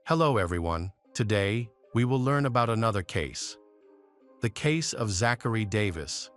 Hello everyone. Today, we will learn about another case. The case of Zachary Davis.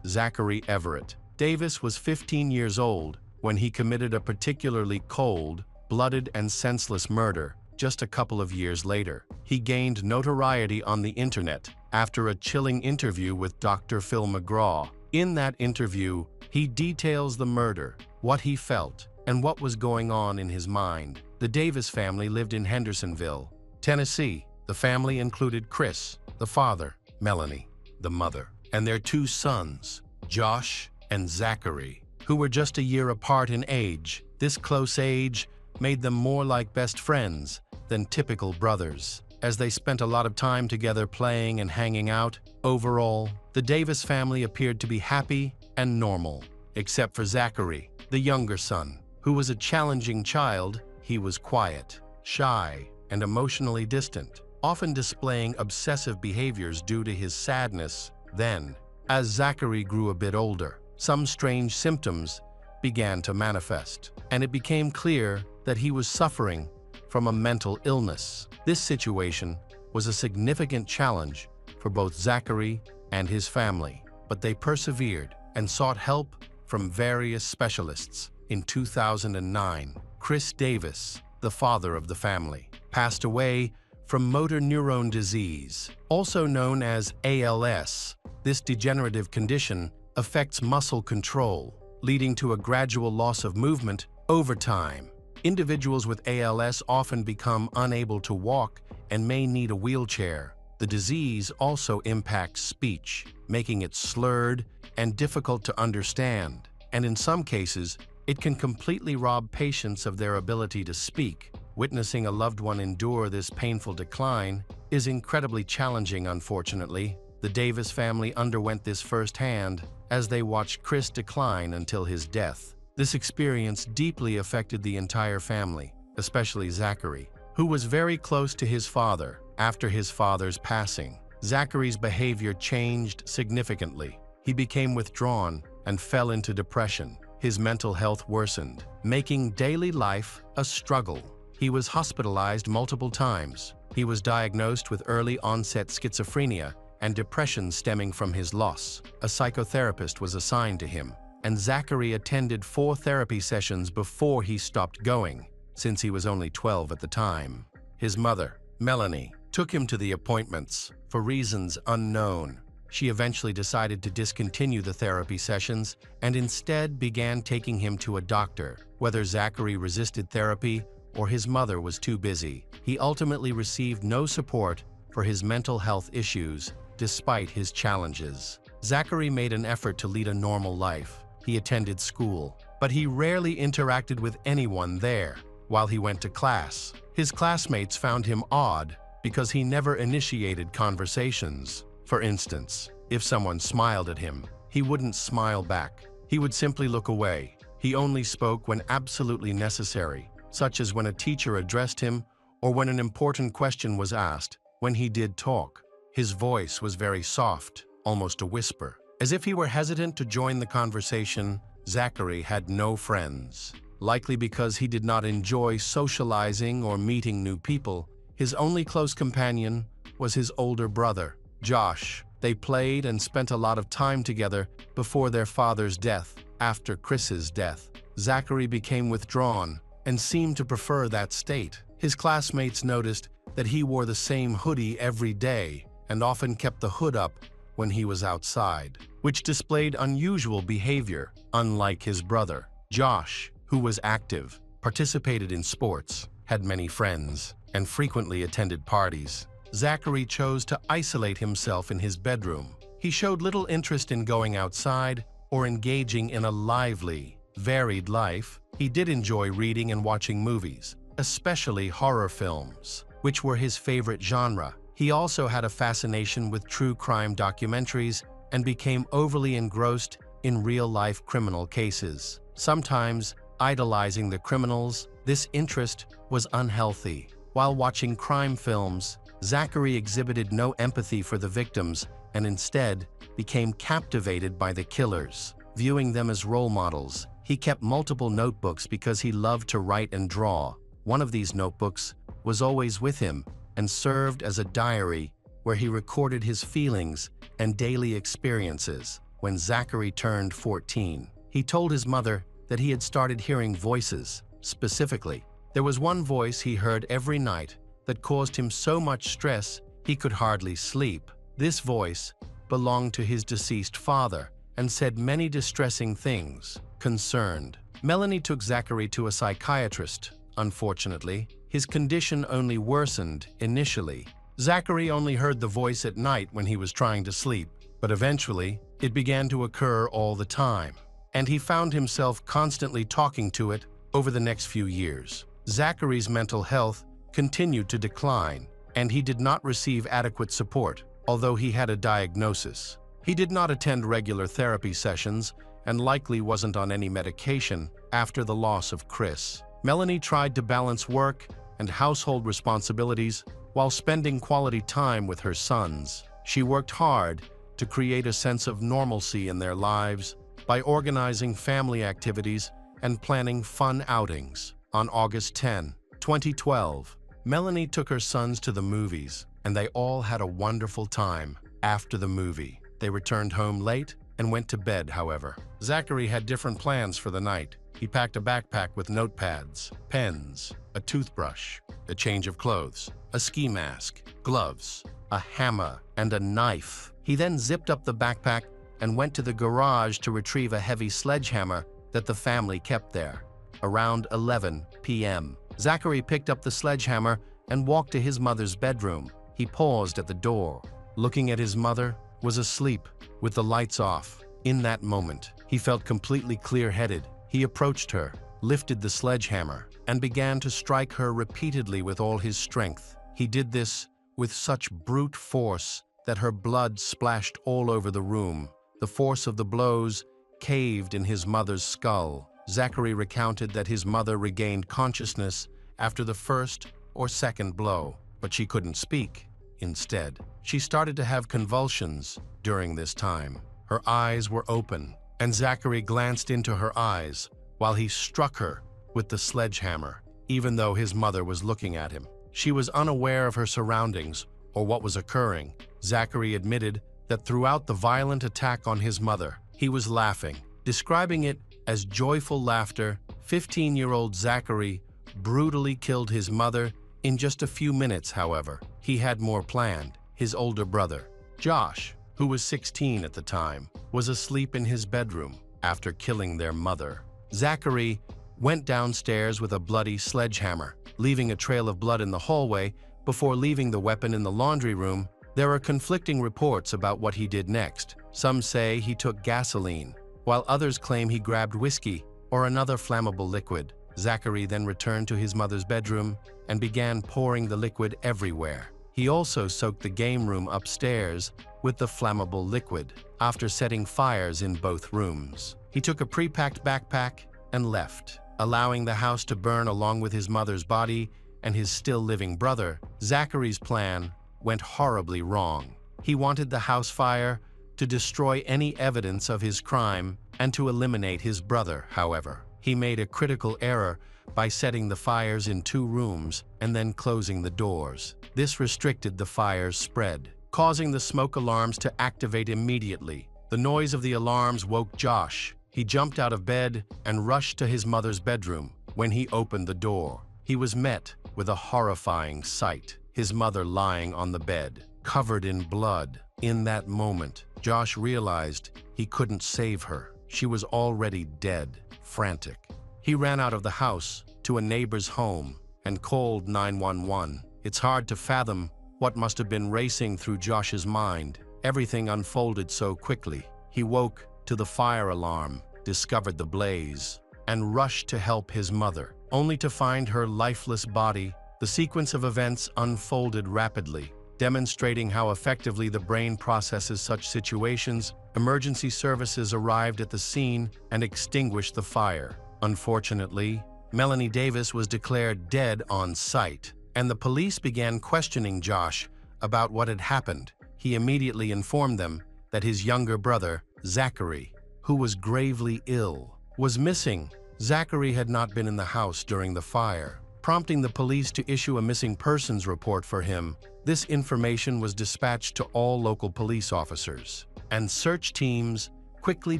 Zachary Everett Davis was 15 years old when he committed a particularly cold-blooded and senseless murder. Just a couple of years later, he gained notoriety on the internet after a chilling interview with Dr. Phil McGraw. In that interview, he details the murder, what he felt, and what was going on in his mind. The Davis family lived in Hendersonville, Tennessee. The family included Chris, the father, Melanie, the mother, and their two sons, Josh and Zachary, who were just a year apart in age. This close age made them more like best friends than typical brothers, as they spent a lot of time together playing and hanging out. Overall, the Davis family appeared to be happy and normal, except for Zachary, the younger son, who was a challenging child. He was quiet, shy, and emotionally distant, often displaying obsessive behaviors due to his sadness. Then, as Zachary grew a bit older, some strange symptoms began to manifest, and it became clear that he was suffering from a mental illness. This situation was a significant challenge for both Zachary and his family, but they persevered and sought help from various specialists. In 2009, Chris Davis, the father of the family, passed away from motor neuron disease, also known as ALS. This degenerative condition affects muscle control, leading to a gradual loss of movement over time. Individuals with ALS often become unable to walk and may need a wheelchair. The disease also impacts speech, making it slurred and difficult to understand, and in some cases, it can completely rob patients of their ability to speak. Witnessing a loved one endure this painful decline is incredibly challenging. Unfortunately, the Davis family underwent this firsthand as they watched Chris decline until his death. This experience deeply affected the entire family, especially Zachary, who was very close to his father. After his father's passing, Zachary's behavior changed significantly. He became withdrawn and fell into depression. His mental health worsened, making daily life a struggle. He was hospitalized multiple times. He was diagnosed with early-onset schizophrenia and depression stemming from his loss. A psychotherapist was assigned to him, and Zachary attended 4 therapy sessions before he stopped going, since he was only 12 at the time. His mother, Melanie, took him to the appointments for reasons unknown. She eventually decided to discontinue the therapy sessions and instead began taking him to a doctor. Whether Zachary resisted therapy or his mother was too busy, he ultimately received no support for his mental health issues despite his challenges. Zachary made an effort to lead a normal life. He attended school, but he rarely interacted with anyone there. While he went to class, his classmates found him odd because he never initiated conversations. For instance, if someone smiled at him, he wouldn't smile back. He would simply look away. He only spoke when absolutely necessary, such as when a teacher addressed him or when an important question was asked. When he did talk, his voice was very soft, almost a whisper. As if he were hesitant to join the conversation, Zachary had no friends. Likely because he did not enjoy socializing or meeting new people, his only close companion was his older brother, Josh. They played and spent a lot of time together before their father's death. After Chris's death, Zachary became withdrawn and seemed to prefer that state. His classmates noticed that he wore the same hoodie every day and often kept the hood up when he was outside, which displayed unusual behavior. Unlike his brother, Josh, who was active, participated in sports, had many friends, and frequently attended parties, Zachary chose to isolate himself in his bedroom. He showed little interest in going outside or engaging in a lively, varied life. He did enjoy reading and watching movies, especially horror films, which were his favorite genre. He also had a fascination with true crime documentaries and became overly engrossed in real-life criminal cases, sometimes idolizing the criminals. This interest was unhealthy. While watching crime films, Zachary exhibited no empathy for the victims and instead became captivated by the killers. Viewing them as role models, he kept multiple notebooks because he loved to write and draw. One of these notebooks was always with him and served as a diary where he recorded his feelings and daily experiences. When Zachary turned 14, he told his mother that he had started hearing voices. Specifically, there was one voice he heard every night that caused him so much stress he could hardly sleep. This voice belonged to his deceased father and said many distressing things. Concerned, Melanie took Zachary to a psychiatrist. Unfortunately, his condition only worsened initially. Zachary only heard the voice at night when he was trying to sleep, but eventually it began to occur all the time, and he found himself constantly talking to it over the next few years. Zachary's mental health continued to decline, and he did not receive adequate support, although he had a diagnosis. He did not attend regular therapy sessions and likely wasn't on any medication after the loss of Chris. Melanie tried to balance work and household responsibilities while spending quality time with her sons. She worked hard to create a sense of normalcy in their lives by organizing family activities and planning fun outings. On August 10, 2012, Melanie took her sons to the movies, and they all had a wonderful time. After the movie, they returned home late and went to bed, however. Zachary had different plans for the night. He packed a backpack with notepads, pens, a toothbrush, a change of clothes, a ski mask, gloves, a hammer, and a knife. He then zipped up the backpack and went to the garage to retrieve a heavy sledgehammer that the family kept there. Around 11 p.m., Zachary picked up the sledgehammer and walked to his mother's bedroom. He paused at the door. Looking at his mother was asleep with the lights off. In that moment, he felt completely clear-headed. He approached her, lifted the sledgehammer, and began to strike her repeatedly with all his strength. He did this with such brute force that her blood splashed all over the room. The force of the blows caved in his mother's skull. Zachary recounted that his mother regained consciousness after the first or second blow, but she couldn't speak. Instead, she started to have convulsions during this time. Her eyes were open, and Zachary glanced into her eyes while he struck her with the sledgehammer, even though his mother was looking at him. She was unaware of her surroundings or what was occurring. Zachary admitted that throughout the violent attack on his mother, he was laughing, describing it as joyful laughter. 15-year-old Zachary brutally killed his mother in just a few minutes, however. He had more planned. His older brother, Josh, who was 16 at the time, was asleep in his bedroom after killing their mother. Zachary went downstairs with a bloody sledgehammer, leaving a trail of blood in the hallway before leaving the weapon in the laundry room. There are conflicting reports about what he did next. Some say he took gasoline, while others claim he grabbed whiskey or another flammable liquid. Zachary then returned to his mother's bedroom and began pouring the liquid everywhere. He also soaked the game room upstairs with the flammable liquid. After setting fires in both rooms, he took a pre-packed backpack and left, allowing the house to burn along with his mother's body and his still-living brother. Zachary's plan went horribly wrong. He wanted the house fire to destroy any evidence of his crime and to eliminate his brother. However, he made a critical error by setting the fires in 2 rooms and then closing the doors. This restricted the fire's spread, causing the smoke alarms to activate immediately. The noise of the alarms woke Josh. He jumped out of bed and rushed to his mother's bedroom. When he opened the door, he was met with a horrifying sight. His mother lying on the bed, covered in blood. In that moment, Josh realized he couldn't save her. She was already dead. Frantic, he ran out of the house to a neighbor's home and called 911. It's hard to fathom what must have been racing through Josh's mind. Everything unfolded so quickly. He woke to the fire alarm, discovered the blaze, and rushed to help his mother, only to find her lifeless body. The sequence of events unfolded rapidly, demonstrating how effectively the brain processes such situations. Emergency services arrived at the scene and extinguished the fire. Unfortunately, Melanie Davis was declared dead on sight, and the police began questioning Josh about what had happened. He immediately informed them that his younger brother, Zachary, who was gravely ill, was missing. Zachary had not been in the house during the fire. prompting the police to issue a missing persons report for him. This information was dispatched to all local police officers, and search teams quickly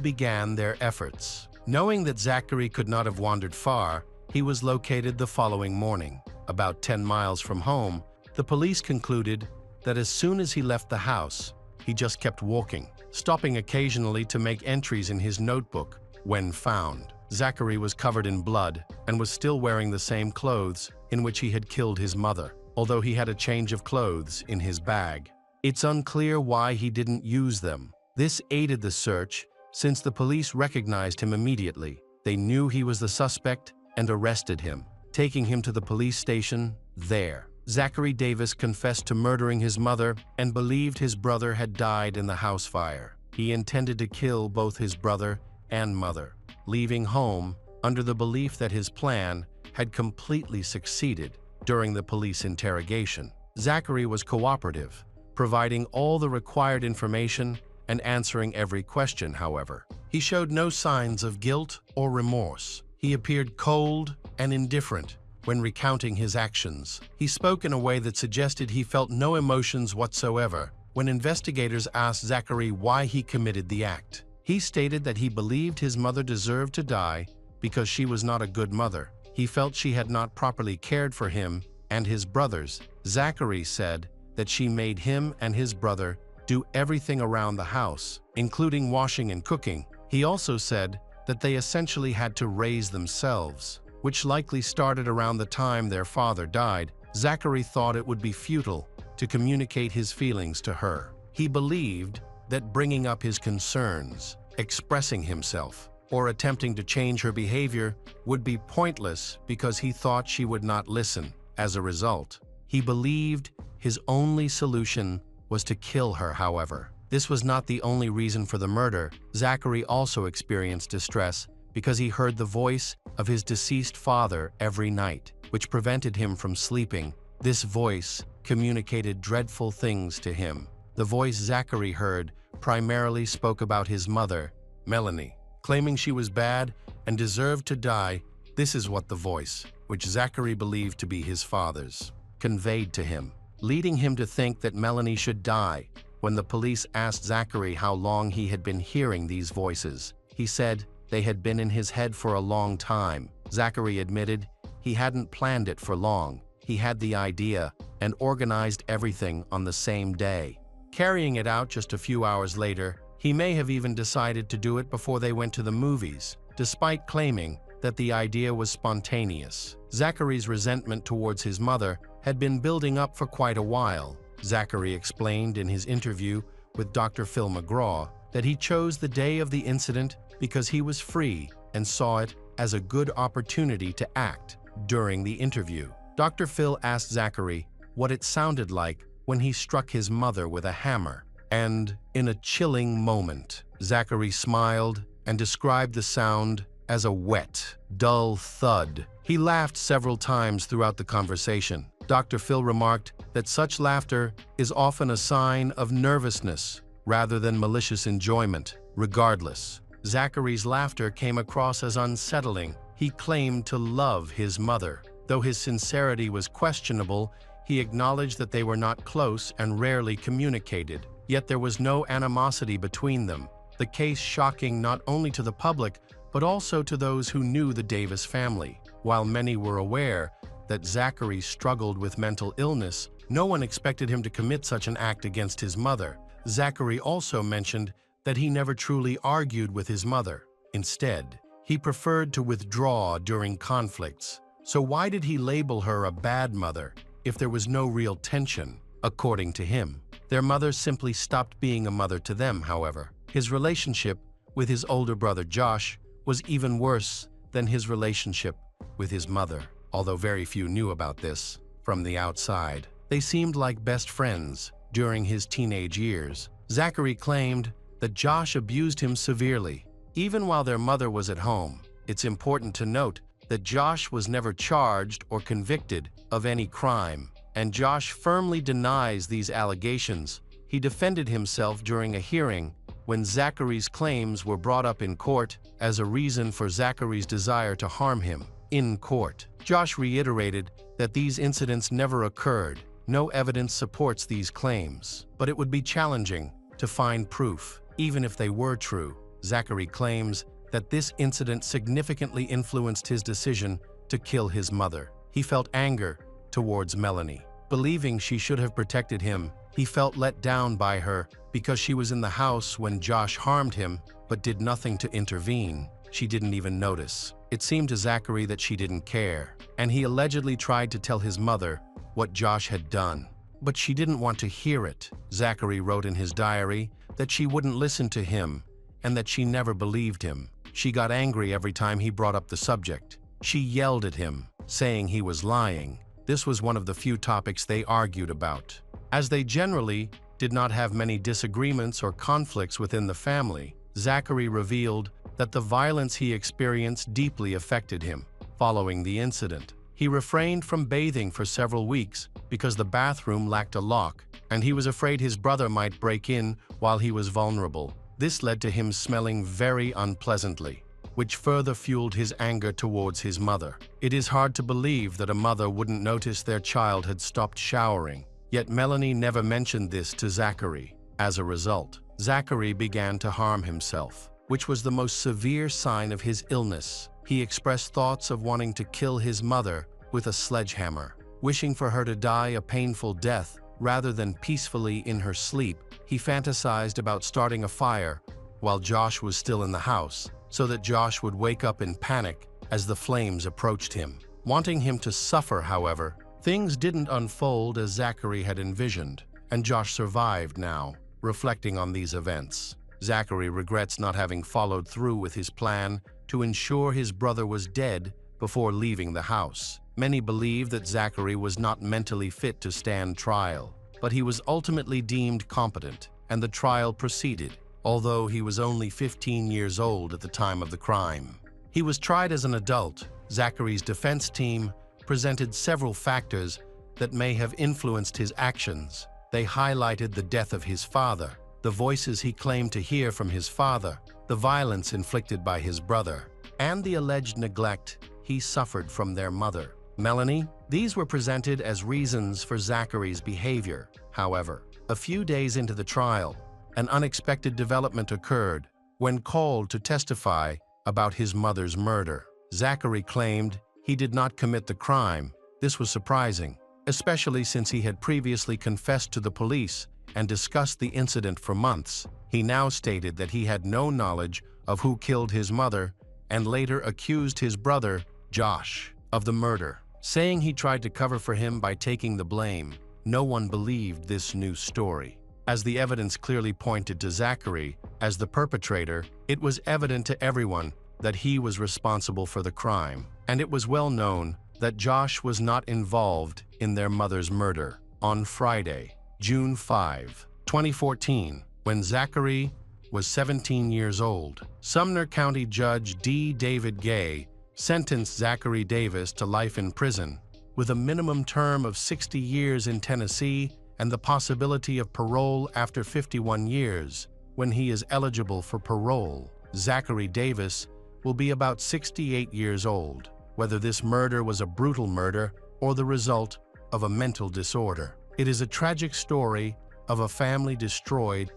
began their efforts. Knowing that Zachary could not have wandered far, he was located the following morning. About 10 miles from home, the police concluded that as soon as he left the house, he just kept walking, stopping occasionally to make entries in his notebook. When found, Zachary was covered in blood and was still wearing the same clothes in which he had killed his mother, although he had a change of clothes in his bag. It's unclear why he didn't use them. This aided the search since the police recognized him immediately. They knew he was the suspect and arrested him, taking him to the police station. There, Zachary Davis confessed to murdering his mother and believed his brother had died in the house fire. He intended to kill both his brother and mother, leaving home under the belief that his plan had completely succeeded. During the police interrogation, Zachary was cooperative, providing all the required information and answering every question. However, he showed no signs of guilt or remorse. He appeared cold and indifferent when recounting his actions. He spoke in a way that suggested he felt no emotions whatsoever. When investigators asked Zachary why he committed the act, he stated that he believed his mother deserved to die because she was not a good mother. He felt she had not properly cared for him and his brothers. Zachary said that she made him and his brother do everything around the house, including washing and cooking. He also said that they essentially had to raise themselves, which likely started around the time their father died. Zachary thought it would be futile to communicate his feelings to her. He believed that bringing up his concerns, expressing himself, or attempting to change her behavior would be pointless because he thought she would not listen. As a result, he believed his only solution was to kill her. However, this was not the only reason for the murder. Zachary also experienced distress because he heard the voice of his deceased father every night, which prevented him from sleeping. This voice communicated dreadful things to him. The voice Zachary heard primarily spoke about his mother, Melanie, claiming she was bad and deserved to die. This is what the voice, which Zachary believed to be his father's, conveyed to him, leading him to think that Melanie should die. When the police asked Zachary how long he had been hearing these voices, he said they had been in his head for a long time. Zachary admitted he hadn't planned it for long. He had the idea and organized everything on the same day, carrying it out just a few hours later. He may have even decided to do it before they went to the movies, despite claiming that the idea was spontaneous. Zachary's resentment towards his mother had been building up for quite a while. Zachary explained in his interview with Dr. Phil McGraw that he chose the day of the incident because he was free and saw it as a good opportunity to act. During the interview, Dr. Phil asked Zachary what it sounded like when he struck his mother with a hammer, and in a chilling moment, Zachary smiled and described the sound as a wet, dull thud. He laughed several times throughout the conversation. Dr. Phil remarked that such laughter is often a sign of nervousness rather than malicious enjoyment. Regardless, Zachary's laughter came across as unsettling. He claimed to love his mother. Though his sincerity was questionable, he acknowledged that they were not close and rarely communicated. Yet there was no animosity between them. The case shocking not only to the public, but also to those who knew the Davis family. While many were aware that Zachary struggled with mental illness, no one expected him to commit such an act against his mother. Zachary also mentioned that he never truly argued with his mother. Instead, he preferred to withdraw during conflicts. So why did he label her a bad mother if there was no real tension? According to him, their mother simply stopped being a mother to them. However, his relationship with his older brother Josh was even worse than his relationship with his mother. Although very few knew about this from the outside, they seemed like best friends during his teenage years. Zachary claimed that Josh abused him severely, even while their mother was at home. It's important to note that Josh was never charged or convicted of any crime, and Josh firmly denies these allegations. He defended himself during a hearing when Zachary's claims were brought up in court as a reason for Zachary's desire to harm him. In court, Josh reiterated that these incidents never occurred. No evidence supports these claims, but it would be challenging to find proof, even if they were true. Zachary claims that this incident significantly influenced his decision to kill his mother. He felt anger towards Melanie. Believing she should have protected him, he felt let down by her because she was in the house when Josh harmed him but did nothing to intervene. She didn't even notice. It seemed to Zachary that she didn't care, and he allegedly tried to tell his mother what Josh had done. But she didn't want to hear it. Zachary wrote in his diary that she wouldn't listen to him and that she never believed him. She got angry every time he brought up the subject. She yelled at him, saying he was lying. This was one of the few topics they argued about. As they generally did not have many disagreements or conflicts within the family, Zachary revealed that the violence he experienced deeply affected him. Following the incident, he refrained from bathing for several weeks because the bathroom lacked a lock, and he was afraid his brother might break in while he was vulnerable. This led to him smelling very unpleasantly, which further fueled his anger towards his mother. It is hard to believe that a mother wouldn't notice their child had stopped showering, yet Melanie never mentioned this to Zachary. As a result, Zachary began to harm himself, which was the most severe sign of his illness. He expressed thoughts of wanting to kill his mother with a sledgehammer. Wishing for her to die a painful death rather than peacefully in her sleep, he fantasized about starting a fire while Josh was still in the house, so that Josh would wake up in panic as the flames approached him. Wanting him to suffer, however, things didn't unfold as Zachary had envisioned, and Josh survived now. Reflecting on these events, Zachary regrets not having followed through with his plan to ensure his brother was dead before leaving the house. Many believe that Zachary was not mentally fit to stand trial, but he was ultimately deemed competent, and the trial proceeded, although he was only 15 years old at the time of the crime. He was tried as an adult. Zachary's defense team presented several factors that may have influenced his actions. They highlighted the death of his father, the voices he claimed to hear from his father, the violence inflicted by his brother, and the alleged neglect he suffered from their mother, Melanie. These were presented as reasons for Zachary's behavior. However, a few days into the trial, an unexpected development occurred. When called to testify about his mother's murder, Zachary claimed he did not commit the crime. This was surprising, especially since he had previously confessed to the police and discussed the incident for months. He now stated that he had no knowledge of who killed his mother and later accused his brother, Josh, of the murder, saying he tried to cover for him by taking the blame. No one believed this new story, as the evidence clearly pointed to Zachary as the perpetrator. It was evident to everyone that he was responsible for the crime, and it was well known that Josh was not involved in their mother's murder. On Friday, June 5, 2014, when Zachary was 17 years old, Sumner County Judge D. David Gay sentenced Zachary Davis to life in prison, with a minimum term of 60 years in Tennessee and the possibility of parole after 51 years, when he is eligible for parole. Zachary Davis will be about 68 years old. Whether this murder was a brutal murder or the result of a mental disorder, it is a tragic story of a family destroyed.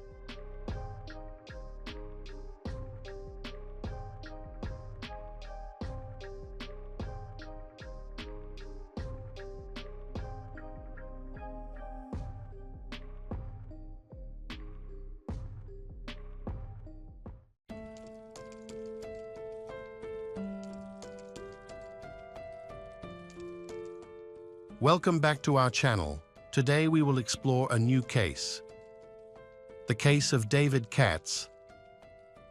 Welcome back to our channel. Today we will explore a new case. The case of David Katz.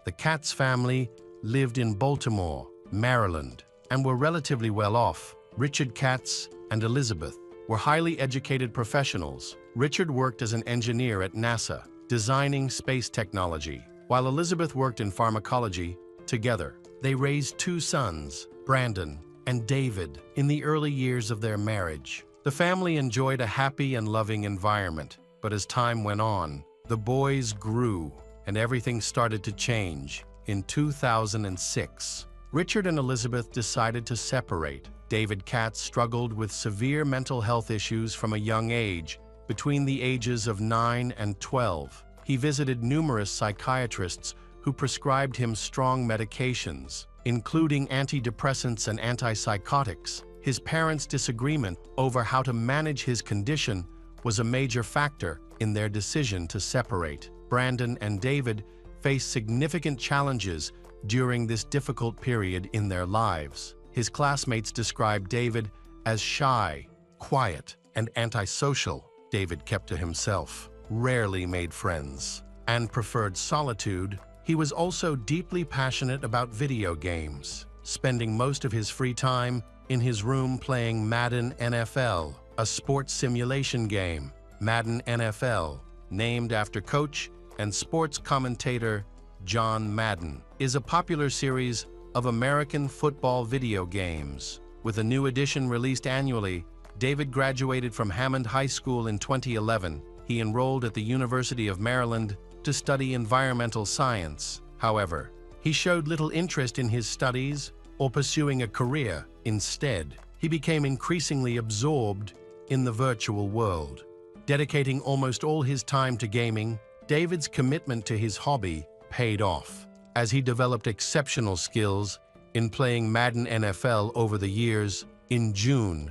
The Katz family lived in Baltimore, Maryland, and were relatively well off. Richard Katz and Elizabeth were highly educated professionals. Richard worked as an engineer at NASA, designing space technology, while Elizabeth worked in pharmacology. Together, they raised two sons, Brandon and David, in the early years of their marriage. The family enjoyed a happy and loving environment, but as time went on, the boys grew and everything started to change. In 2006, Richard and Elizabeth decided to separate. David Katz struggled with severe mental health issues from a young age, between the ages of 9 and 12. He visited numerous psychiatrists who prescribed him strong medications, including antidepressants and antipsychotics. His parents' disagreement over how to manage his condition was a major factor in their decision to separate. Brandon and David faced significant challenges during this difficult period in their lives. His classmates described David as shy, quiet, and antisocial. David kept to himself, rarely made friends, and preferred solitude. He was also deeply passionate about video games, spending most of his free time in his room playing Madden NFL, a sports simulation game. Madden NFL, named after coach and sports commentator John Madden, is a popular series of American football video games. With a new edition released annually, David graduated from Hammond High School in 2011. He enrolled at the University of Maryland to study environmental science. However, he showed little interest in his studies or pursuing a career. Instead, he became increasingly absorbed in the virtual world. Dedicating almost all his time to gaming, David's commitment to his hobby paid off, as he developed exceptional skills in playing Madden NFL over the years. In June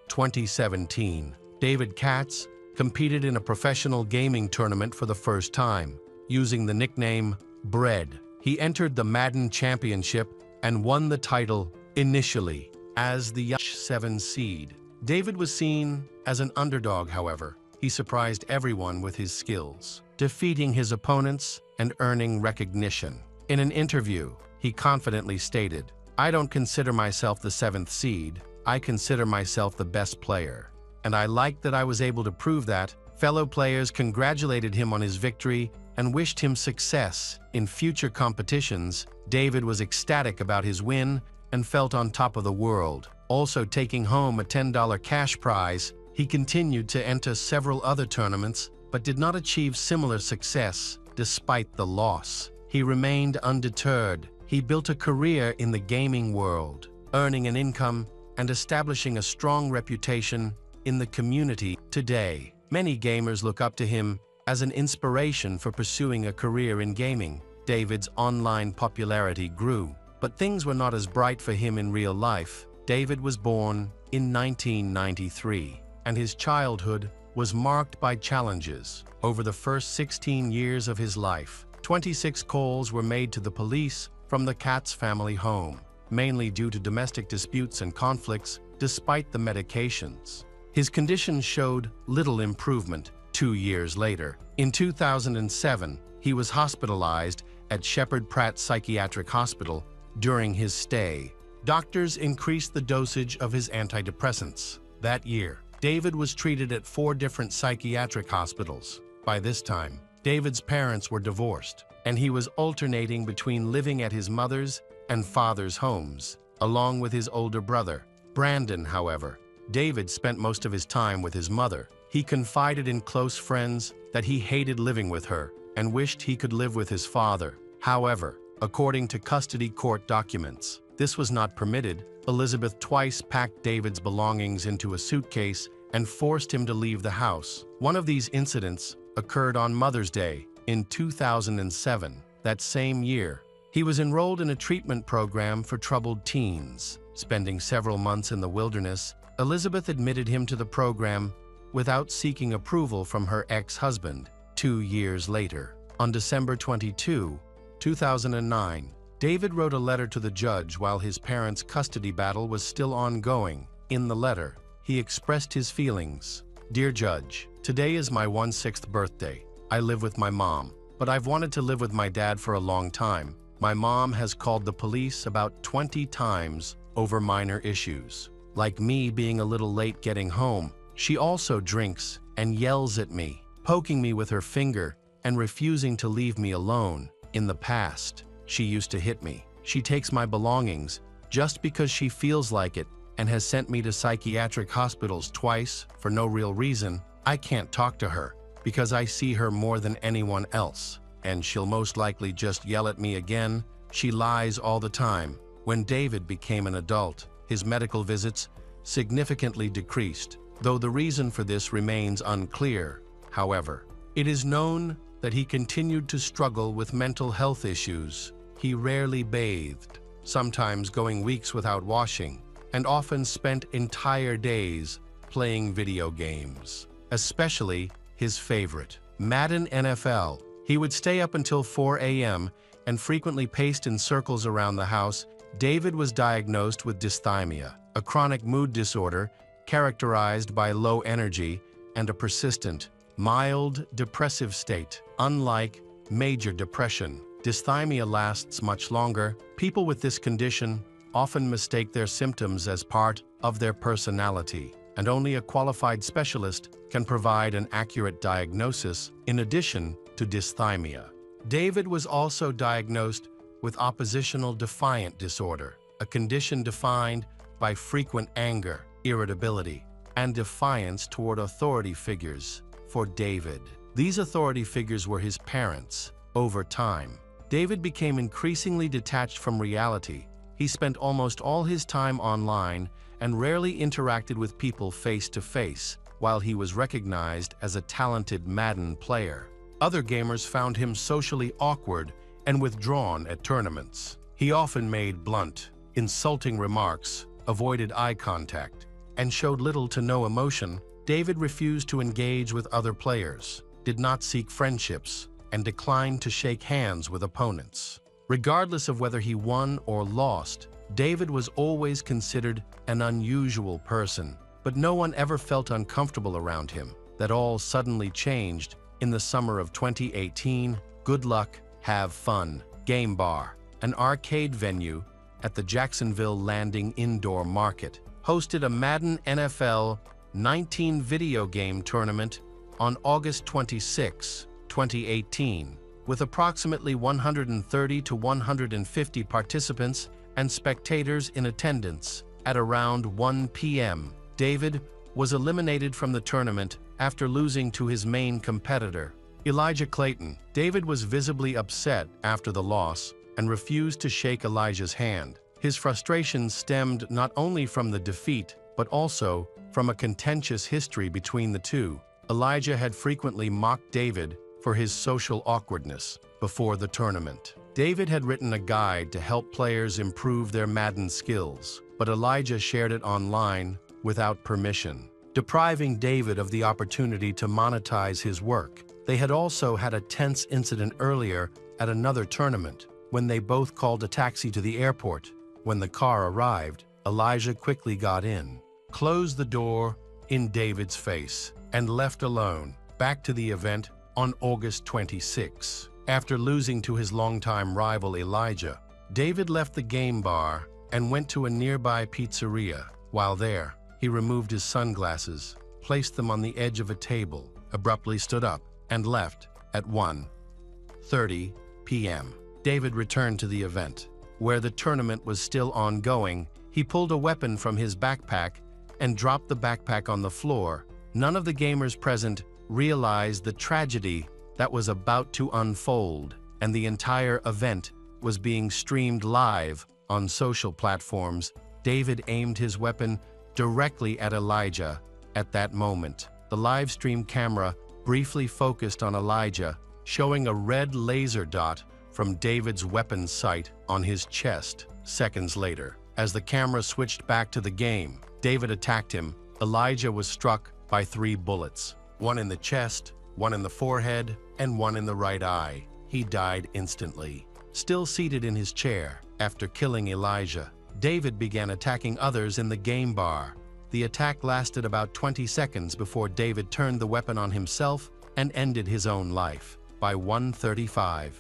2017, David Katz competed in a professional gaming tournament for the first time, using the nickname Bread. He entered the Madden Championship and won the title. Initially as the 7th seed, David was seen as an underdog. However, he surprised everyone with his skills, defeating his opponents and earning recognition. In an interview, he confidently stated, "I don't consider myself the 7th seed. I consider myself the best player. And I like that I was able to prove that." Fellow players congratulated him on his victory and wished him success in future competitions. David was ecstatic about his win and felt on top of the world, also taking home a $10 cash prize. He continued to enter several other tournaments, but did not achieve similar success despite the loss. He remained undeterred. He built a career in the gaming world, earning an income and establishing a strong reputation in the community. Today, many gamers look up to him as an inspiration for pursuing a career in gaming. David's online popularity grew, but things were not as bright for him in real life. David was born in 1993, and his childhood was marked by challenges. Over the first 16 years of his life, 26 calls were made to the police from the Katz family home, mainly due to domestic disputes and conflicts. Despite the medications, his condition showed little improvement. 2 years later, in 2007, he was hospitalized at Shepherd Pratt Psychiatric Hospital. During his stay, doctors increased the dosage of his antidepressants. That year, David was treated at 4 different psychiatric hospitals. By this time, David's parents were divorced, and he was alternating between living at his mother's and father's homes, along with his older brother, Brandon. However, David spent most of his time with his mother. He confided in close friends that he hated living with her and wished he could live with his father. However, according to custody court documents, this was not permitted. Elizabeth twice packed David's belongings into a suitcase and forced him to leave the house. One of these incidents occurred on Mother's Day in 2007. That same year, he was enrolled in a treatment program for troubled teens. Spending several months in the wilderness, Elizabeth admitted him to the program without seeking approval from her ex-husband. 2 years later, on December 22, 2009, David wrote a letter to the judge while his parents' custody battle was still ongoing. In the letter, he expressed his feelings. "Dear Judge, today is my 16th birthday. I live with my mom, but I've wanted to live with my dad for a long time. My mom has called the police about 20 times over minor issues, like me being a little late getting home. She also drinks and yells at me, poking me with her finger and refusing to leave me alone. In the past, she used to hit me. She takes my belongings just because she feels like it and has sent me to psychiatric hospitals twice for no real reason. I can't talk to her because I see her more than anyone else, and she'll most likely just yell at me again. She lies all the time. When David became an adult, his medical visits significantly decreased, though the reason for this remains unclear. However, it is known that he continued to struggle with mental health issues. He rarely bathed, sometimes going weeks without washing, and often spent entire days playing video games, especially his favorite, Madden NFL. He would stay up until 4 a.m. and frequently paced in circles around the house. David was diagnosed with dysthymia, a chronic mood disorder characterized by low energy and a persistent, mild depressive state. Unlike major depression, dysthymia lasts much longer. People with this condition often mistake their symptoms as part of their personality, and only a qualified specialist can provide an accurate diagnosis. In addition to dysthymia, David was also diagnosed with oppositional defiant disorder, a condition defined by frequent anger, irritability, and defiance toward authority figures. For David, these authority figures were his parents. Over time, David became increasingly detached from reality. He spent almost all his time online and rarely interacted with people face to face. While he was recognized as a talented Madden player, other gamers found him socially awkward and withdrawn at tournaments. He often made blunt, insulting remarks, avoided eye contact, and showed little to no emotion. David refused to engage with other players, did not seek friendships, and declined to shake hands with opponents. Regardless of whether he won or lost, David was always considered an unusual person, but no one ever felt uncomfortable around him. That all suddenly changed in the summer of 2018. Good Luck, Have Fun Game Bar, an arcade venue at the Jacksonville Landing Indoor Market, hosted a Madden NFL 19 video game tournament on August 26, 2018, with approximately 130 to 150 participants and spectators in attendance. At around 1 p.m., David was eliminated from the tournament after losing to his main competitor, Elijah Clayton. David was visibly upset after the loss and refused to shake Elijah's hand. His frustration stemmed not only from the defeat, but also from a contentious history between the two. Elijah had frequently mocked David for his social awkwardness before the tournament. David had written a guide to help players improve their Madden skills, but Elijah shared it online without permission, depriving David of the opportunity to monetize his work. They had also had a tense incident earlier at another tournament when they both called a taxi to the airport. When the car arrived, Elijah quickly got in, closed the door in David's face, and left alone. Back to the event on August 26. After losing to his longtime rival Elijah, David left the game bar and went to a nearby pizzeria. While there, he removed his sunglasses, placed them on the edge of a table, abruptly stood up, and left at 1:30 p.m. David returned to the event. Where the tournament was still ongoing, he pulled a weapon from his backpack and dropped the backpack on the floor. None of the gamers present realized the tragedy that was about to unfold, and the entire event was being streamed live on social platforms. David aimed his weapon directly at Elijah. At that moment, the live stream camera briefly focused on Elijah, showing a red laser dot from David's weapon sight on his chest. Seconds later, as the camera switched back to the game, David attacked him. Elijah was struck by 3 bullets, one in the chest, one in the forehead, and one in the right eye. He died instantly. Still seated in his chair after killing Elijah, David began attacking others in the game bar. The attack lasted about 20 seconds before David turned the weapon on himself and ended his own life. By 1:35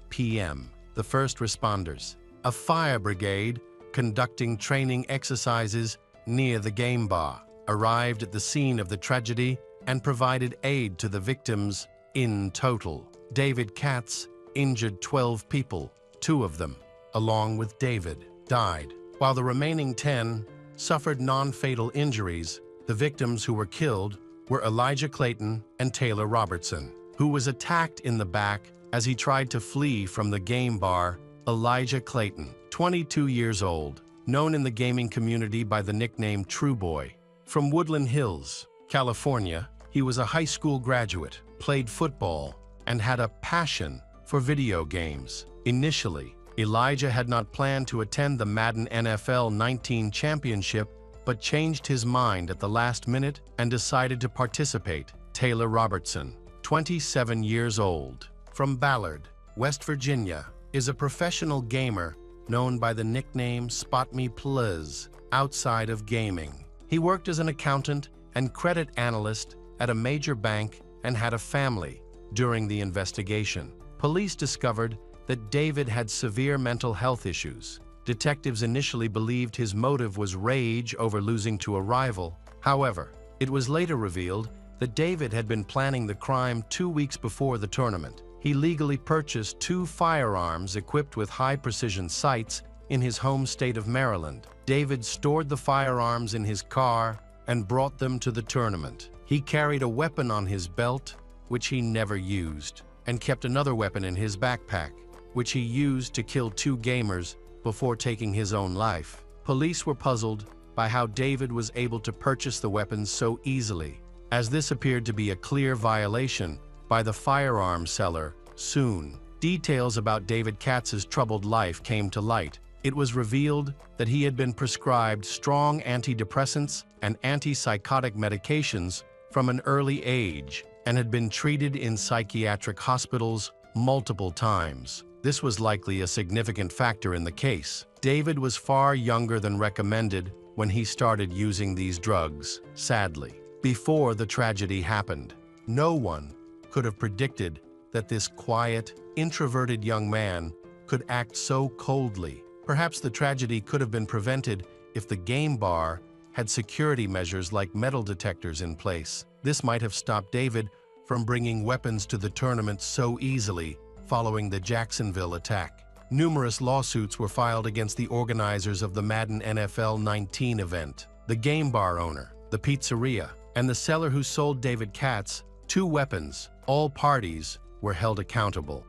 p.m., the first responders, a fire brigade conducting training exercises near the game bar, arrived at the scene of the tragedy and provided aid to the victims. In total, David Katz injured 12 people. 2 of them, along with David, died, while the remaining 10 suffered non-fatal injuries. The victims who were killed were Elijah Clayton and Taylor Robertson, who was attacked in the back as he tried to flee from the game bar. Elijah Clayton 22 years old, known in the gaming community by the nickname True Boy. From Woodland Hills, California, he was a high school graduate, played football, and had a passion for video games. Initially, Elijah had not planned to attend the Madden NFL 19 championship, but changed his mind at the last minute and decided to participate. Taylor Robertson, 27 years old, from Ballard, West Virginia, is a professional gamer known by the nickname Spot Me Pliz outside of gaming. He worked as an accountant and credit analyst at a major bank and had a family. During the investigation, police discovered that David had severe mental health issues. Detectives initially believed his motive was rage over losing to a rival. However, it was later revealed that David had been planning the crime 2 weeks before the tournament. He legally purchased 2 firearms equipped with high-precision sights in his home state of Maryland. David stored the firearms in his car and brought them to the tournament. He carried a weapon on his belt, which he never used, and kept another weapon in his backpack, which he used to kill 2 gamers before taking his own life. Police were puzzled by how David was able to purchase the weapons so easily, as this appeared to be a clear violation by the firearm seller. Soon, details about David Katz's troubled life came to light. It was revealed that he had been prescribed strong antidepressants and antipsychotic medications from an early age and had been treated in psychiatric hospitals multiple times. This was likely a significant factor in the case. David was far younger than recommended when he started using these drugs, sadly. Before the tragedy happened, no one could have predicted that this quiet, introverted young man could act so coldly. Perhaps the tragedy could have been prevented if the game bar had security measures like metal detectors in place. This might have stopped David from bringing weapons to the tournament so easily following the Jacksonville attack. Numerous lawsuits were filed against the organizers of the Madden NFL 19 event, the game bar owner, the pizzeria, and the seller who sold David Katz 2 weapons. All parties were held accountable.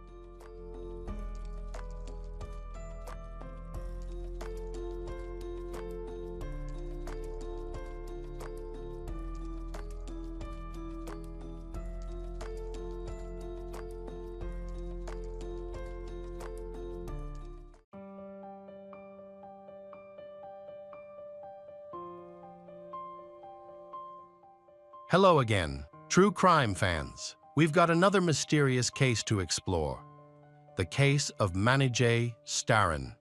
Hello again, true crime fans. We've got another mysterious case to explore. The case of Manijay Staran.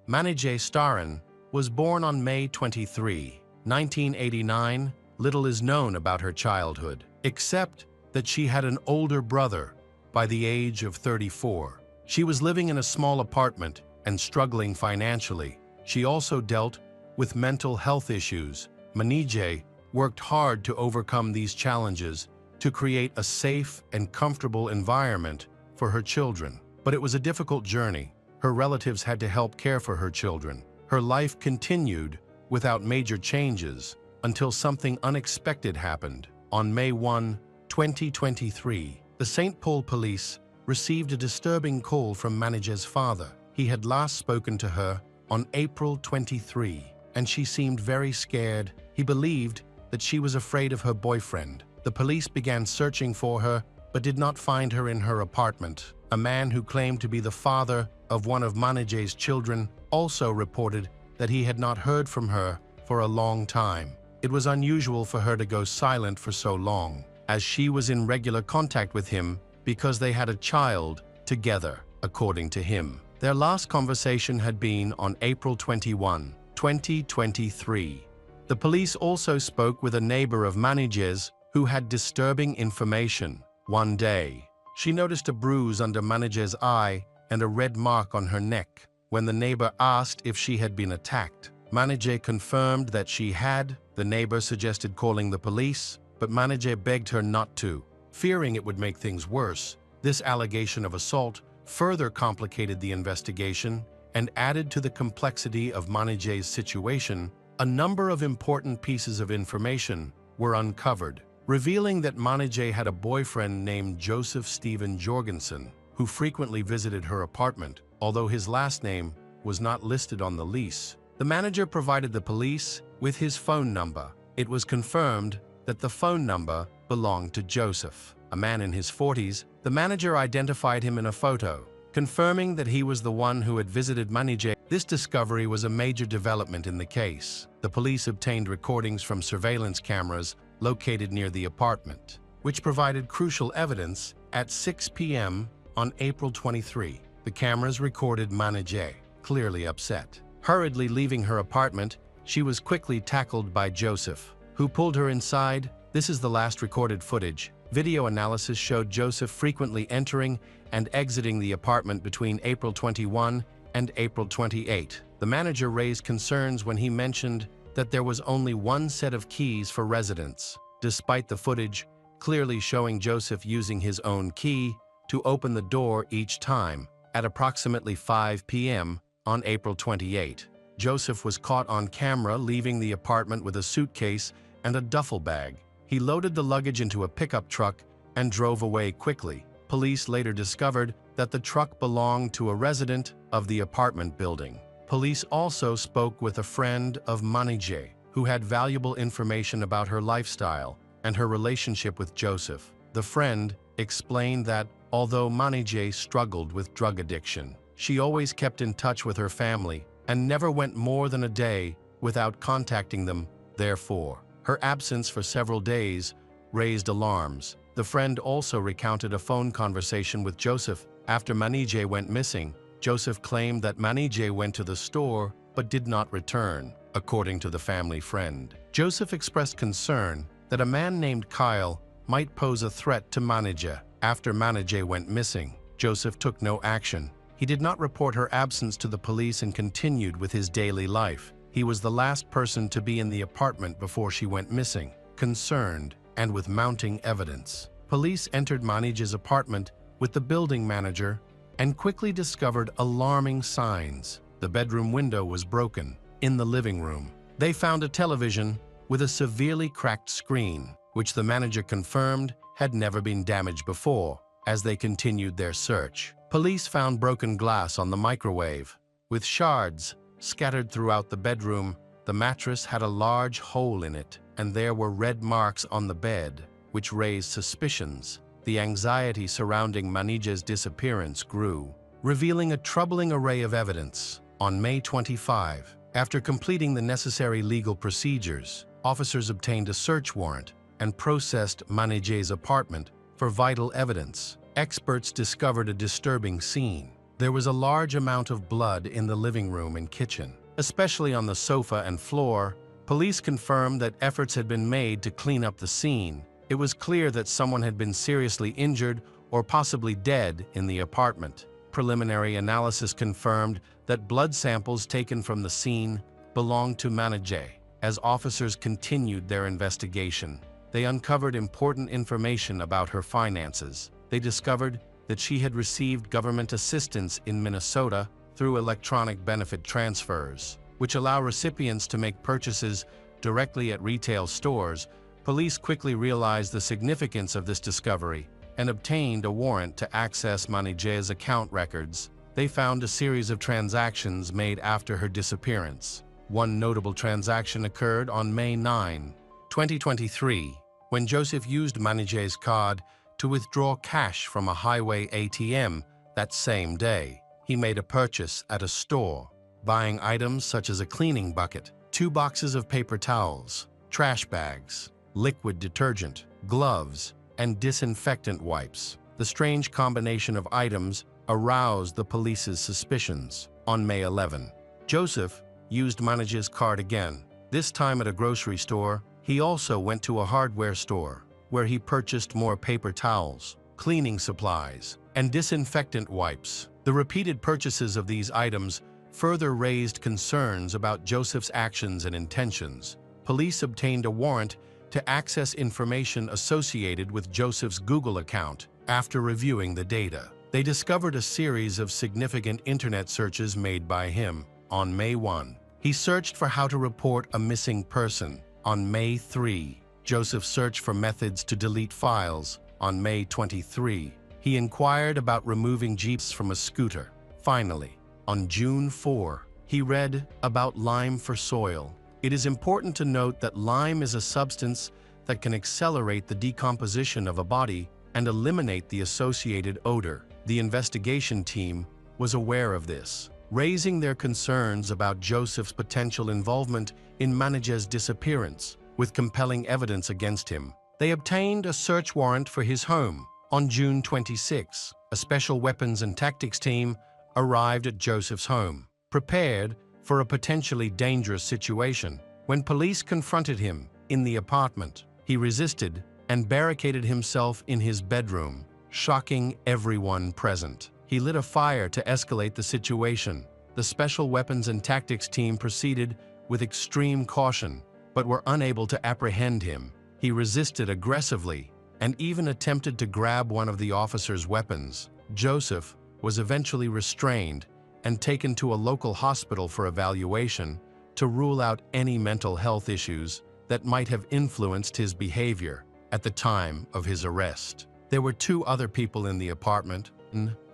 Manijay Staran was born on May 23, 1989. Little is known about her childhood, except that she had an older brother by the age of 34. She was living in a small apartment and struggling financially. She also dealt with mental health issues. Manijay worked hard to overcome these challenges to create a safe and comfortable environment for her children. But it was a difficult journey. Her relatives had to help care for her children. Her life continued without major changes until something unexpected happened. On May 1, 2023, the St. Paul police received a disturbing call from Manijay's father. He had last spoken to her on April 23, and she seemed very scared. He believed that she was afraid of her boyfriend. The police began searching for her, but did not find her in her apartment. A man who claimed to be the father of one of Manijay's children also reported that he had not heard from her for a long time. It was unusual for her to go silent for so long, as she was in regular contact with him because they had a child together, according to him. Their last conversation had been on April 21, 2023. The police also spoke with a neighbor of Manijay's who had disturbing information. One day, she noticed a bruise under Manijay's eye and a red mark on her neck. When the neighbor asked if she had been attacked, Manijay confirmed that she had. The neighbor suggested calling the police, but Manijay begged her not to, fearing it would make things worse. This allegation of assault further complicated the investigation and added to the complexity of Manijay's situation. A number of important pieces of information were uncovered, revealing that Manijay had a boyfriend named Joseph Stephen Jorgensen, who frequently visited her apartment, although his last name was not listed on the lease. The manager provided the police with his phone number. It was confirmed that the phone number belonged to Joseph, a man in his 40s. The manager identified him in a photo, confirming that he was the one who had visited Manijay. This discovery was a major development in the case. The police obtained recordings from surveillance cameras located near the apartment, which provided crucial evidence. At 6 p.m. on April 23, the cameras recorded Manijay, clearly upset. Hurriedly leaving her apartment, she was quickly tackled by Joseph, who pulled her inside. This is the last recorded footage. Video analysis showed Joseph frequently entering and exiting the apartment between April 21 and April 28. The manager raised concerns when he mentioned that there was only one set of keys for residents, despite the footage clearly showing Joseph using his own key to open the door each time. At approximately 5 p.m. on April 28, Joseph was caught on camera leaving the apartment with a suitcase and a duffel bag. He loaded the luggage into a pickup truck and drove away quickly. Police later discovered that the truck belonged to a resident of the apartment building. Police also spoke with a friend of Manijay, who had valuable information about her lifestyle and her relationship with Joseph. The friend explained that although Manijay struggled with drug addiction, she always kept in touch with her family and never went more than a day without contacting them. Therefore, her absence for several days raised alarms. The friend also recounted a phone conversation with Joseph after Manijay went missing. Joseph claimed that Manijay went to the store but did not return, according to the family friend. Joseph expressed concern that a man named Kyle might pose a threat to Manijay. After Manijay went missing, Joseph took no action. He did not report her absence to the police and continued with his daily life. He was the last person to be in the apartment before she went missing. Concerned and with mounting evidence, police entered Manijay's apartment with the building manager and quickly discovered alarming signs. The bedroom window was broken. In the living room, they found a television with a severely cracked screen, which the manager confirmed had never been damaged before. As they continued their search, police found broken glass on the microwave, with shards scattered throughout the bedroom. The mattress had a large hole in it, and there were red marks on the bed, which raised suspicions. The anxiety surrounding Manijay's disappearance grew, revealing a troubling array of evidence. On May 25, after completing the necessary legal procedures, officers obtained a search warrant and processed Manijay's apartment for vital evidence. Experts discovered a disturbing scene. There was a large amount of blood in the living room and kitchen, especially on the sofa and floor. Police confirmed that efforts had been made to clean up the scene. It was clear that someone had been seriously injured or possibly dead in the apartment. Preliminary analysis confirmed that blood samples taken from the scene belonged to Manijay. As officers continued their investigation, they uncovered important information about her finances. They discovered that she had received government assistance in Minnesota through electronic benefit transfers, which allow recipients to make purchases directly at retail stores. Police quickly realized the significance of this discovery and obtained a warrant to access Manijay's account records. They found a series of transactions made after her disappearance. One notable transaction occurred on May 9, 2023, when Joseph used Manijay's card to withdraw cash from a highway ATM that same day. He made a purchase at a store, buying items such as a cleaning bucket, 2 boxes of paper towels, trash bags, liquid detergent, gloves, and disinfectant wipes. The strange combination of items aroused the police's suspicions. On May 11, Joseph used Manijay's card again, this time at a grocery store. He also went to a hardware store, where he purchased more paper towels, cleaning supplies, and disinfectant wipes. The repeated purchases of these items further raised concerns about Joseph's actions and intentions. Police obtained a warrant to access information associated with Joseph's Google account. After reviewing the data, they discovered a series of significant internet searches made by him. On May 1, he searched for how to report a missing person. On May 3, Joseph searched for methods to delete files. On May 23, he inquired about removing Jeeps from a scooter. Finally, On June 4, he read about lime for soil. It is important to note that lime is a substance that can accelerate the decomposition of a body and eliminate the associated odor. The investigation team was aware of this, raising their concerns about Joseph's potential involvement in Manijeh's disappearance. With compelling evidence against him, they obtained a search warrant for his home. On June 26, a special weapons and tactics team arrived at Joseph's home, prepared for a potentially dangerous situation. When police confronted him in the apartment, he resisted and barricaded himself in his bedroom, shocking everyone present. He lit a fire to escalate the situation. The special weapons and tactics team proceeded with extreme caution, but were unable to apprehend him. He resisted aggressively and even attempted to grab one of the officers' weapons. Joseph was eventually restrained and taken to a local hospital for evaluation to rule out any mental health issues that might have influenced his behavior at the time of his arrest. There were 2 other people in the apartment,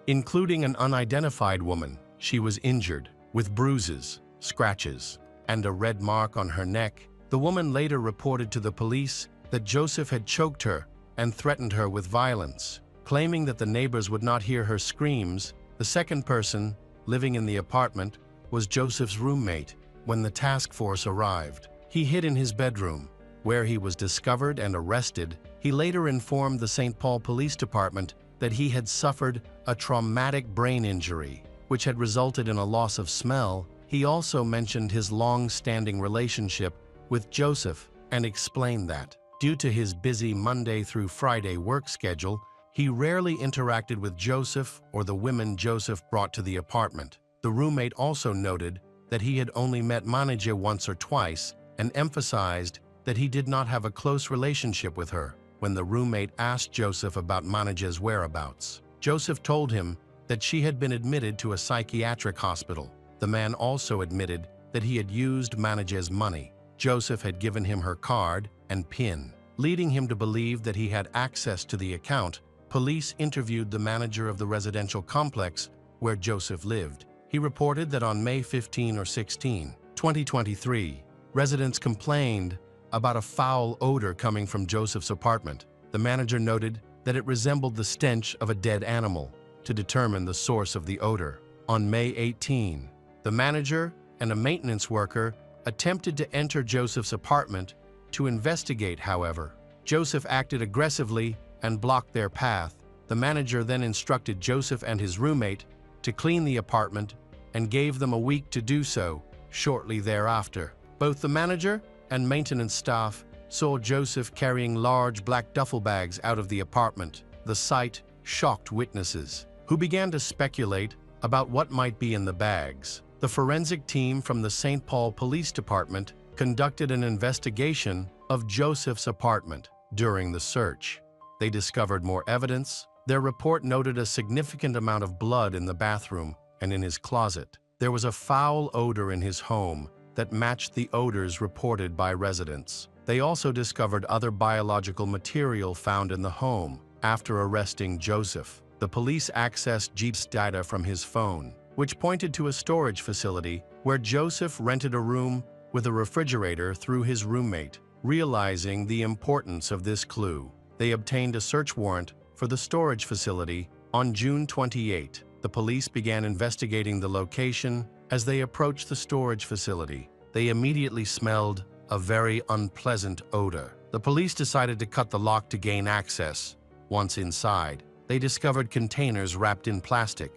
including an unidentified woman. She was injured, with bruises, scratches, and a red mark on her neck. The woman later reported to the police that Joseph had choked her and threatened her with violence. Claiming that the neighbors would not hear her screams, the second person living in the apartment was Joseph's roommate. When the task force arrived, he hid in his bedroom, where he was discovered and arrested. He later informed the St. Paul Police Department that he had suffered a traumatic brain injury, which had resulted in a loss of smell. He also mentioned his long-standing relationship with Joseph and explained that, due to his busy Monday through Friday work schedule, he rarely interacted with Joseph or the women Joseph brought to the apartment. The roommate also noted that he had only met Manijeh once or twice and emphasized that he did not have a close relationship with her. When the roommate asked Joseph about Manijeh's whereabouts, Joseph told him that she had been admitted to a psychiatric hospital. The man also admitted that he had used Manijeh's money. Joseph had given him her card and PIN, leading him to believe that he had access to the account. Police interviewed the manager of the residential complex where Joseph lived. He reported that on May 15 or 16, 2023, residents complained about a foul odor coming from Joseph's apartment. The manager noted that it resembled the stench of a dead animal. To determine the source of the odor, on May 18, the manager and a maintenance worker attempted to enter Joseph's apartment to investigate. However, Joseph acted aggressively and blocked their path. The manager then instructed Joseph and his roommate to clean the apartment and gave them a week to do so. Shortly thereafter, both the manager and maintenance staff saw Joseph carrying large black duffel bags out of the apartment. The sight shocked witnesses, who began to speculate about what might be in the bags. The forensic team from the St. Paul Police Department conducted an investigation of Joseph's apartment. During the search, they discovered more evidence. Their report noted a significant amount of blood in the bathroom and in his closet. There was a foul odor in his home that matched the odors reported by residents. They also discovered other biological material found in the home. After arresting Joseph, the police accessed Jeep's data from his phone, which pointed to a storage facility where Joseph rented a room with a refrigerator through his roommate. Realizing the importance of this clue, they obtained a search warrant for the storage facility. On June 28, the police began investigating the location. As they approached the storage facility, they immediately smelled a very unpleasant odor. The police decided to cut the lock to gain access. Once inside, they discovered containers wrapped in plastic,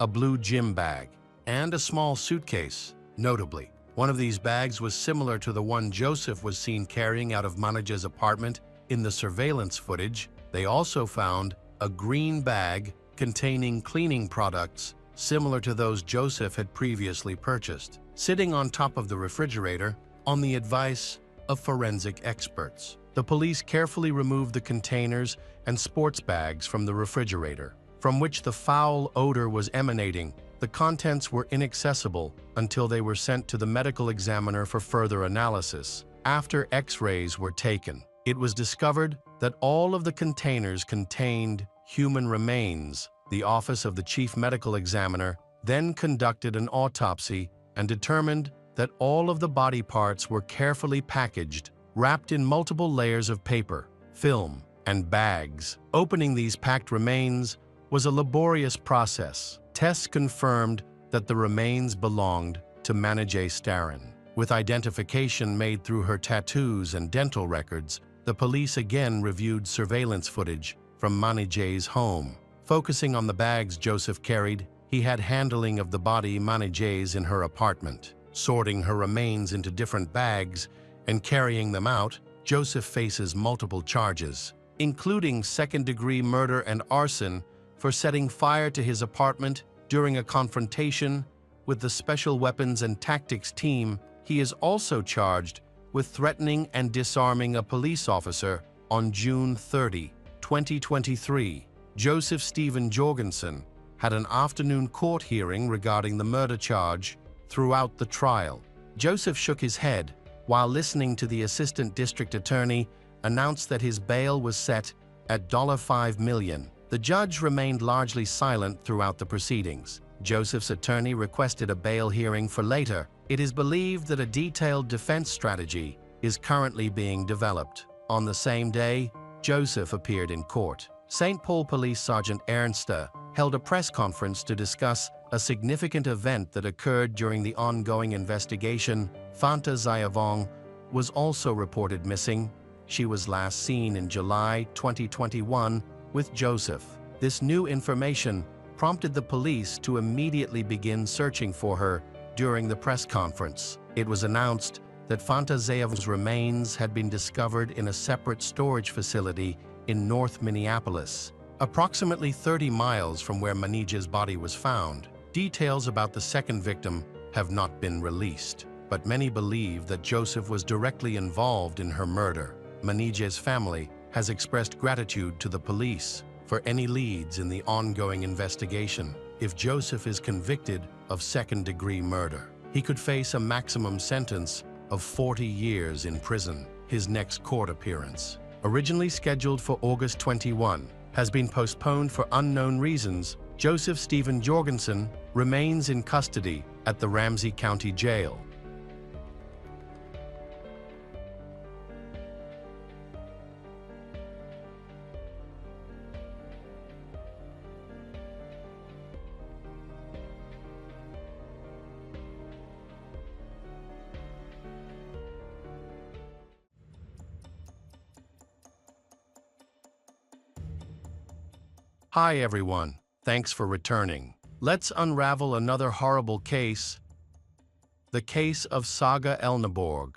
a blue gym bag, and a small suitcase. Notably, one of these bags was similar to the one Joseph was seen carrying out of Manijeh's apartment in the surveillance footage. They also found a green bag containing cleaning products similar to those Joseph had previously purchased, sitting on top of the refrigerator. On the advice of forensic experts, the police carefully removed the containers and sports bags from the refrigerator, from which the foul odor was emanating. The contents were inaccessible until they were sent to the medical examiner for further analysis. After X-rays were taken, it was discovered that all of the containers contained human remains. The Office of the Chief Medical Examiner then conducted an autopsy and determined that all of the body parts were carefully packaged, wrapped in multiple layers of paper, film, and bags. Opening these packed remains was a laborious process. Tests confirmed that the remains belonged to Manijay Staran. With identification made through her tattoos and dental records, the police again reviewed surveillance footage from Manijay's home. Focusing on the bags Joseph carried, he had handling of the body Manijay's in her apartment. Sorting her remains into different bags and carrying them out, Joseph faces multiple charges, including second-degree murder and arson for setting fire to his apartment during a confrontation with the Special Weapons and Tactics team. He is also charged with threatening and disarming a police officer on June 30, 2023. Joseph Stephen Jorgensen had an afternoon court hearing regarding the murder charge. Throughout the trial, Joseph shook his head while listening to the assistant district attorney announce that his bail was set at $5 million. The judge remained largely silent throughout the proceedings. Joseph's attorney requested a bail hearing for later. It is believed that a detailed defense strategy is currently being developed. On the same day, Joseph appeared in court. St. Paul Police Sergeant Ernster held a press conference to discuss a significant event that occurred during the ongoing investigation. Fanta Zayavong was also reported missing. She was last seen in July 2021 with Joseph. This new information prompted the police to immediately begin searching for her. During the press conference, it was announced that Fanta Zayavong's remains had been discovered in a separate storage facility in North Minneapolis, approximately 30 miles from where Manijay's body was found. Details about the second victim have not been released, but many believe that Joseph was directly involved in her murder. Manijay's family has expressed gratitude to the police for any leads in the ongoing investigation. If Joseph is convicted of second-degree murder, he could face a maximum sentence of 40 years in prison. His next court appearance, originally scheduled for August 21, has been postponed for unknown reasons. Joseph Stephen Jorgensen remains in custody at the Ramsey County Jail. Hi everyone, thanks for returning. Let's unravel another horrible case, the case of Saga Elneborg.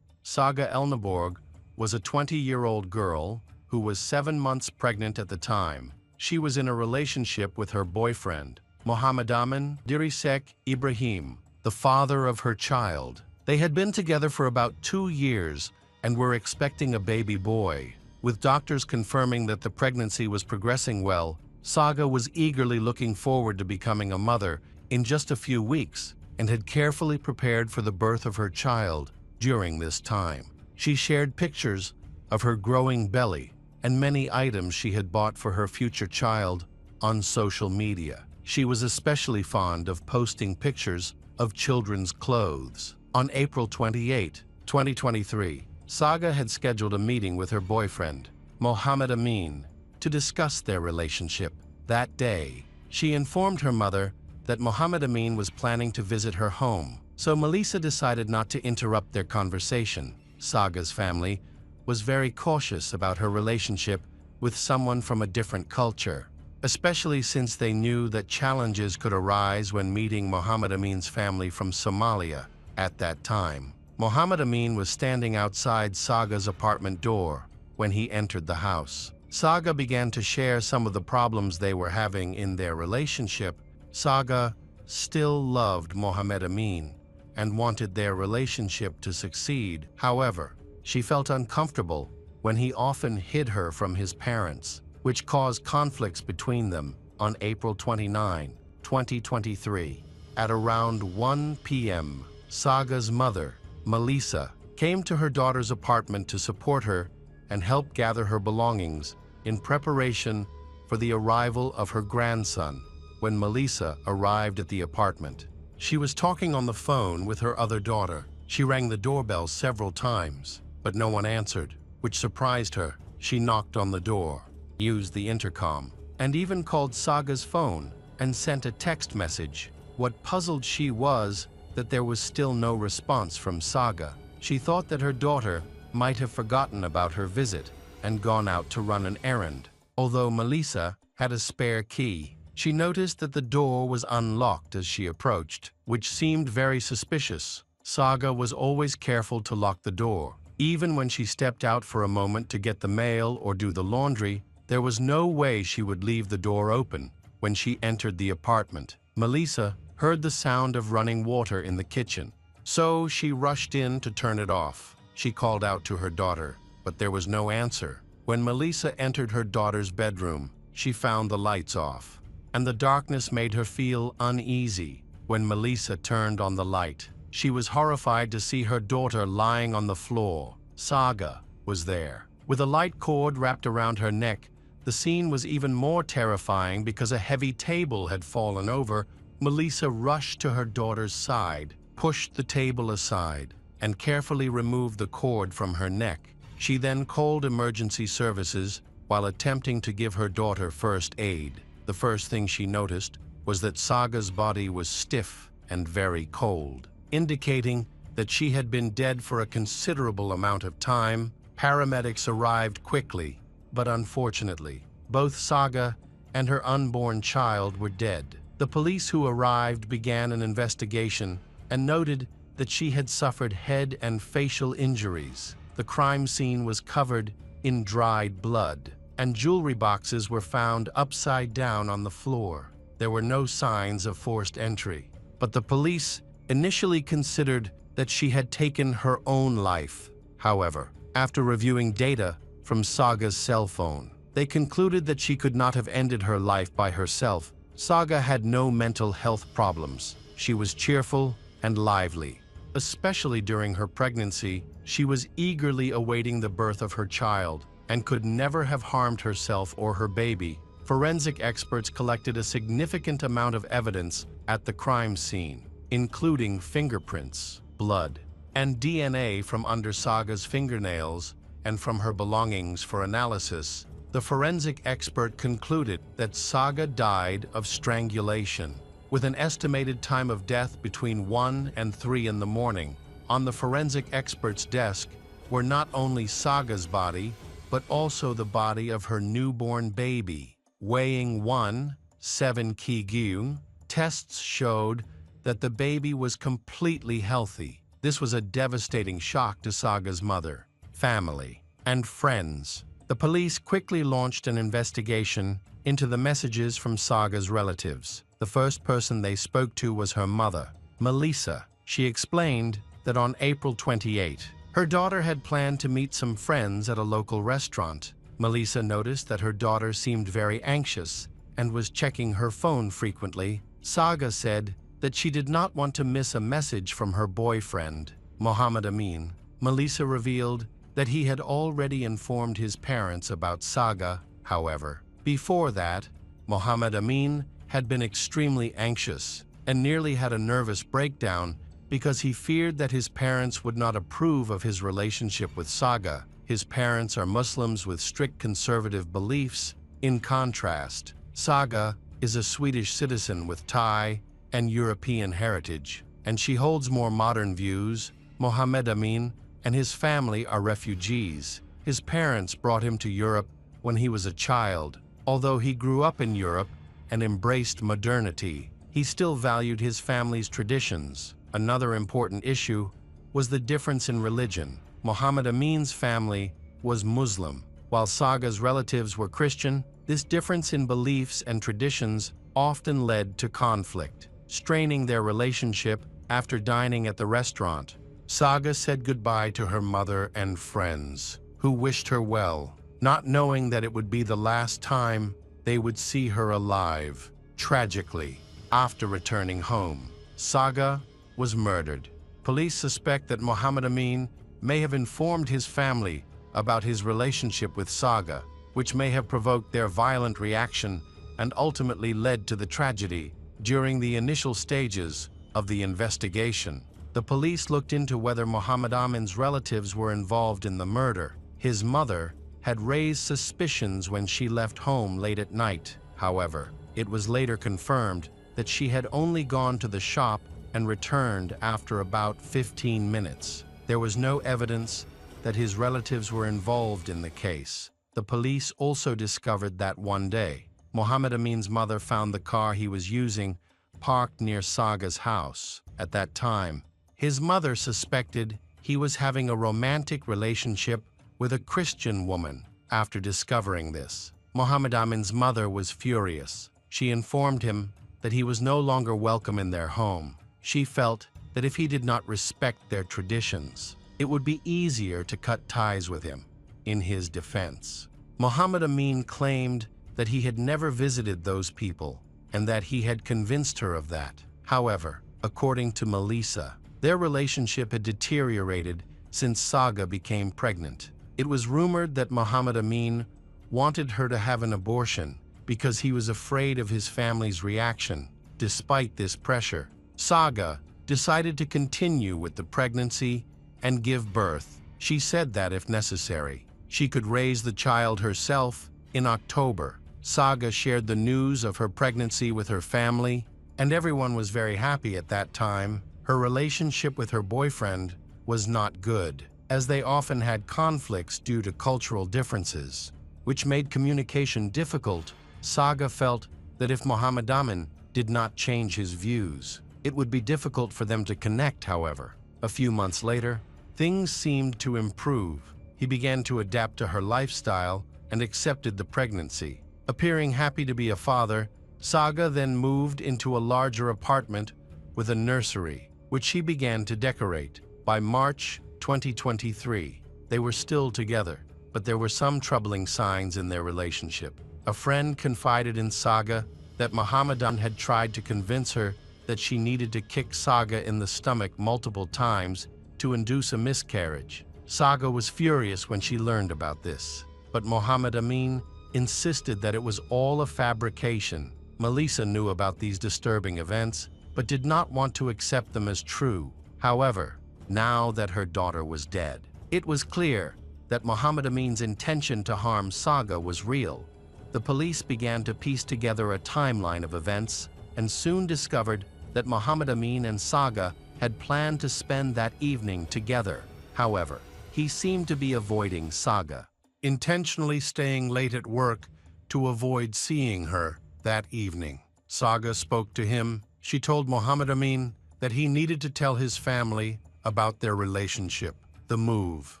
Saga Elneborg was a 20-year-old girl who was 7 months pregnant at the time. She was in a relationship with her boyfriend, Mohammedaman Dirisek Ibrahim, the father of her child. They had been together for about 2 years and were expecting a baby boy. With doctors confirming that the pregnancy was progressing well, Saga was eagerly looking forward to becoming a mother in just a few weeks and had carefully prepared for the birth of her child during this time. She shared pictures of her growing belly and many items she had bought for her future child on social media. She was especially fond of posting pictures of children's clothes. On April 28, 2023, Saga had scheduled a meeting with her boyfriend, Mohammed Amin, to discuss their relationship. That day, she informed her mother that Mohammed Amin was planning to visit her home, so Melissa decided not to interrupt their conversation. Saga's family was very cautious about her relationship with someone from a different culture, especially since they knew that challenges could arise when meeting Mohammed Amin's family from Somalia. At that time, Mohammed Amin was standing outside Saga's apartment door when he entered the house. Saga began to share some of the problems they were having in their relationship. Saga still loved Mohammed Amin and wanted their relationship to succeed. However, she felt uncomfortable when he often hid her from his parents, which caused conflicts between them. On April 29, 2023, at around 1 p.m., Saga's mother, Melissa, came to her daughter's apartment to support her and help gather her belongings in preparation for the arrival of her grandson. when Melissa arrived at the apartment. She was talking on the phone with her other daughter. She rang the doorbell several times, but no one answered, which surprised her. She knocked on the door, used the intercom, and even called Saga's phone and sent a text message. What puzzled she was that there was still no response from Saga. She thought that her daughter might have forgotten about her visit and gone out to run an errand. Although Melissa had a spare key, she noticed that the door was unlocked as she approached, which seemed very suspicious. Saga was always careful to lock the door. Even when she stepped out for a moment to get the mail or do the laundry, there was no way she would leave the door open. When she entered the apartment, Melissa heard the sound of running water in the kitchen, so she rushed in to turn it off. She called out to her daughter, but there was no answer. When Melissa entered her daughter's bedroom, she found the lights off, and the darkness made her feel uneasy. When Melissa turned on the light, she was horrified to see her daughter lying on the floor. Saga was there, with a light cord wrapped around her neck. The scene was even more terrifying because a heavy table had fallen over. Melissa rushed to her daughter's side, pushed the table aside, and carefully removed the cord from her neck. She then called emergency services while attempting to give her daughter first aid. The first thing she noticed was that Saga's body was stiff and very cold, indicating that she had been dead for a considerable amount of time. Paramedics arrived quickly, but unfortunately, both Saga and her unborn child were dead. The police who arrived began an investigation and noted that she had suffered head and facial injuries. The crime scene was covered in dried blood, and jewelry boxes were found upside down on the floor. There were no signs of forced entry, but the police initially considered that she had taken her own life. However, after reviewing data from Saga's cell phone, they concluded that she could not have ended her life by herself. Saga had no mental health problems. She was cheerful and lively. Especially during her pregnancy, she was eagerly awaiting the birth of her child and could never have harmed herself or her baby. Forensic experts collected a significant amount of evidence at the crime scene, including fingerprints, blood, and DNA from under Saga's fingernails and from her belongings for analysis. The forensic expert concluded that Saga died of strangulation, with an estimated time of death between 1 and 3 in the morning. On the forensic expert's desk were not only Saga's body, but also the body of her newborn baby. Weighing 1.7 kg, tests showed that the baby was completely healthy. This was a devastating shock to Saga's mother, family, and friends. The police quickly launched an investigation into the messages from Saga's relatives. The first person they spoke to was her mother, Melissa. She explained that on April 28, her daughter had planned to meet some friends at a local restaurant. Melissa noticed that her daughter seemed very anxious and was checking her phone frequently. Saga said that she did not want to miss a message from her boyfriend, Mohammed Amin. Melissa revealed that he had already informed his parents about Saga. However, before that, Mohammed Amin had been extremely anxious and nearly had a nervous breakdown because he feared that his parents would not approve of his relationship with Saga. His parents are Muslims with strict conservative beliefs. In contrast, Saga is a Swedish citizen with Thai and European heritage, and she holds more modern views. Mohammed Amin and his family are refugees. His parents brought him to Europe when he was a child. Although he grew up in Europe and embraced modernity, he still valued his family's traditions. Another important issue was the difference in religion. Mohammed Amin's family was Muslim, while Saga's relatives were Christian. This difference in beliefs and traditions often led to conflict, straining their relationship. After dining at the restaurant, Saga said goodbye to her mother and friends, who wished her well, not knowing that it would be the last time they would see her alive. Tragically, after returning home, Saga was murdered. Police suspect that Mohammed Amin may have informed his family about his relationship with Saga, which may have provoked their violent reaction and ultimately led to the tragedy. During the initial stages of the investigation, the police looked into whether Muhammad Amin's relatives were involved in the murder. His mother had raised suspicions when she left home late at night. However, it was later confirmed that she had only gone to the shop and returned after about 15 minutes. There was no evidence that his relatives were involved in the case. The police also discovered that one day, Muhammad Amin's mother found the car he was using parked near Saga's house. At that time, his mother suspected he was having a romantic relationship with a Christian woman. After discovering this, Muhammad Amin's mother was furious. She informed him that he was no longer welcome in their home. She felt that if he did not respect their traditions, it would be easier to cut ties with him. In his defense, Muhammad Amin claimed that he had never visited those people and that he had convinced her of that. However, according to Melissa, their relationship had deteriorated since Saga became pregnant. It was rumored that Muhammad Amin wanted her to have an abortion because he was afraid of his family's reaction. Despite this pressure, Saga decided to continue with the pregnancy and give birth. She said that if necessary, she could raise the child herself. In October, Saga shared the news of her pregnancy with her family, and everyone was very happy at that time. Her relationship with her boyfriend was not good, as they often had conflicts due to cultural differences, which made communication difficult. Saga felt that if Muhammad Amin did not change his views, it would be difficult for them to connect. However, a few months later, things seemed to improve. He began to adapt to her lifestyle and accepted the pregnancy. Appearing happy to be a father, Saga then moved into a larger apartment with a nursery, which she began to decorate. By March 2023, they were still together, but there were some troubling signs in their relationship. A friend confided in Saga that Muhammad Amin had tried to convince her that she needed to kick Saga in the stomach multiple times to induce a miscarriage. Saga was furious when she learned about this, but Muhammad Amin insisted that it was all a fabrication. Melissa knew about these disturbing events, but did not want to accept them as true. However, now that her daughter was dead, it was clear that Muhammad Amin's intention to harm Saga was real. The police began to piece together a timeline of events and soon discovered that Muhammad Amin and Saga had planned to spend that evening together. However, he seemed to be avoiding Saga, intentionally staying late at work to avoid seeing her that evening. Saga spoke to him. She told Muhammad Amin that he needed to tell his family about their relationship, the move,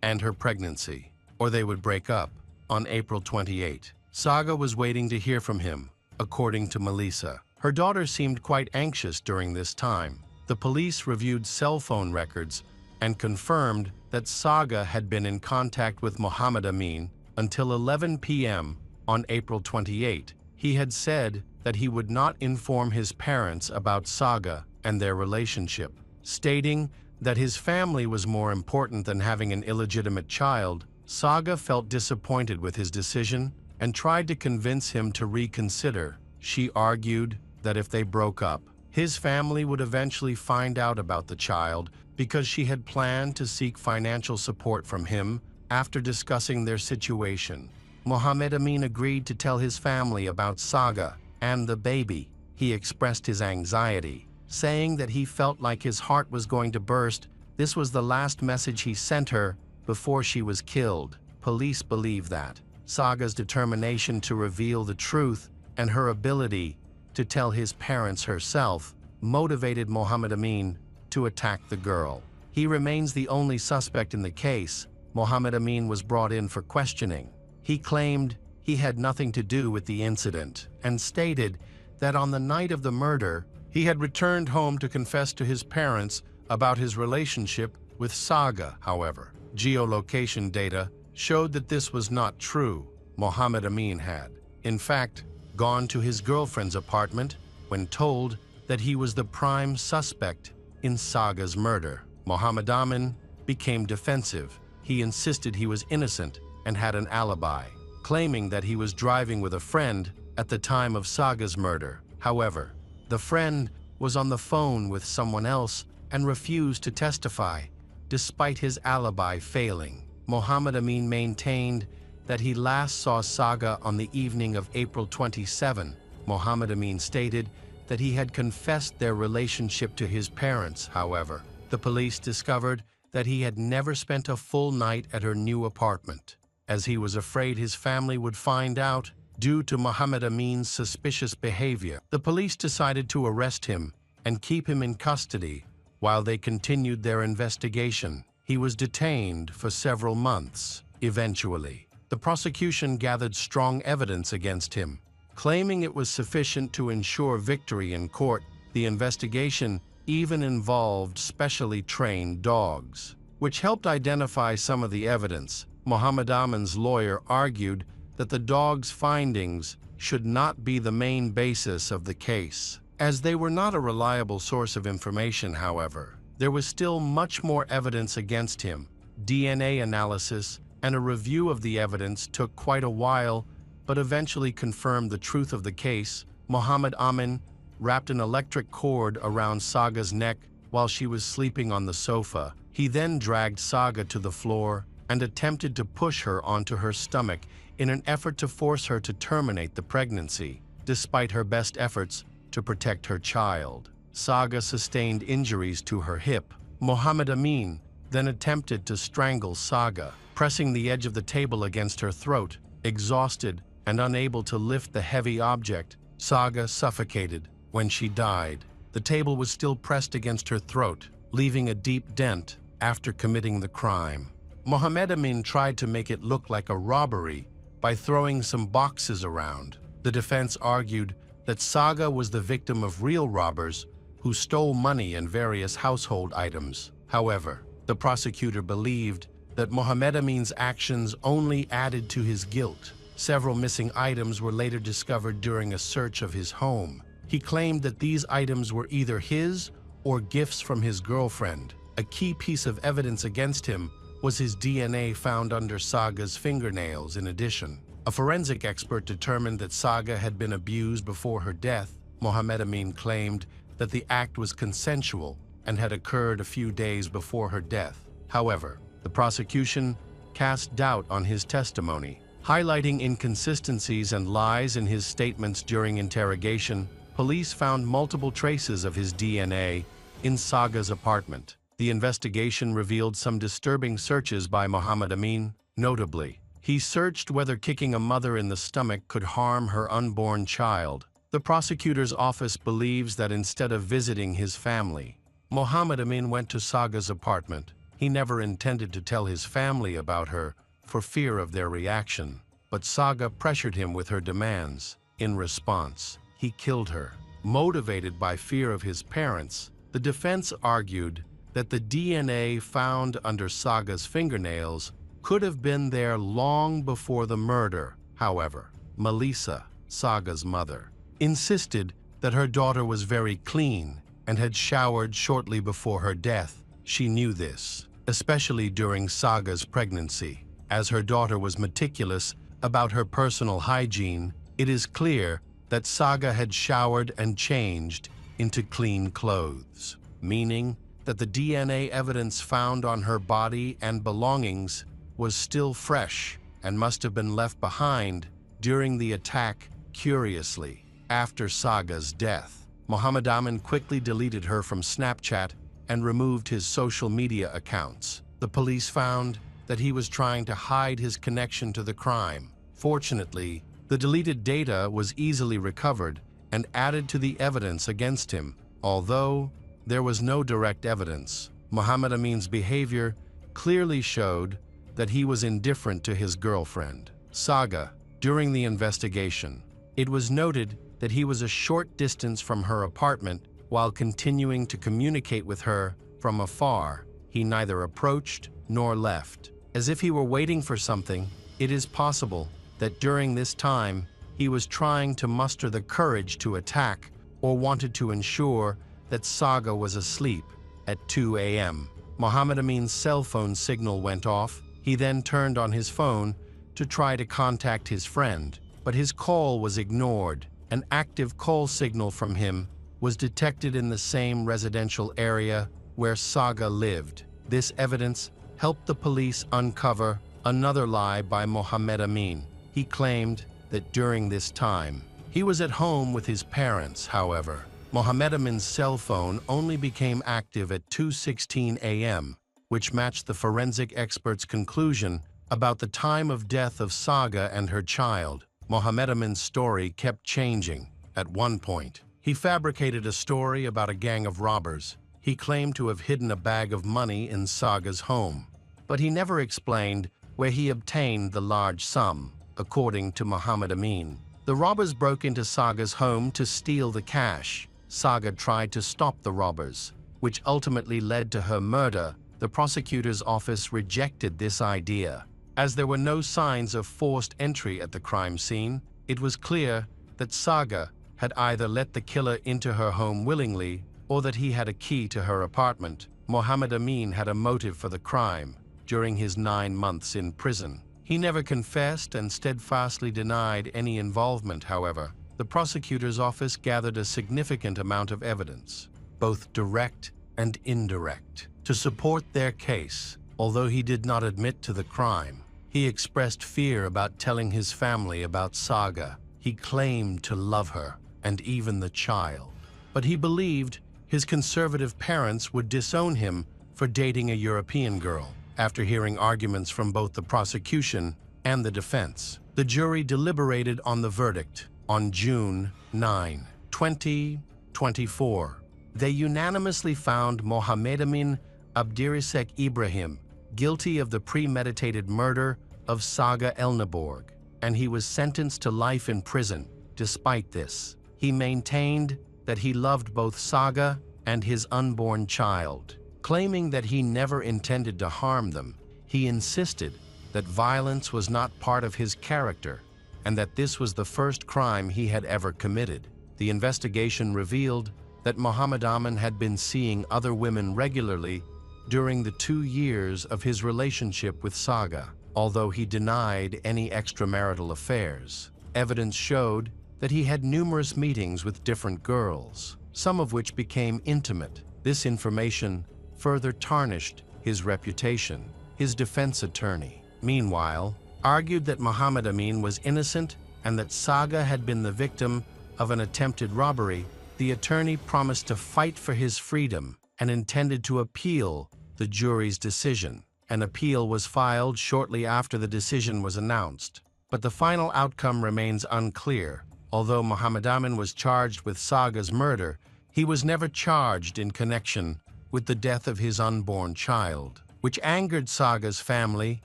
and her pregnancy, or they would break up. On April 28, Saga was waiting to hear from him, according to Melissa. Her daughter seemed quite anxious during this time. The police reviewed cell phone records and confirmed that Saga had been in contact with Muhammad Amin until 11 p.m. on April 28. He had said that he would not inform his parents about Saga and their relationship, stating that his family was more important than having an illegitimate child. Saga felt disappointed with his decision and tried to convince him to reconsider. She argued that if they broke up, his family would eventually find out about the child because she had planned to seek financial support from him after discussing their situation. Muhammad Amin agreed to tell his family about Saga and the baby. He expressed his anxiety, saying that he felt like his heart was going to burst. This was the last message he sent her before she was killed. Police believe that Saga's determination to reveal the truth and her ability to tell his parents herself motivated Muhammad Amin to attack the girl. He remains the only suspect in the case. Muhammad Amin was brought in for questioning. He claimed he had nothing to do with the incident and stated that on the night of the murder, he had returned home to confess to his parents about his relationship with Saga. However, geolocation data showed that this was not true. Muhammad Amin had, in fact, gone to his girlfriend's apartment when told that he was the prime suspect in Saga's murder. Muhammad Amin became defensive. He insisted he was innocent and had an alibi, claiming that he was driving with a friend at the time of Saga's murder. However, the friend was on the phone with someone else and refused to testify, despite his alibi failing. Mohammed Amin maintained that he last saw Saga on the evening of April 27. Mohammed Amin stated that he had confessed their relationship to his parents. However, the police discovered that he had never spent a full night at her new apartment, as he was afraid his family would find out. Due to Mohammed Amin's suspicious behavior, the police decided to arrest him and keep him in custody while they continued their investigation. He was detained for several months. Eventually, the prosecution gathered strong evidence against him, claiming it was sufficient to ensure victory in court. The investigation even involved specially trained dogs, which helped identify some of the evidence. Mohammed Amin's lawyer argued that the dogs' findings should not be the main basis of the case, as they were not a reliable source of information. However, there was still much more evidence against him. DNA analysis and a review of the evidence took quite a while, but eventually confirmed the truth of the case. Mohammed Amin wrapped an electric cord around Saga's neck while she was sleeping on the sofa. He then dragged Saga to the floor and attempted to push her onto her stomach in an effort to force her to terminate the pregnancy. Despite her best efforts to protect her child, Saga sustained injuries to her hip. Mohammed Amin then attempted to strangle Saga, pressing the edge of the table against her throat. Exhausted and unable to lift the heavy object, Saga suffocated. When she died, the table was still pressed against her throat, leaving a deep dent. After committing the crime, Mohammed Amin tried to make it look like a robbery by throwing some boxes around. The defense argued that Saga was the victim of real robbers who stole money and various household items. However, the prosecutor believed that Mohammed Amin's actions only added to his guilt. Several missing items were later discovered during a search of his home. He claimed that these items were either his or gifts from his girlfriend. A key piece of evidence against him was his DNA found under Saga's fingernails. In addition, a forensic expert determined that Saga had been abused before her death. Mohammed Amin claimed that the act was consensual and had occurred a few days before her death. However, the prosecution cast doubt on his testimony, highlighting inconsistencies and lies in his statements during interrogation. Police found multiple traces of his DNA in Saga's apartment. The investigation revealed some disturbing searches by Mohammed Amin. Notably, he searched whether kicking a mother in the stomach could harm her unborn child. The prosecutor's office believes that instead of visiting his family, Mohammed Amin went to Saga's apartment. He never intended to tell his family about her for fear of their reaction, but Saga pressured him with her demands. In response, he killed her. Motivated by fear of his parents, the defense argued that the DNA found under Saga's fingernails could have been there long before the murder. However, Melissa, Saga's mother, insisted that her daughter was very clean and had showered shortly before her death. She knew this, especially during Saga's pregnancy. As her daughter was meticulous about her personal hygiene, it is clear that Saga had showered and changed into clean clothes, meaning that the DNA evidence found on her body and belongings was still fresh and must have been left behind during the attack. Curiously, after Saga's death, Mohammed Amin quickly deleted her from Snapchat and removed his social media accounts. The police found that he was trying to hide his connection to the crime. Fortunately, the deleted data was easily recovered and added to the evidence against him. Although there was no direct evidence, Mohammed Amin's behavior clearly showed that he was indifferent to his girlfriend, Saga. During the investigation, it was noted that he was a short distance from her apartment while continuing to communicate with her from afar. He neither approached nor left, as if he were waiting for something. It is possible that during this time, he was trying to muster the courage to attack or wanted to ensure that Saga was asleep. At 2 a.m., Mohammed Amin's cell phone signal went off. He then turned on his phone to try to contact his friend, but his call was ignored. An active call signal from him was detected in the same residential area where Saga lived. This evidence helped the police uncover another lie by Mohammed Amin. He claimed that during this time, he was at home with his parents. However, Mohammed Amin's cell phone only became active at 2:16 a.m., which matched the forensic expert's conclusion about the time of death of Saga and her child. Mohammed Amin's story kept changing. At one point, he fabricated a story about a gang of robbers. He claimed to have hidden a bag of money in Saga's home, but he never explained where he obtained the large sum. According to Mohammed Amin, the robbers broke into Saga's home to steal the cash. Saga tried to stop the robbers, which ultimately led to her murder. The prosecutor's office rejected this idea. As there were no signs of forced entry at the crime scene, it was clear that Saga had either let the killer into her home willingly or that he had a key to her apartment. Mohammed Amin had a motive for the crime. During his 9 months in prison, he never confessed and steadfastly denied any involvement. However, the prosecutor's office gathered a significant amount of evidence, both direct and indirect, to support their case. Although he did not admit to the crime, he expressed fear about telling his family about Saga. He claimed to love her and even the child, but he believed his conservative parents would disown him for dating a European girl. After hearing arguments from both the prosecution and the defense, the jury deliberated on the verdict. On June 9, 2024, they unanimously found Mohammed Amin Abdirisek Ibrahim guilty of the premeditated murder of Saga Elnaborg, and he was sentenced to life in prison. Despite this, he maintained that he loved both Saga and his unborn child. Claiming that he never intended to harm them, he insisted that violence was not part of his character and that this was the first crime he had ever committed. The investigation revealed that Mohammed Amin had been seeing other women regularly during the 2 years of his relationship with Saga. Although he denied any extramarital affairs, evidence showed that he had numerous meetings with different girls, some of which became intimate. This information further tarnished his reputation. His defense attorney, meanwhile, argued that Mohammed Amin was innocent and that Saga had been the victim of an attempted robbery. The attorney promised to fight for his freedom and intended to appeal the jury's decision. An appeal was filed shortly after the decision was announced, but the final outcome remains unclear. Although Mohammed Amin was charged with Saga's murder, he was never charged in connection with the death of his unborn child, which angered Saga's family.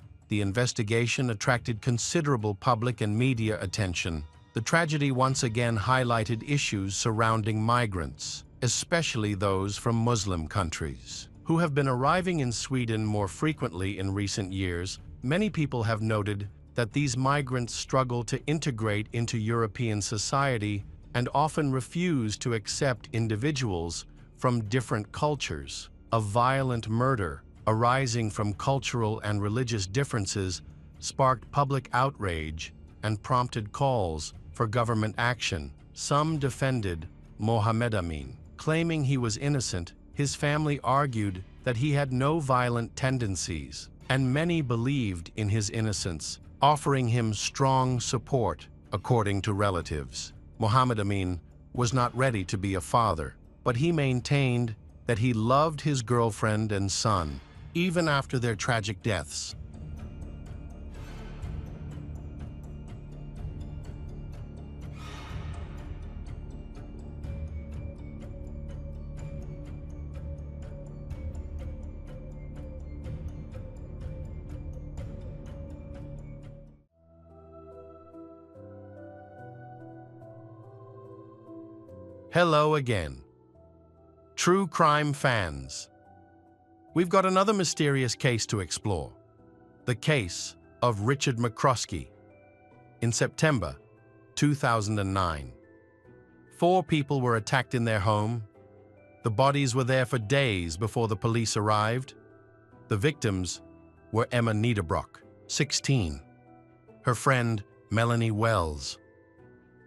The investigation attracted considerable public and media attention. The tragedy once again highlighted issues surrounding migrants, especially those from Muslim countries, who have been arriving in Sweden more frequently in recent years. Many people have noted that these migrants struggle to integrate into European society and often refuse to accept individuals from different cultures. A violent murder arising from cultural and religious differences sparked public outrage and prompted calls for government action. Some defended Mohammed Amin, claiming he was innocent. His family argued that he had no violent tendencies, and many believed in his innocence, offering him strong support. According to relatives, Mohammed Amin was not ready to be a father, but he maintained that he loved his girlfriend and son, even after their tragic deaths. Hello again, true crime fans. We've got another mysterious case to explore. The case of Richard McCroskey. In September 2009, 4 people were attacked in their home. The bodies were there for days before the police arrived. The victims were Emma Niederbrock, 16, her friend Melanie Wells,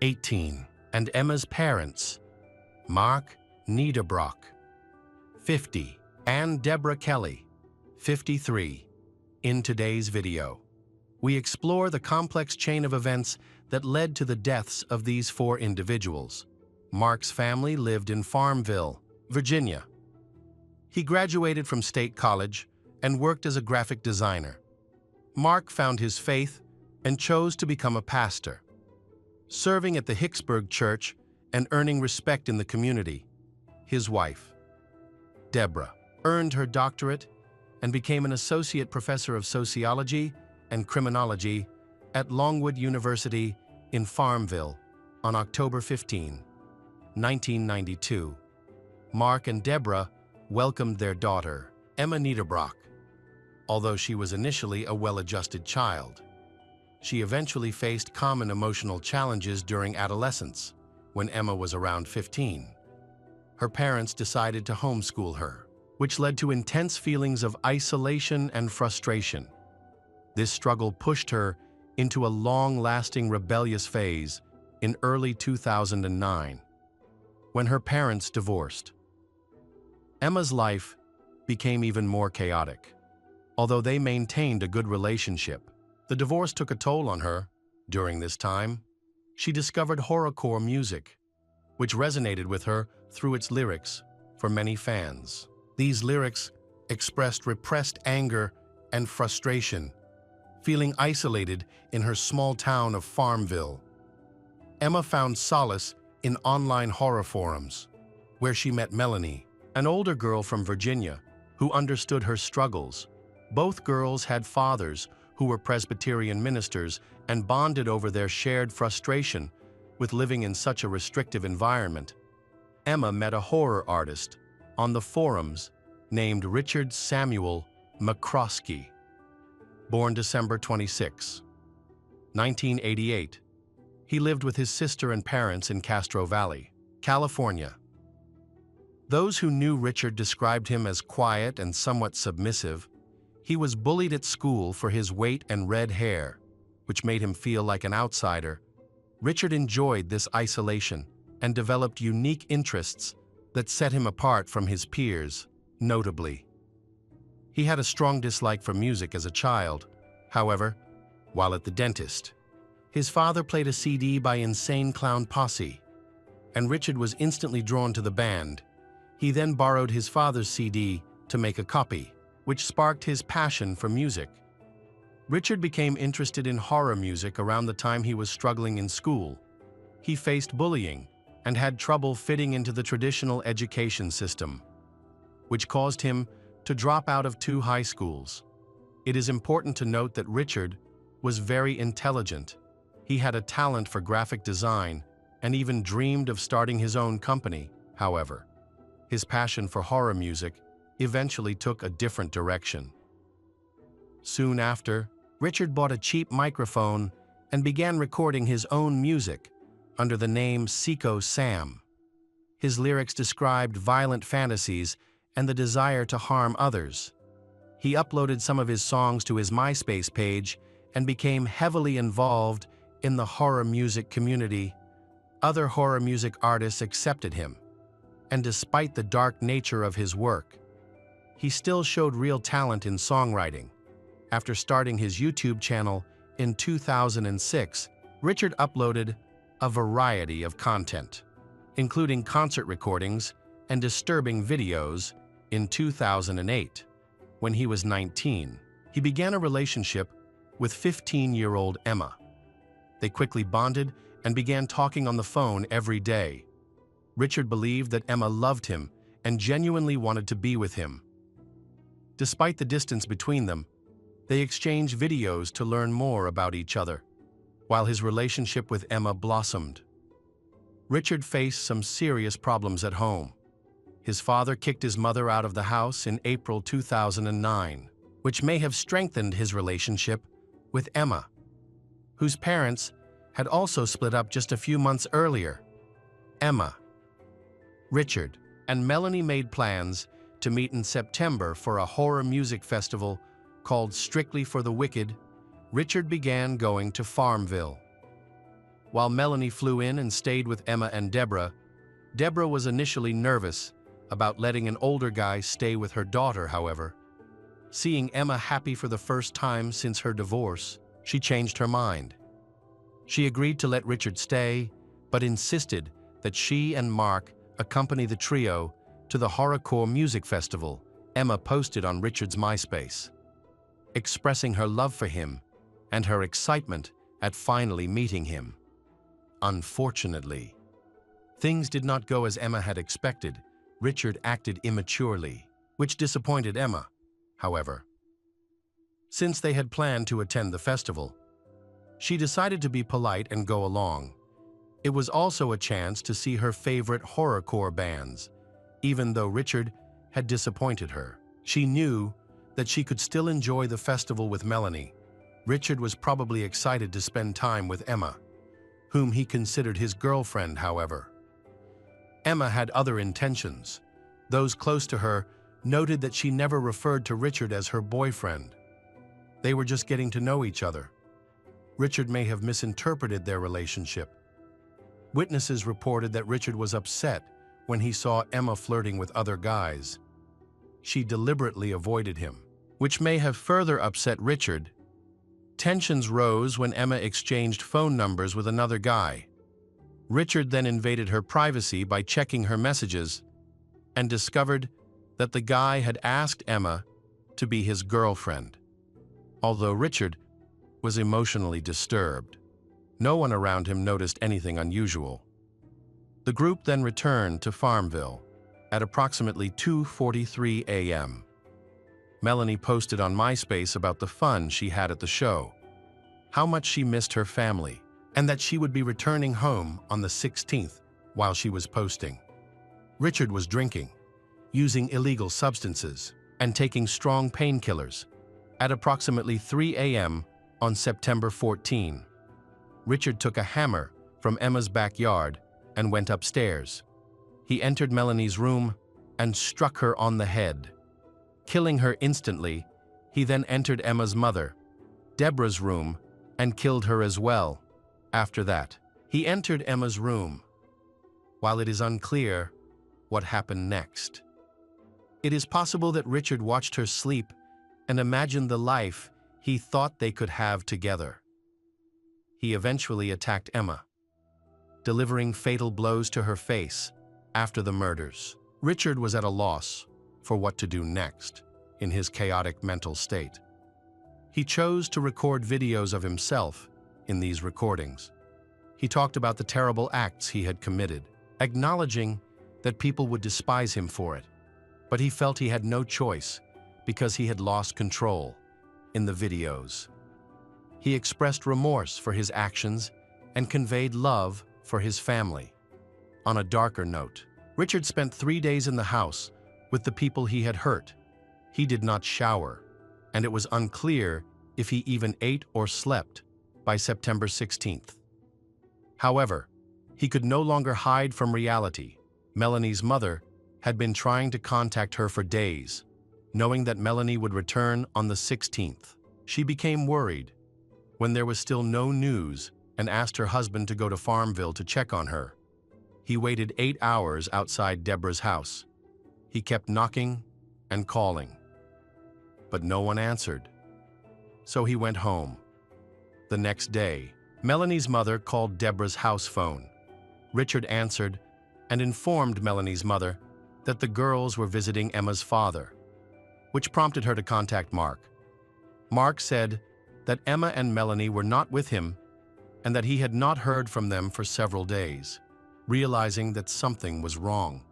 18. And Emma's parents, Mark Niederbrock, 50, and Deborah Kelly, 53. In today's video, we explore the complex chain of events that led to the deaths of these four individuals. Mark's family lived in Farmville, Virginia. He graduated from State College and worked as a graphic designer. Mark found his faith and chose to become a pastor, serving at the Hicksburg Church and earning respect in the community. His wife, Deborah, earned her doctorate and became an associate professor of sociology and criminology at Longwood University in Farmville on October 15, 1992. Mark and Deborah welcomed their daughter, Emma Niederbrock. Although she was initially a well-adjusted child, she eventually faced common emotional challenges during adolescence, when Emma was around 15. Her parents decided to homeschool her, which led to intense feelings of isolation and frustration. This struggle pushed her into a long-lasting rebellious phase in early 2009, when her parents divorced. Emma's life became even more chaotic. Although they maintained a good relationship, the divorce took a toll on her. During this time, she discovered horrorcore music, which resonated with her through its lyrics for many fans. These lyrics expressed repressed anger and frustration, feeling isolated in her small town of Farmville. Emma found solace in online horror forums, where she met Melanie, an older girl from Virginia, who understood her struggles. Both girls had fathers who were Presbyterian ministers and bonded over their shared frustration with living in such a restrictive environment. Emma met a horror artist on the forums named Richard Samuel McCroskey. Born December 26, 1988, he lived with his sister and parents in Castro Valley, California. Those who knew Richard described him as quiet and somewhat submissive. He was bullied at school for his weight and red hair, which made him feel like an outsider. Richard enjoyed this isolation and developed unique interests that set him apart from his peers. Notably, he had a strong dislike for music as a child. However, while at the dentist, his father played a CD by Insane Clown Posse, and Richard was instantly drawn to the band. He then borrowed his father's CD to make a copy, which sparked his passion for music. Richard became interested in horror music around the time he was struggling in school. He faced bullying and had trouble fitting into the traditional education system, which caused him to drop out of 2 high schools. It is important to note that Richard was very intelligent. He had a talent for graphic design and even dreamed of starting his own company. However, his passion for horror music eventually took a different direction. Soon after, Richard bought a cheap microphone and began recording his own music under the name Seco Sam. His lyrics described violent fantasies and the desire to harm others. He uploaded some of his songs to his MySpace page and became heavily involved in the horror music community. Other horror music artists accepted him, and despite the dark nature of his work, he still showed real talent in songwriting. After starting his YouTube channel in 2006, Richard uploaded a variety of content, including concert recordings and disturbing videos. In 2008, when he was 19, he began a relationship with 15-year-old Emma. They quickly bonded and began talking on the phone every day. Richard believed that Emma loved him and genuinely wanted to be with him. Despite the distance between them, they exchanged videos to learn more about each other. While his relationship with Emma blossomed, Richard faced some serious problems at home. His father kicked his mother out of the house in April 2009, which may have strengthened his relationship with Emma, whose parents had also split up just a few months earlier. Emma, Richard, and Melanie made plans to meet in September for a horror music festival called Strictly for the Wicked. Richard began going to Farmville, While Melanie flew in and stayed with Emma and Deborah, Deborah was initially nervous about letting an older guy stay with her daughter, however. Seeing Emma happy for the first time since her divorce, she changed her mind. She agreed to let Richard stay, but insisted that she and Mark accompany the trio to the horrorcore music festival Emma posted on Richard's MySpace, expressing her love for him and her excitement at finally meeting him. Unfortunately, things did not go as Emma had expected. Richard acted immaturely, which disappointed Emma, however. Since they had planned to attend the festival, she decided to be polite and go along. It was also a chance to see her favorite horrorcore bands. Even though Richard had disappointed her, she knew that she could still enjoy the festival with Melanie. Richard was probably excited to spend time with Emma, whom he considered his girlfriend, however. Emma had other intentions. Those close to her noted that she never referred to Richard as her boyfriend. They were just getting to know each other. Richard may have misinterpreted their relationship. Witnesses reported that Richard was upset when he saw Emma flirting with other guys. She deliberately avoided him, which may have further upset Richard. Tensions rose when Emma exchanged phone numbers with another guy. Richard then invaded her privacy by checking her messages and discovered that the guy had asked Emma to be his girlfriend. Although Richard was emotionally disturbed, no one around him noticed anything unusual. The group then returned to Farmville at approximately 2:43 a.m. Melanie posted on MySpace about the fun she had at the show, how much she missed her family, and that she would be returning home on the 16th. While she was posting, Richard was drinking, using illegal substances, and taking strong painkillers. At approximately 3 a.m. on September 14, Richard took a hammer from Emma's backyard and went upstairs. He entered Melanie's room and struck her on the head, killing her instantly. He then entered Emma's mother, Deborah's room, and killed her as well. After that, he entered Emma's room. While it is unclear what happened next, it is possible that Richard watched her sleep and imagined the life he thought they could have together. He eventually attacked Emma, delivering fatal blows to her face after the murders. Richard was at a loss for what to do next in his chaotic mental state. He chose to record videos of himself. In these recordings, he talked about the terrible acts he had committed, acknowledging that people would despise him for it. But he felt he had no choice because he had lost control. In the videos, he expressed remorse for his actions and conveyed love for his family. On a darker note, Richard spent 3 days in the house with the people he had hurt. He did not shower, and it was unclear if he even ate or slept by September 16th. However, he could no longer hide from reality. Melanie's mother had been trying to contact her for days, knowing that Melanie would return on the 16th. She became worried when there was still no news and asked her husband to go to Farmville to check on her. He waited 8 hours outside Deborah's house. He kept knocking and calling, but no one answered. So he went home. The next day, Melanie's mother called Deborah's house phone. Richard answered and informed Melanie's mother that the girls were visiting Emma's father, which prompted her to contact Mark. Mark said that Emma and Melanie were not with him and that he had not heard from them for several days. Realizing that something was wrong,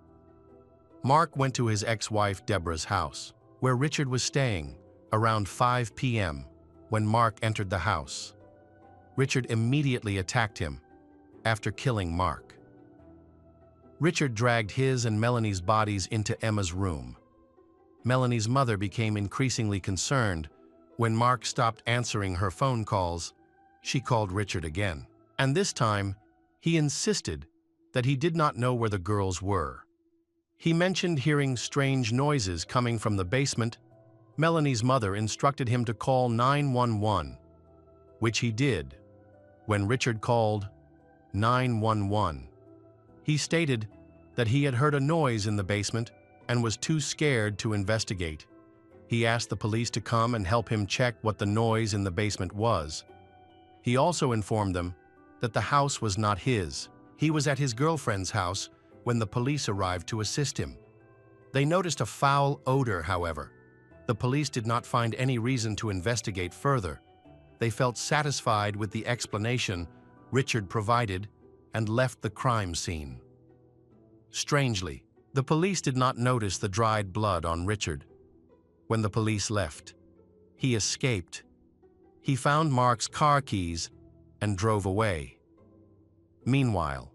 Mark went to his ex-wife Deborah's house, where Richard was staying, around 5 p.m. When Mark entered the house, Richard immediately attacked him after killing Mark. Richard dragged his and Melanie's bodies into Emma's room. Melanie's mother became increasingly concerned when Mark stopped answering her phone calls. She called Richard again, and this time he insisted that he did not know where the girls were. He mentioned hearing strange noises coming from the basement. Melanie's mother instructed him to call 911, which he did. When Richard called, 911. He stated that he had heard a noise in the basement and was too scared to investigate. He asked the police to come and help him check what the noise in the basement was. He also informed them that the house was not his. He was at his girlfriend's house when the police arrived to assist him. They noticed a foul odor, however. The police did not find any reason to investigate further. They felt satisfied with the explanation Richard provided and left the crime scene. Strangely, the police did not notice the dried blood on Richard. When the police left, he escaped. He found Mark's car keys and drove away. Meanwhile,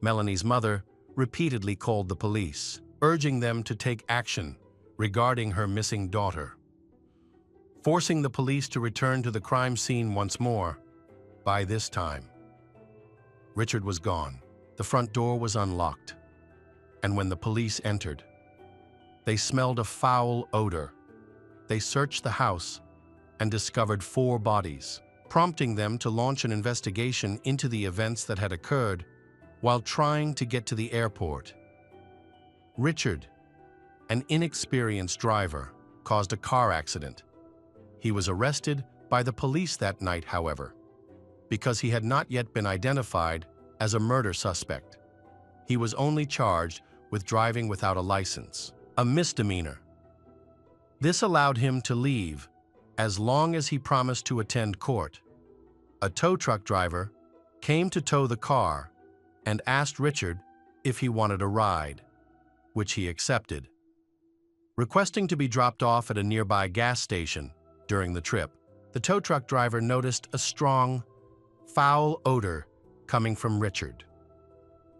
Melanie's mother repeatedly called the police, urging them to take action regarding her missing daughter. Forcing the police to return to the crime scene once more. By this time, Richard was gone. The front door was unlocked, and when the police entered, they smelled a foul odor. They searched the house and discovered 4 bodies, prompting them to launch an investigation into the events that had occurred while trying to get to the airport. Richard, an inexperienced driver, caused a car accident. He was arrested by the police that night, however, because he had not yet been identified as a murder suspect. He was only charged with driving without a license, a misdemeanor. This allowed him to leave as long as he promised to attend court. A tow truck driver came to tow the car and asked Richard if he wanted a ride, which he accepted. Requesting to be dropped off at a nearby gas station during the trip, the tow truck driver noticed a strong, foul odor coming from Richard,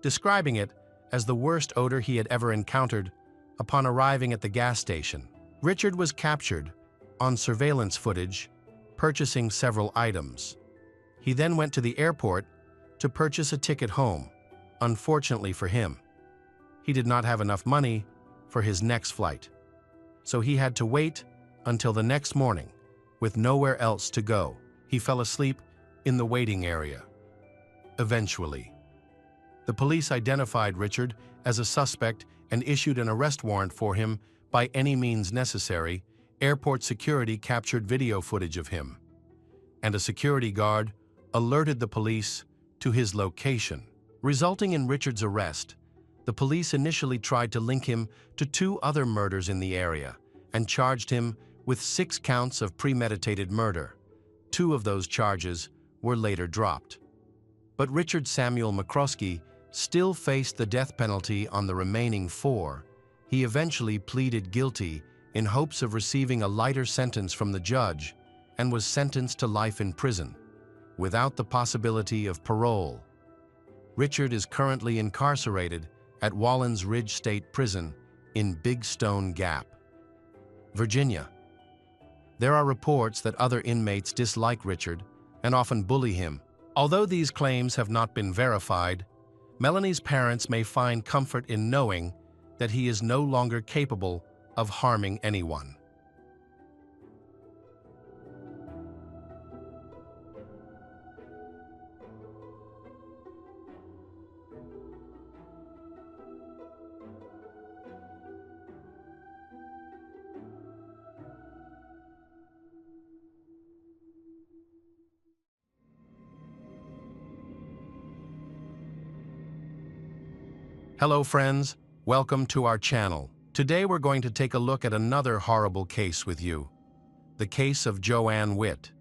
describing it as the worst odor he had ever encountered. Upon arriving at the gas station, Richard was captured on surveillance footage, purchasing several items. He then went to the airport to purchase a ticket home. Unfortunately for him, he did not have enough money for his next flight, so he had to wait until the next morning with nowhere else to go. He fell asleep in the waiting area. Eventually, the police identified Richard as a suspect and issued an arrest warrant for him by any means necessary. Airport security captured video footage of him, and a security guard alerted the police to his location. Resulting in Richard's arrest, the police initially tried to link him to 2 other murders in the area and charged him with 6 counts of premeditated murder. 2 of those charges were later dropped. But Richard Samuel McCroskey still faced the death penalty on the remaining 4. He eventually pleaded guilty in hopes of receiving a lighter sentence from the judge and was sentenced to life in prison, without the possibility of parole. Richard is currently incarcerated at Wallens Ridge State Prison in Big Stone Gap, Virginia. There are reports that other inmates dislike Richard and often bully him. Although these claims have not been verified, Melanie's parents may find comfort in knowing that he is no longer capable of harming anyone. Hello friends, welcome to our channel. Today we're going to take a look at another horrible case with you. The case of Joanne Witt.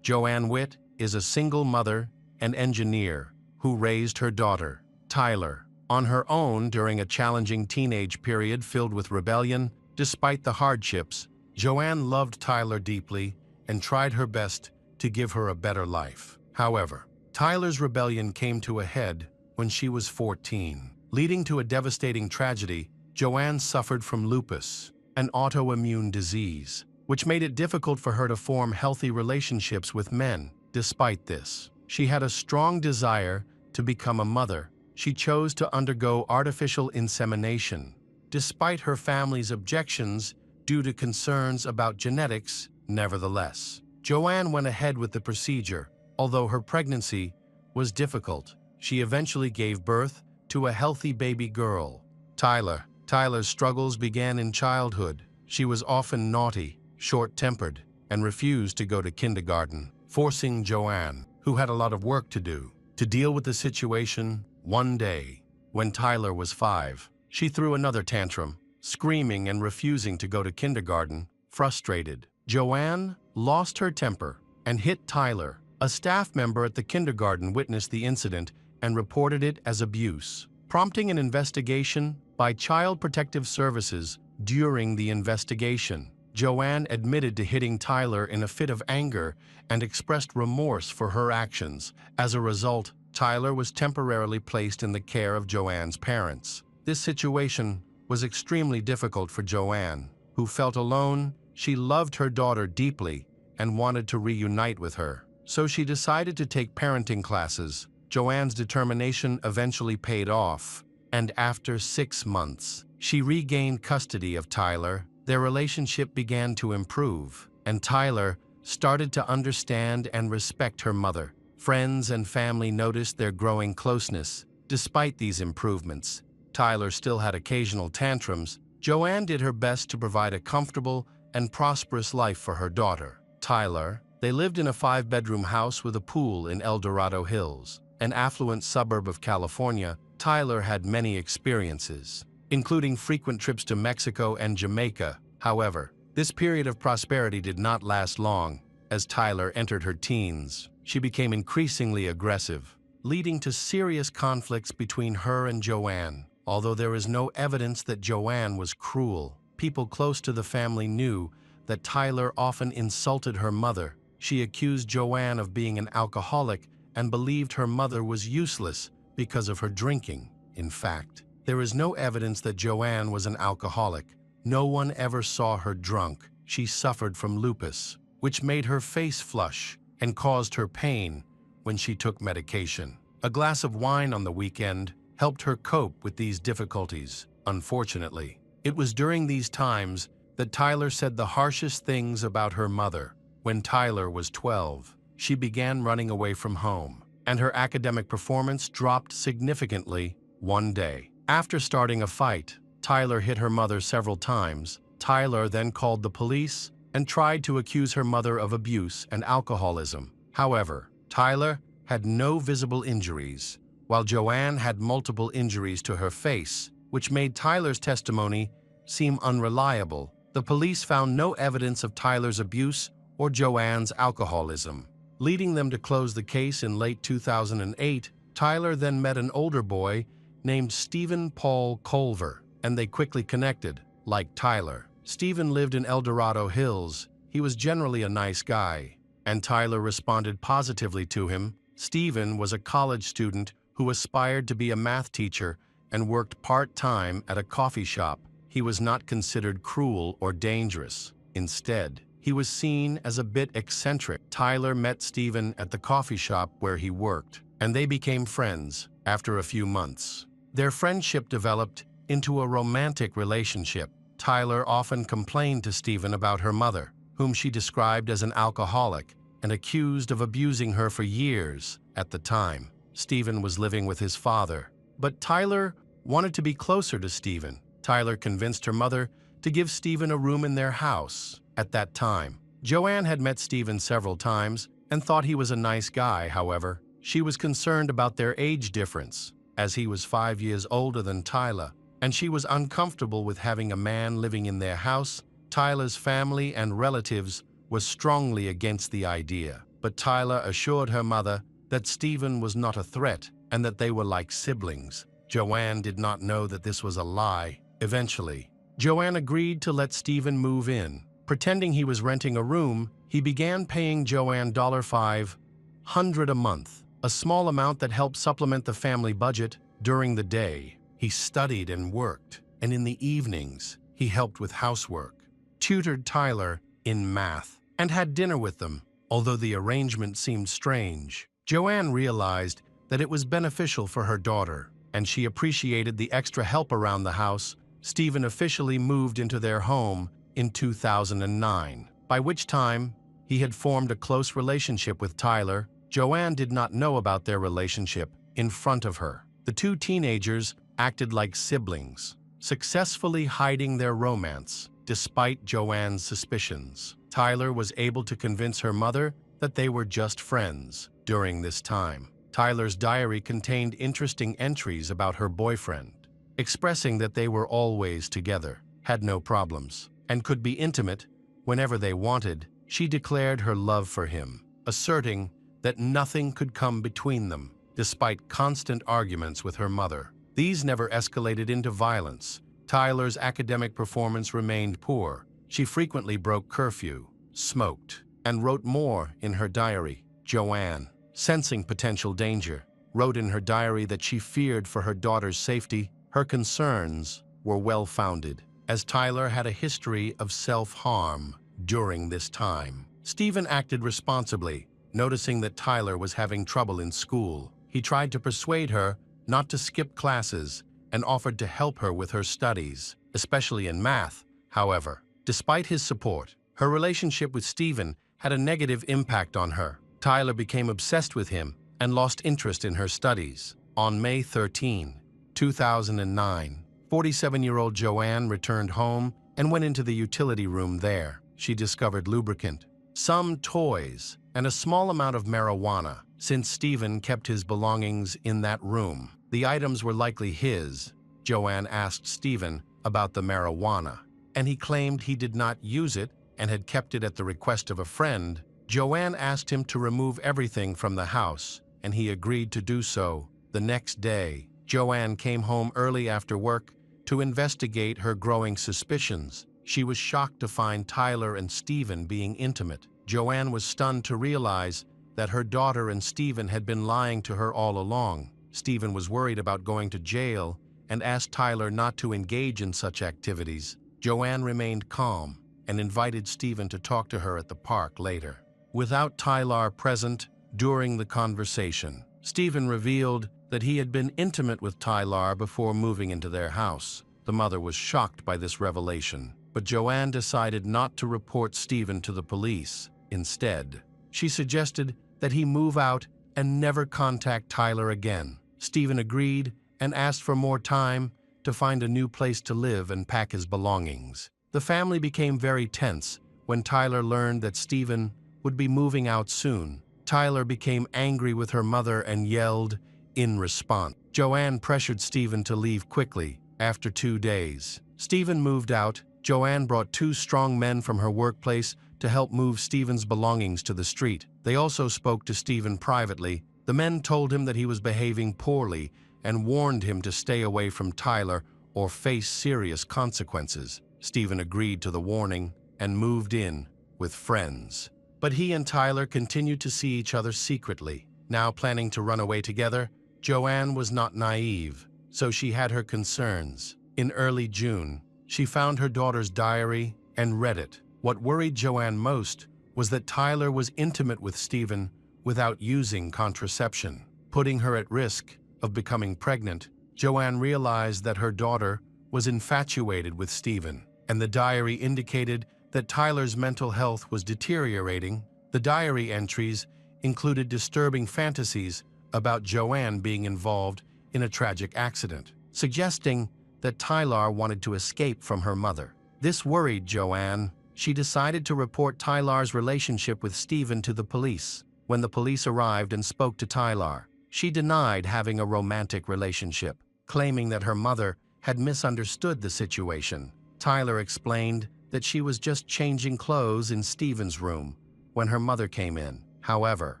Joanne Witt is a single mother and engineer who raised her daughter, Tyler, on her own during a challenging teenage period filled with rebellion. Despite the hardships, Joanne loved Tyler deeply and tried her best to give her a better life. However, Tyler's rebellion came to a head when she was 14. Leading to a devastating tragedy, Joanne suffered from lupus, an autoimmune disease, which made it difficult for her to form healthy relationships with men. Despite this, she had a strong desire to become a mother. She chose to undergo artificial insemination. Despite her family's objections due to concerns about genetics, nevertheless, Joanne went ahead with the procedure. Although her pregnancy was difficult. She eventually gave birth to a healthy baby girl, Tyler. Tyler's struggles began in childhood. She was often naughty, short-tempered, and refused to go to kindergarten, forcing Joanne, who had a lot of work to do, to deal with the situation. One day, when Tyler was 5, she threw another tantrum, screaming and refusing to go to kindergarten. Frustrated, Joanne lost her temper and hit Tyler. A staff member at the kindergarten witnessed the incident and reported it as abuse, prompting an investigation by Child Protective Services. During the investigation, Joanne admitted to hitting Tyler in a fit of anger and expressed remorse for her actions. As a result, Tyler was temporarily placed in the care of Joanne's parents. This situation was extremely difficult for Joanne, who felt alone. She loved her daughter deeply and wanted to reunite with her. So she decided to take parenting classes. Joanne's determination eventually paid off, and after 6 months, she regained custody of Tyler. Their relationship began to improve, and Tyler started to understand and respect her mother. Friends and family noticed their growing closeness. Despite these improvements, Tyler still had occasional tantrums. Joanne did her best to provide a comfortable and prosperous life for her daughter, Tyler. They lived in a 5-bedroom house with a pool in El Dorado Hills, an affluent suburb of California. Tyler had many experiences, including frequent trips to Mexico and Jamaica. However, this period of prosperity did not last long. As Tyler entered her teens, she became increasingly aggressive, leading to serious conflicts between her and Joanne. Although there is no evidence that Joanne was cruel, people close to the family knew that Tyler often insulted her mother. She accused Joanne of being an alcoholic and believed her mother was useless because of her drinking. In fact, there is no evidence that Joanne was an alcoholic. No one ever saw her drunk. She suffered from lupus, which made her face flush and caused her pain when she took medication. A glass of wine on the weekend helped her cope with these difficulties. Unfortunately, it was during these times that Tyler said the harshest things about her mother. When Tyler was 12, she began running away from home, and her academic performance dropped significantly. One day, after starting a fight, Tyler hit her mother several times. Tyler then called the police and tried to accuse her mother of abuse and alcoholism. However, Tyler had no visible injuries, while Joanne had multiple injuries to her face, which made Tyler's testimony seem unreliable. The police found no evidence of Tyler's abuse or Joanne's alcoholism, leading them to close the case in late 2008. Tyler then met an older boy named Stephen Paul Culver, and they quickly connected. Like Tyler, Stephen lived in El Dorado Hills. He was generally a nice guy, and Tyler responded positively to him. Stephen was a college student who aspired to be a math teacher and worked part-time at a coffee shop. He was not considered cruel or dangerous. Instead, he was seen as a bit eccentric. Tyler met Stephen at the coffee shop where he worked, and they became friends. After a few months, their friendship developed into a romantic relationship. Tyler often complained to Stephen about her mother, whom she described as an alcoholic and accused of abusing her for years. At the time, Stephen was living with his father, but Tyler wanted to be closer to Stephen. Tyler convinced her mother to give Stephen a room in their house. At that time, Joanne had met Stephen several times and thought he was a nice guy. However, she was concerned about their age difference, as he was 5 years older than Tyler, and she was uncomfortable with having a man living in their house. Tyler's family and relatives were strongly against the idea, but Tyler assured her mother that Stephen was not a threat and that they were like siblings. Joanne did not know that this was a lie. Eventually, Joanne agreed to let Stephen move in. Pretending he was renting a room, he began paying Joanne $500 a month, a small amount that helped supplement the family budget. During the day, he studied and worked, and in the evenings, he helped with housework, tutored Tyler in math, and had dinner with them. Although the arrangement seemed strange, Joanne realized that it was beneficial for her daughter, and she appreciated the extra help around the house. Stephen officially moved into their home in 2009, by which time he had formed a close relationship with Tyler. Joanne did not know about their relationship in front of her. The two teenagers acted like siblings, successfully hiding their romance despite Joanne's suspicions. Tyler was able to convince her mother that they were just friends during this time. Tyler's diary contained interesting entries about her boyfriend, expressing that they were always together, had no problems, and could be intimate whenever they wanted. She declared her love for him, asserting that nothing could come between them, despite constant arguments with her mother. These never escalated into violence. Tyler's academic performance remained poor. She frequently broke curfew, smoked, and wrote more in her diary. Joanne, sensing potential danger, wrote in her diary that she feared for her daughter's safety. Her concerns were well-founded, as Tyler had a history of self-harm during this time. Stephen acted responsibly, noticing that Tyler was having trouble in school. He tried to persuade her not to skip classes and offered to help her with her studies, especially in math. However, despite his support, her relationship with Stephen had a negative impact on her. Tyler became obsessed with him and lost interest in her studies. On May 13, 2009, 47-year-old Joanne returned home and went into the utility room. There, she discovered lubricant, some toys, and a small amount of marijuana. Since Stephen kept his belongings in that room, the items were likely his. Joanne asked Stephen about the marijuana, and he claimed he did not use it and had kept it at the request of a friend. Joanne asked him to remove everything from the house, and he agreed to do so. The next day, Joanne came home early after work to investigate her growing suspicions. She was shocked to find Tyler and Stephen being intimate. Joanne was stunned to realize that her daughter and Stephen had been lying to her all along. Stephen was worried about going to jail and asked Tyler not to engage in such activities. Joanne remained calm and invited Stephen to talk to her at the park later. Without Tyler present during the conversation, Stephen revealed that he had been intimate with Tyler before moving into their house. The mother was shocked by this revelation, but Joanne decided not to report Stephen to the police. Instead, she suggested that he move out and never contact Tyler again. Stephen agreed and asked for more time to find a new place to live and pack his belongings. The family became very tense when Tyler learned that Stephen would be moving out soon. Tyler became angry with her mother and yelled in response. Joanne pressured Stephen to leave quickly. After 2 days, Stephen moved out. Joanne brought 2 strong men from her workplace to help move Stephen's belongings to the street. They also spoke to Stephen privately. The men told him that he was behaving poorly and warned him to stay away from Tyler or face serious consequences. Stephen agreed to the warning and moved in with friends. But he and Tyler continued to see each other secretly. Now planning to run away together, Joanne was not naive, so she had her concerns. In early June, she found her daughter's diary and read it. What worried Joanne most was that Tyler was intimate with Stephen without using contraception, putting her at risk of becoming pregnant. Joanne realized that her daughter was infatuated with Stephen, and the diary indicated that Tyler's mental health was deteriorating. The diary entries included disturbing fantasies about Joanne being involved in a tragic accident, suggesting that Tyler wanted to escape from her mother. This worried Joanne. She decided to report Tyler's relationship with Stephen to the police. When the police arrived and spoke to Tyler, she denied having a romantic relationship, claiming that her mother had misunderstood the situation. Tyler explained that she was just changing clothes in Stephen's room when her mother came in. However,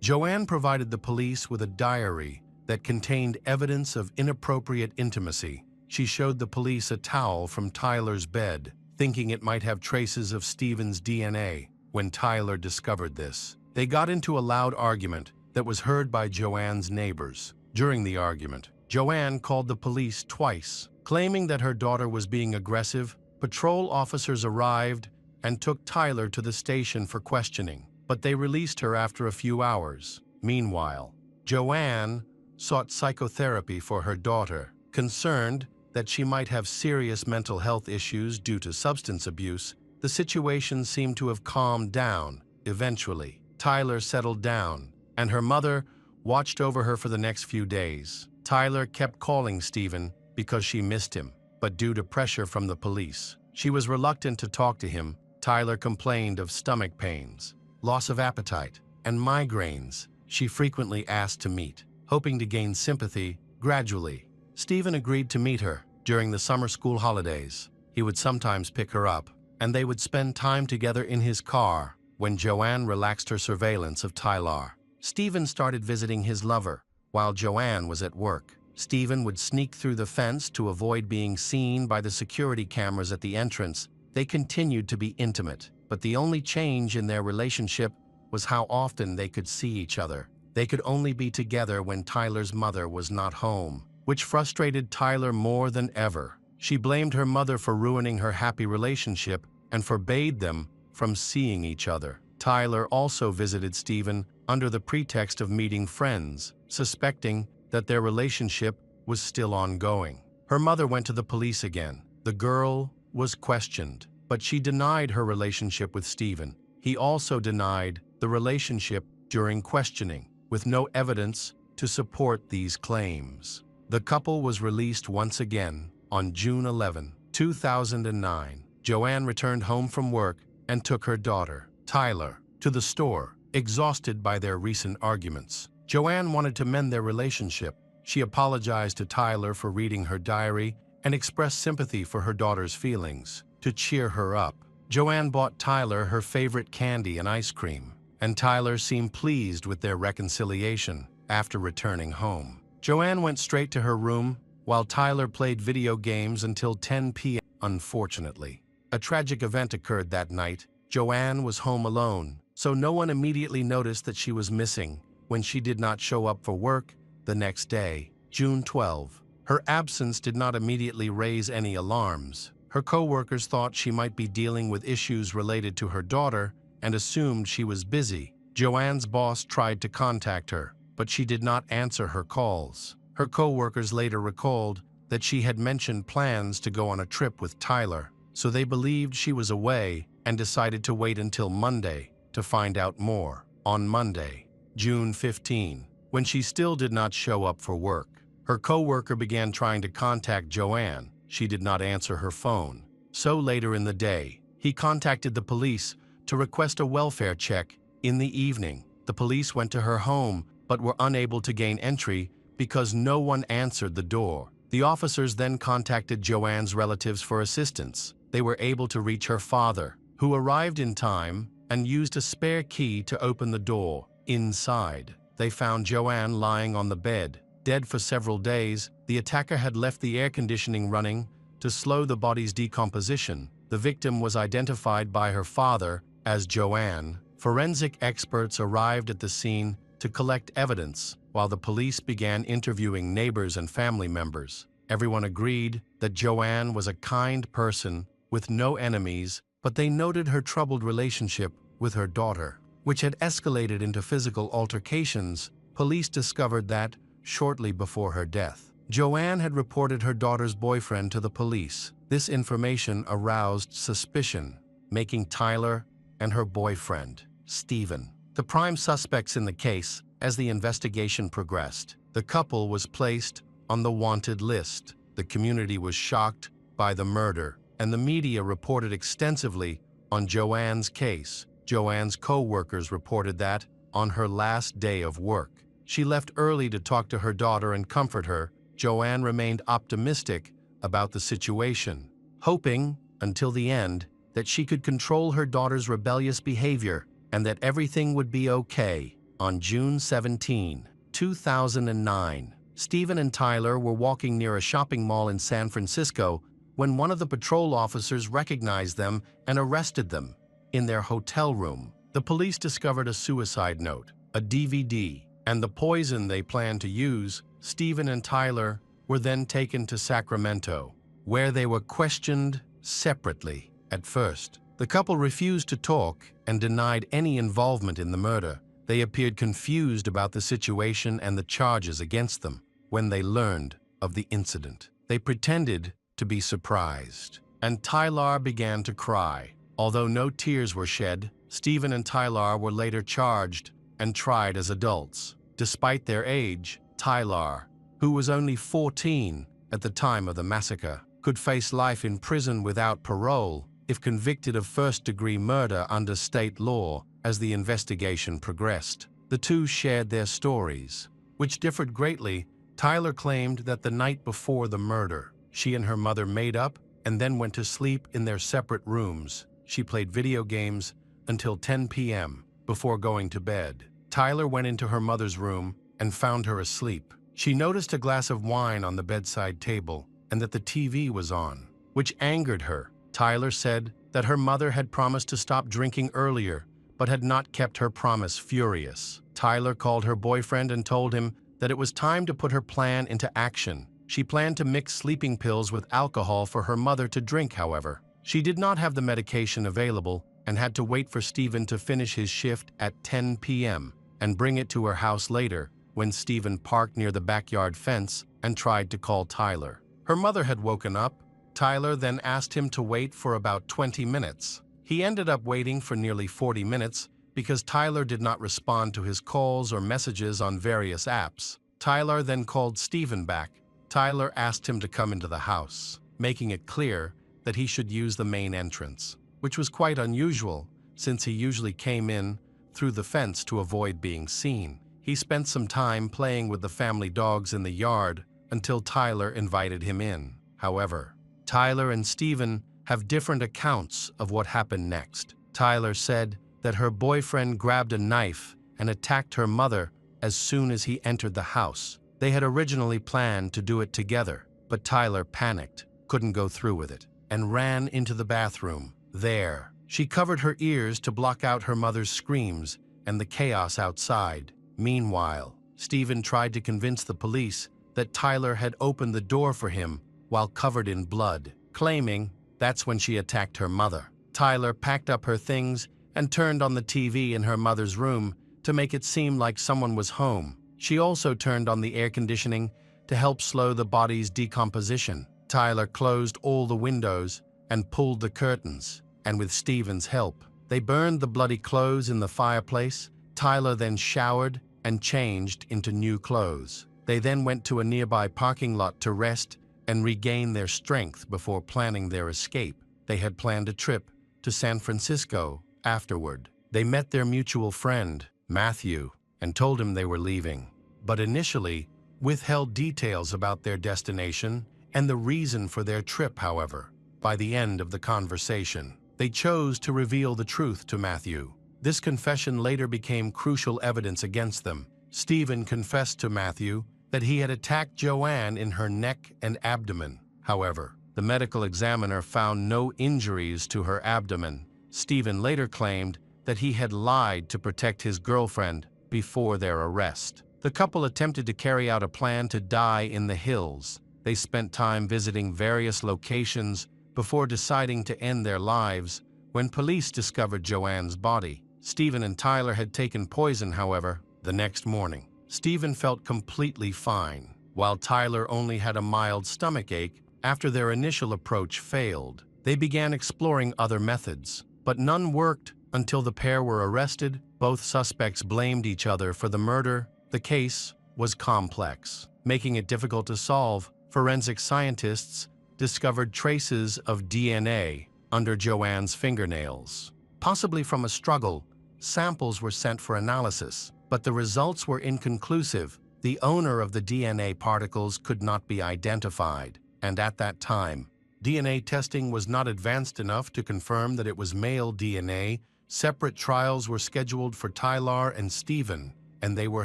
Joanne provided the police with a diary that contained evidence of inappropriate intimacy. She showed the police a towel from Tyler's bed, thinking it might have traces of Stephen's DNA. When Tyler discovered this, they got into a loud argument that was heard by Joanne's neighbors. During the argument, Joanne called the police twice, claiming that her daughter was being aggressive. Patrol officers arrived and took Tyler to the station for questioning, but they released her after a few hours. Meanwhile, Joanne sought psychotherapy for her daughter, concerned that she might have serious mental health issues due to substance abuse. The situation seemed to have calmed down. Eventually, Tyler settled down and her mother watched over her for the next few days. Tyler kept calling Stephen because she missed him, but due to pressure from the police, she was reluctant to talk to him. Tyler complained of stomach pains, loss of appetite, and migraines. She frequently asked to meet, hoping to gain sympathy. Gradually, Stephen agreed to meet her during the summer school holidays. He would sometimes pick her up, and they would spend time together in his car. When Joanne relaxed her surveillance of Tyler, Stephen started visiting his lover while Joanne was at work. Stephen would sneak through the fence to avoid being seen by the security cameras at the entrance. They continued to be intimate, but the only change in their relationship was how often they could see each other. They could only be together when Tyler's mother was not home, which frustrated Tyler more than ever. She blamed her mother for ruining her happy relationship and forbade them from seeing each other. Tyler also visited Stephen under the pretext of meeting friends, suspecting that their relationship was still ongoing. Her mother went to the police again. The girl was questioned, but she denied her relationship with Stephen. He also denied the relationship during questioning, with no evidence to support these claims. The couple was released once again on June 11, 2009. Joanne returned home from work and took her daughter, Tyler, to the store, exhausted by their recent arguments. Joanne wanted to mend their relationship. She apologized to Tyler for reading her diary and expressed sympathy for her daughter's feelings. To cheer her up, Joanne bought Tyler her favorite candy and ice cream, and Tyler seemed pleased with their reconciliation. After returning home, Joanne went straight to her room while Tyler played video games until 10 p.m. Unfortunately, a tragic event occurred that night. Joanne was home alone, so no one immediately noticed that she was missing when she did not show up for work the next day, June 12. Her absence did not immediately raise any alarms. Her co-workers thought she might be dealing with issues related to her daughter and assumed she was busy. Joanne's boss tried to contact her, but she did not answer her calls. Her co-workers later recalled that she had mentioned plans to go on a trip with Tyler, so they believed she was away and decided to wait until Monday to find out more. On Monday, June 15, when she still did not show up for work, her co-worker began trying to contact Joanne. She did not answer her phone. So later in the day, he contacted the police to request a welfare check. In the evening, the police went to her home but were unable to gain entry because no one answered the door. The officers then contacted Joanne's relatives for assistance. They were able to reach her father, who arrived in time and used a spare key to open the door. Inside, they found Joanne lying on the bed, dead for several days. The attacker had left the air conditioning running to slow the body's decomposition. The victim was identified by her father as Joanne. Forensic experts arrived at the scene to collect evidence, while the police began interviewing neighbors and family members. Everyone agreed that Joanne was a kind person with no enemies, but they noted her troubled relationship with her daughter, which had escalated into physical altercations. Police discovered that, shortly before her death, Joanne had reported her daughter's boyfriend to the police. This information aroused suspicion, making Tyler and her boyfriend, Stephen, the prime suspects in the case. As the investigation progressed, the couple was placed on the wanted list. The community was shocked by the murder, and the media reported extensively on Joanne's case. Joanne's co-workers reported that, on her last day of work, she left early to talk to her daughter and comfort her. Joanne remained optimistic about the situation, hoping, until the end, that she could control her daughter's rebellious behavior and that everything would be okay. On June 17, 2009, Stephen and Tyler were walking near a shopping mall in San Francisco when one of the patrol officers recognized them and arrested them. In their hotel room, the police discovered a suicide note, a DVD, and the poison they planned to use. Stephen and Tyler were then taken to Sacramento, where they were questioned separately. At first, the couple refused to talk and denied any involvement in the murder. They appeared confused about the situation and the charges against them. When they learned of the incident, they pretended to be surprised, and Tyler began to cry. Although no tears were shed, Stephen and Tyler were later charged and tried as adults. Despite their age, Tyler, who was only 14 at the time of the massacre, could face life in prison without parole if convicted of first-degree murder under state law. As the investigation progressed, the two shared their stories, which differed greatly. Tyler claimed that the night before the murder, she and her mother made up and then went to sleep in their separate rooms. She played video games until 10 p.m. before going to bed. Tyler went into her mother's room and found her asleep. She noticed a glass of wine on the bedside table and that the TV was on, which angered her. Tyler said that her mother had promised to stop drinking earlier, but had not kept her promise. Furious, Tyler called her boyfriend and told him that it was time to put her plan into action. She planned to mix sleeping pills with alcohol for her mother to drink. However, she did not have the medication available and had to wait for Stephen to finish his shift at 10 p.m. and bring it to her house later. When Stephen parked near the backyard fence and tried to call Tyler, her mother had woken up. Tyler then asked him to wait for about 20 minutes. He ended up waiting for nearly 40 minutes because Tyler did not respond to his calls or messages on various apps. Tyler then called Stephen back. Tyler asked him to come into the house, making it clear that he should use the main entrance, which was quite unusual since he usually came in through the fence to avoid being seen. He spent some time playing with the family dogs in the yard until Tyler invited him in. However, Tyler and Stephen have different accounts of what happened next. Tyler said that her boyfriend grabbed a knife and attacked her mother as soon as he entered the house. They had originally planned to do it together, but Tyler panicked, couldn't go through with it, and ran into the bathroom. There, she covered her ears to block out her mother's screams and the chaos outside. Meanwhile, Stephen tried to convince the police that Tyler had opened the door for him while covered in blood, claiming that's when she attacked her mother. Tyler packed up her things and turned on the TV in her mother's room to make it seem like someone was home. She also turned on the air conditioning to help slow the body's decomposition. Tyler closed all the windows and pulled the curtains, and with Stephen's help, they burned the bloody clothes in the fireplace. Tyler then showered and changed into new clothes. They then went to a nearby parking lot to rest and regain their strength before planning their escape. They had planned a trip to San Francisco afterward. They met their mutual friend, Matthew, and told him they were leaving, but initially withheld details about their destination and the reason for their trip. However, by the end of the conversation, they chose to reveal the truth to Matthew. This confession later became crucial evidence against them. Stephen confessed to Matthew that he had attacked Joanne in her neck and abdomen. However, the medical examiner found no injuries to her abdomen. Stephen later claimed that he had lied to protect his girlfriend before their arrest. The couple attempted to carry out a plan to die in the hills. They spent time visiting various locations before deciding to end their lives when police discovered Joanne's body. Stephen and Tyler had taken poison. However, the next morning, Stephen felt completely fine, while Tyler only had a mild stomachache. After their initial approach failed, they began exploring other methods, but none worked until the pair were arrested. Both suspects blamed each other for the murder. The case was complex, making it difficult to solve. Forensic scientists discovered traces of DNA under Joanne's fingernails. Possibly from a struggle, samples were sent for analysis, but the results were inconclusive. The owner of the DNA particles could not be identified, and at that time, DNA testing was not advanced enough to confirm that it was male DNA. Separate trials were scheduled for Tyler and Stephen, and they were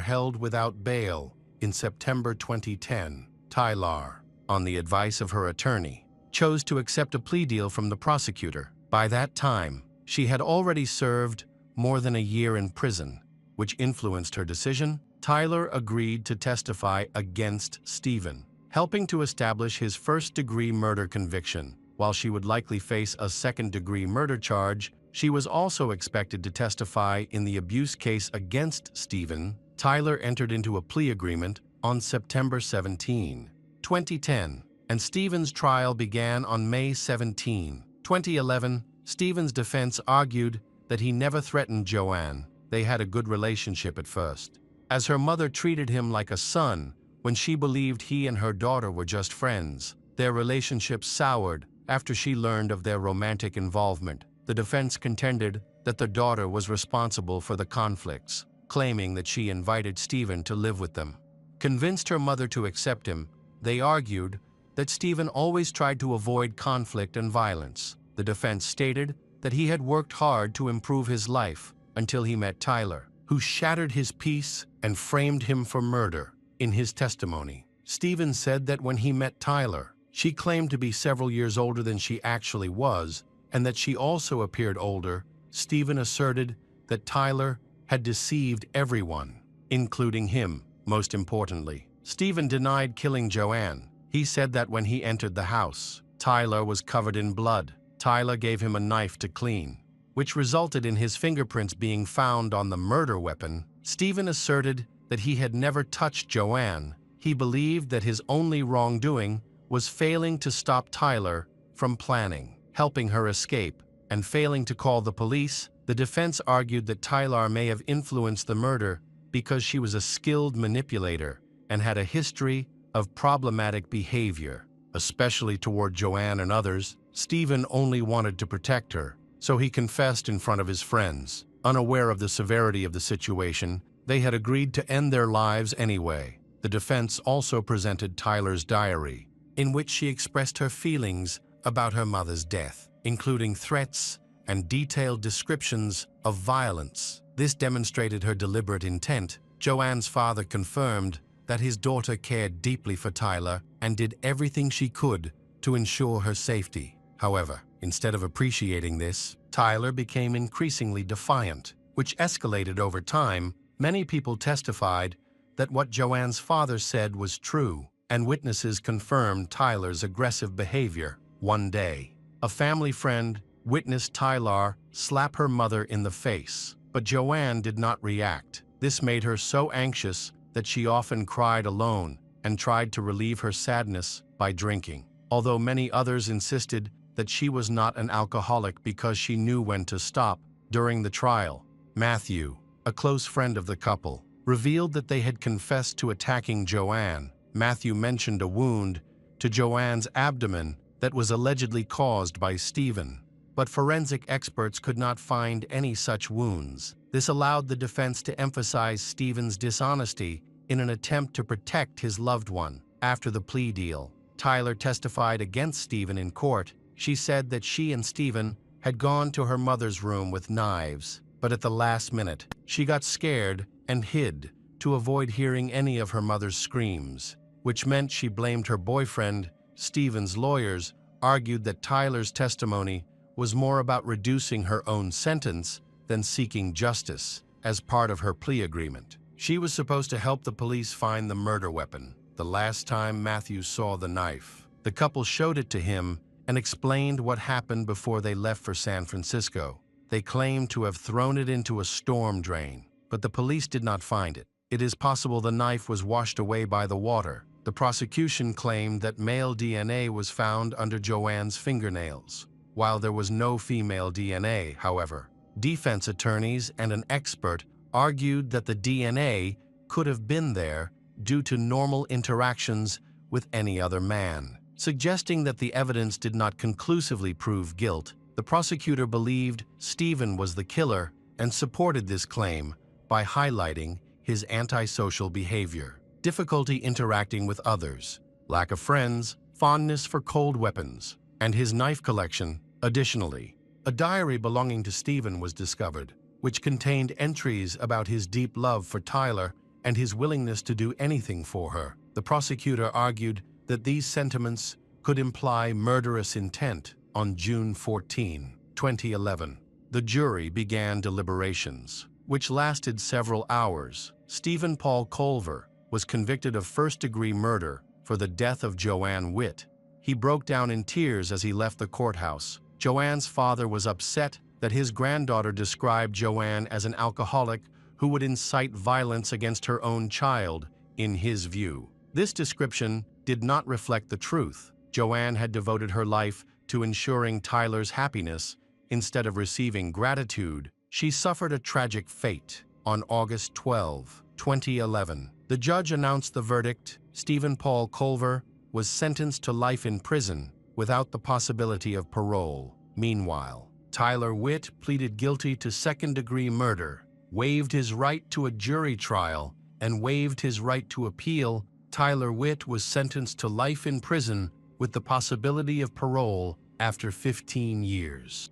held without bail. In September 2010, Tyler, on the advice of her attorney, chose to accept a plea deal from the prosecutor. By that time, she had already served more than a year in prison, which influenced her decision. Tyler agreed to testify against Stephen, helping to establish his first-degree murder conviction. While she would likely face a second-degree murder charge, she was also expected to testify in the abuse case against Stephen. Tyler entered into a plea agreement on September 17, 2010, and Stephen's trial began on May 17, 2011. Stephen's defense argued that he never threatened Joanne, they had a good relationship at first, as her mother treated him like a son when she believed he and her daughter were just friends. Their relationship soured after she learned of their romantic involvement. The defense contended that the daughter was responsible for the conflicts, claiming that she invited Stephen to live with them. Convinced her mother to accept him, they argued that Stephen always tried to avoid conflict and violence. The defense stated that he had worked hard to improve his life until he met Tyler, who shattered his peace and framed him for murder. In his testimony, Stephen said that when he met Tyler, she claimed to be several years older than she actually was, and that she also appeared older. Stephen asserted that Tyler had deceived everyone, including him. Most importantly, Stephen denied killing Joanne. He said that when he entered the house, Tyler was covered in blood. Tyler gave him a knife to clean, which resulted in his fingerprints being found on the murder weapon. Stephen asserted that he had never touched Joanne. He believed that his only wrongdoing was failing to stop Tyler from planning, helping her escape, and failing to call the police. The defense argued that Tyler may have influenced the murder because she was a skilled manipulator and had a history of problematic behavior, especially toward Joanne and others. Stephen only wanted to protect her, so he confessed in front of his friends. Unaware of the severity of the situation, they had agreed to end their lives anyway. The defense also presented Tyler's diary, in which she expressed her feelings about her mother's death, including threats and detailed descriptions of violence. This demonstrated her deliberate intent. Joanne's father confirmed that his daughter cared deeply for Tyler and did everything she could to ensure her safety. However, instead of appreciating this, Tyler became increasingly defiant, which escalated over time. Many people testified that what Joanne's father said was true, and witnesses confirmed Tyler's aggressive behavior. One day, a family friend witnessed Tyler slap her mother in the face, but Joanne did not react. This made her so anxious that she often cried alone and tried to relieve her sadness by drinking. Although many others insisted that she was not an alcoholic because she knew when to stop. During the trial, Matthew, a close friend of the couple, revealed that they had confessed to attacking Joanne. Matthew mentioned a wound to Joanne's abdomen that was allegedly caused by Stephen, but forensic experts could not find any such wounds. This allowed the defense to emphasize Stephen's dishonesty in an attempt to protect his loved one. After the plea deal, Tyler testified against Stephen in court. She said that she and Stephen had gone to her mother's room with knives, but at the last minute, she got scared and hid to avoid hearing any of her mother's screams, which meant she blamed her boyfriend. Stephen's lawyers argued that Tyler's testimony was more about reducing her own sentence than seeking justice. As part of her plea agreement, she was supposed to help the police find the murder weapon. The last time Matthew saw the knife, the couple showed it to him and explained what happened before they left for San Francisco. They claimed to have thrown it into a storm drain, but the police did not find it. It is possible the knife was washed away by the water. The prosecution claimed that male DNA was found under Joanne's fingernails, while there was no female DNA. However, defense attorneys and an expert argued that the DNA could have been there due to normal interactions with any other man, suggesting that the evidence did not conclusively prove guilt. The prosecutor believed Stephen was the killer and supported this claim by highlighting his antisocial behavior, difficulty interacting with others, lack of friends, fondness for cold weapons, and his knife collection. Additionally, a diary belonging to Stephen was discovered, which contained entries about his deep love for Tyler and his willingness to do anything for her. The prosecutor argued that these sentiments could imply murderous intent. On June 14, 2011, the jury began deliberations, which lasted several hours. Stephen Paul Culver was convicted of first-degree murder for the death of Joanne Witt. He broke down in tears as he left the courthouse. Joanne's father was upset that his granddaughter described Joanne as an alcoholic who would incite violence against her own child. In his view, this description did not reflect the truth. Joanne had devoted her life to ensuring Tyler's happiness instead of receiving gratitude she suffered a tragic fate. On August 12, 2011, the judge announced the verdict. Stephen Paul Culver was sentenced to life in prison without the possibility of parole. Meanwhile, Tyler Witt pleaded guilty to second-degree murder, waived his right to a jury trial, and waived his right to appeal. Tyler Witt was sentenced to life in prison with the possibility of parole after 15 years.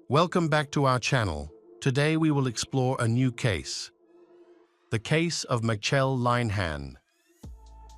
Welcome back to our channel. Today we will explore a new case. The case of Michelle Linehan.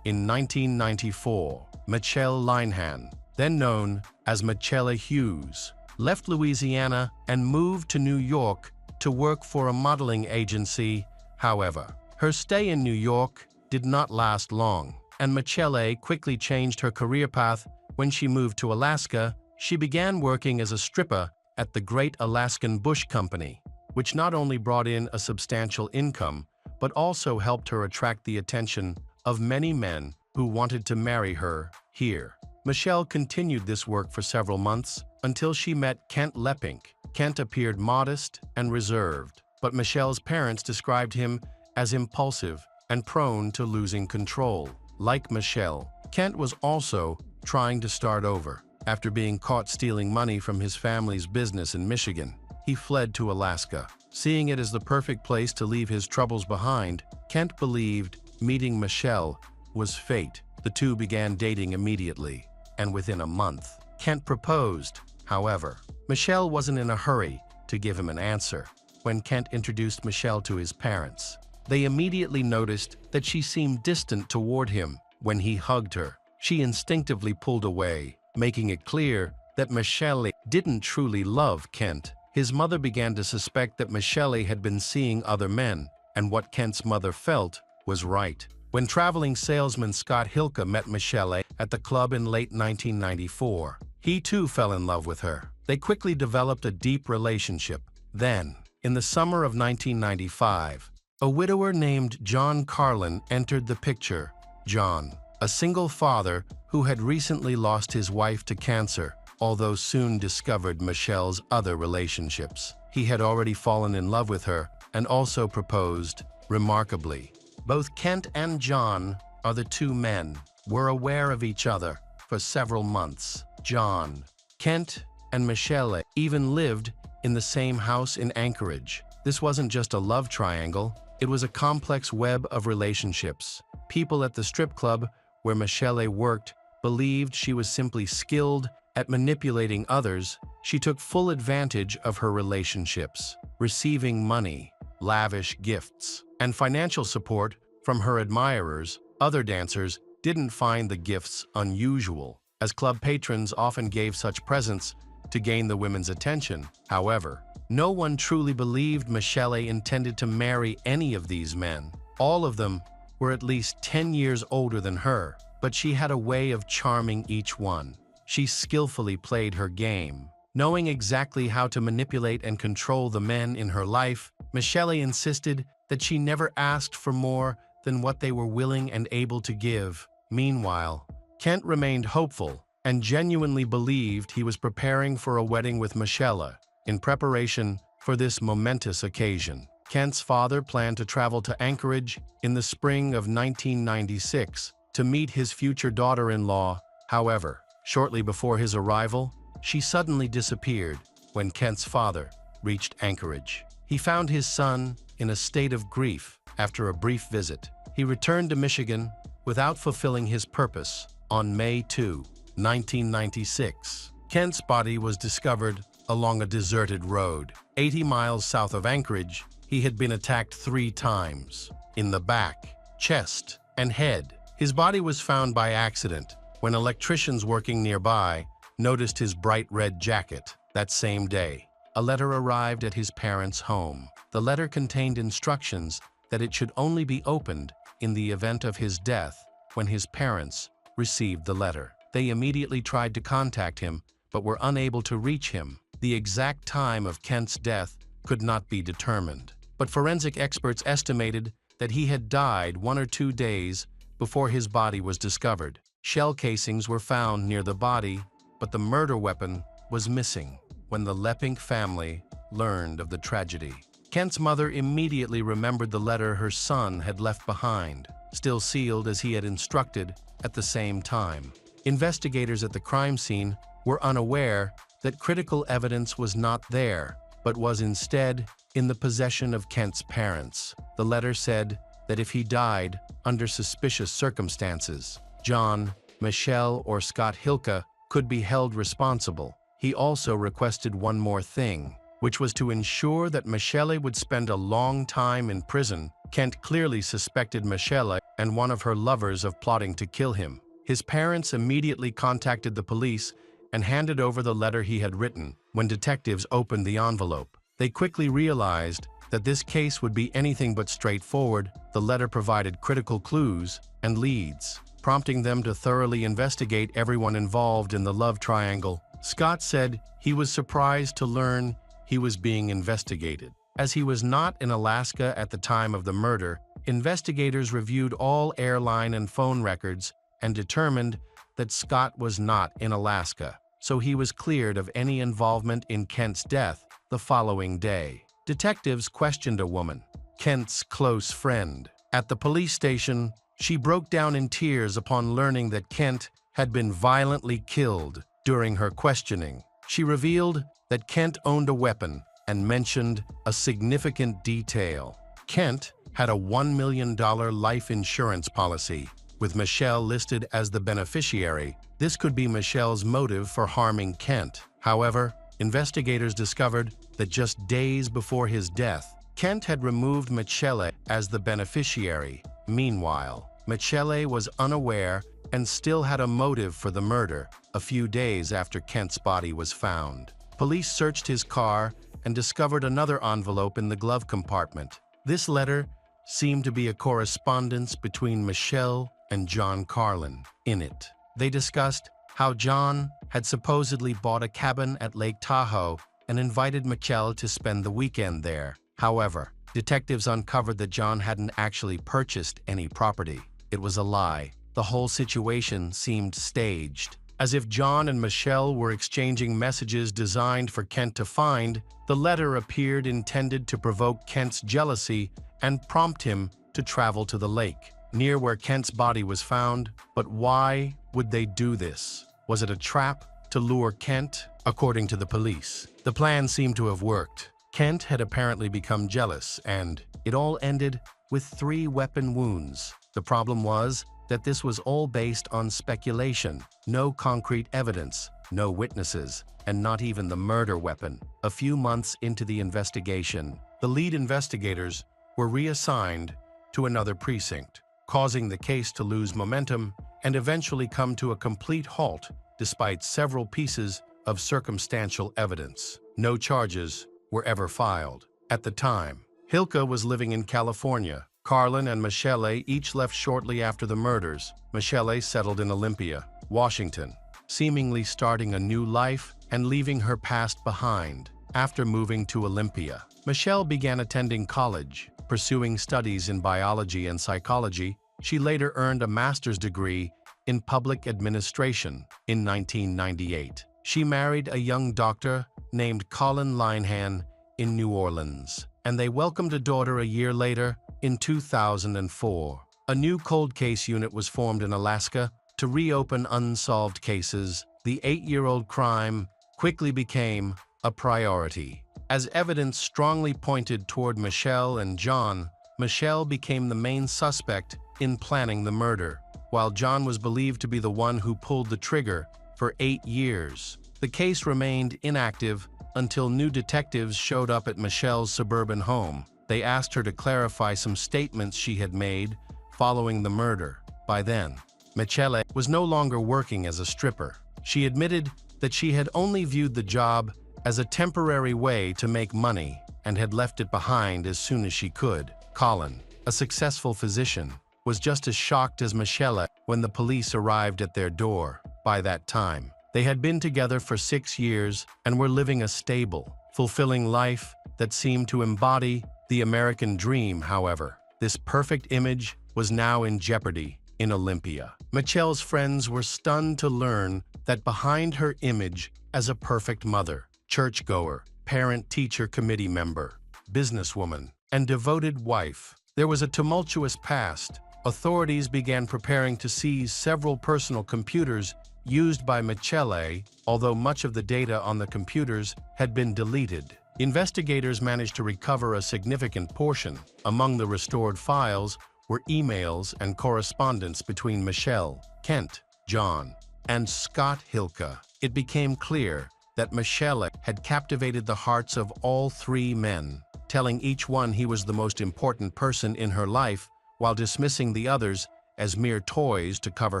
In 1994, Michelle Linehan, then known as Michelle Hughes, left Louisiana and moved to New York to work for a modeling agency. However, her stay in New York did not last long, and Michelle quickly changed her career path. When she moved to Alaska, she began working as a stripper at the Great Alaskan Bush Company, which not only brought in a substantial income, but also helped her attract the attention of many men who wanted to marry her here. Michelle continued this work for several months until she met Kent Lepink. Kent appeared modest and reserved, but Michelle's parents described him as impulsive and prone to losing control. Like Michelle, Kent was also trying to start over. After being caught stealing money from his family's business in Michigan, he fled to Alaska. Seeing it as the perfect place to leave his troubles behind, Kent believed meeting Michelle was fate. The two began dating immediately, and within a month, Kent proposed. However, Michelle wasn't in a hurry to give him an answer. When Kent introduced Michelle to his parents, they immediately noticed that she seemed distant toward him. When he hugged her, she instinctively pulled away, making it clear that Michelle didn't truly love Kent. His mother began to suspect that Michelle had been seeing other men, and what Kent's mother felt was right. When traveling salesman Scott Hilka met Michelle at the club in late 1994, he too fell in love with her. They quickly developed a deep relationship. Then, in the summer of 1995, a widower named John Carlin entered the picture. John, a single father who had recently lost his wife to cancer, although soon discovered Michelle's other relationships. He had already fallen in love with her and also proposed. Remarkably, both Kent and John, other two men, were aware of each other for several months. John, Kent, and Michelle even lived in the same house in Anchorage. This wasn't just a love triangle, it was a complex web of relationships. People at the strip club where Michelle worked believed she was simply skilled at manipulating others. She took full advantage of her relationships, receiving money, lavish gifts, and financial support from her admirers. Other dancers didn't find the gifts unusual, as club patrons often gave such presents to gain the women's attention. However, no one truly believed Michelle intended to marry any of these men. All of them were at least 10 years older than her, but she had a way of charming each one. She skillfully played her game, knowing exactly how to manipulate and control the men in her life. Michelle insisted that she never asked for more than what they were willing and able to give. Meanwhile, Kent remained hopeful and genuinely believed he was preparing for a wedding with Michelle. In preparation for this momentous occasion, Kent's father planned to travel to Anchorage in the spring of 1996 to meet his future daughter-in-law. However, shortly before his arrival, she suddenly disappeared. When Kent's father reached Anchorage, he found his son in a state of grief. After a brief visit, he returned to Michigan without fulfilling his purpose. On May 2, 1996, Kent's body was discovered along a deserted road. 80 miles south of Anchorage, he had been attacked 3 times, in the back, chest, and head. His body was found by accident when electricians working nearby noticed his bright red jacket. That same day, a letter arrived at his parents' home. The letter contained instructions that it should only be opened in the event of his death when his parents received the letter. They immediately tried to contact him, but were unable to reach him. The exact time of Kent's death could not be determined, but forensic experts estimated that he had died 1 or 2 days before his body was discovered. Shell casings were found near the body, but the murder weapon was missing. When the Leppink family learned of the tragedy, Kent's mother immediately remembered the letter her son had left behind, still sealed as he had instructed at the same time. Investigators at the crime scene were unaware that critical evidence was not there, but was instead in the possession of Kent's parents. The letter said that if he died under suspicious circumstances, John, Michelle, or Scott Hilke could be held responsible. He also requested one more thing, which was to ensure that Michelle would spend a long time in prison. Kent clearly suspected Michelle and one of her lovers of plotting to kill him. His parents immediately contacted the police and handed over the letter he had written. When detectives opened the envelope, they quickly realized that this case would be anything but straightforward. The letter provided critical clues and leads, prompting them to thoroughly investigate everyone involved in the love triangle. Scott said he was surprised to learn he was being investigated. As he was not in Alaska at the time of the murder, investigators reviewed all airline and phone records and determined that Scott was not in Alaska, so he was cleared of any involvement in Kent's death the following day. Detectives questioned a woman, Kent's close friend. At the police station, she broke down in tears upon learning that Kent had been violently killed. During her questioning, she revealed that Kent owned a weapon and mentioned a significant detail. Kent had a $1 million life insurance policy, with Michelle listed as the beneficiary. This could be Michelle's motive for harming Kent. However, investigators discovered that just days before his death, Kent had removed Michelle as the beneficiary. Meanwhile, Michelle was unaware and still had a motive for the murder. A few days after Kent's body was found, police searched his car and discovered another envelope in the glove compartment. This letter seemed to be a correspondence between Michelle and John Carlin. In it, they discussed how John had supposedly bought a cabin at Lake Tahoe and invited Michelle to spend the weekend there. However, detectives uncovered that John hadn't actually purchased any property. It was a lie. The whole situation seemed staged. As if John and Michelle were exchanging messages designed for Kent to find, the letter appeared intended to provoke Kent's jealousy and prompt him to travel to the lake, near where Kent's body was found. But why would they do this? Was it a trap to lure Kent? According to the police, the plan seemed to have worked. Kent had apparently become jealous, and it all ended with 3 weapon wounds. The problem was that this was all based on speculation, no concrete evidence, no witnesses, and not even the murder weapon. A few months into the investigation, the lead investigators were reassigned to another precinct, causing the case to lose momentum and eventually come to a complete halt despite several pieces of circumstantial evidence. No charges were ever filed. At the time, Hilke was living in California. Carlin and Michelle each left shortly after the murders. Michelle settled in Olympia, Washington, seemingly starting a new life and leaving her past behind. After moving to Olympia, Michelle began attending college, pursuing studies in biology and psychology. She later earned a master's degree in public administration. In 1998, she married a young doctor named Colin Linehan in New Orleans, and they welcomed a daughter a year later. In 2004, a new cold case unit was formed in Alaska to reopen unsolved cases. The 8-year-old crime quickly became a priority. As evidence strongly pointed toward Michelle and John, Michelle became the main suspect in planning the murder, while John was believed to be the one who pulled the trigger. For 8 years, the case remained inactive until new detectives showed up at Michelle's suburban home. They asked her to clarify some statements she had made following the murder. By then, Michelle was no longer working as a stripper. She admitted that she had only viewed the job as a temporary way to make money and had left it behind as soon as she could. Colin, a successful physician, was just as shocked as Michelle when the police arrived at their door. By that time, they had been together for 6 years and were living a stable, fulfilling life that seemed to embody the American dream. However, this perfect image was now in jeopardy in Olympia. Michelle's friends were stunned to learn that behind her image as a perfect mother, churchgoer, parent-teacher committee member, businesswoman, and devoted wife, there was a tumultuous past. Authorities began preparing to seize several personal computers used by Michelle, although much of the data on the computers had been deleted. Investigators managed to recover a significant portion. Among the restored files were emails and correspondence between Michelle, Kent, John, and Scott Hilka. It became clear that Michelle had captivated the hearts of all 3 men, telling each one he was the most important person in her life while dismissing the others as mere toys to cover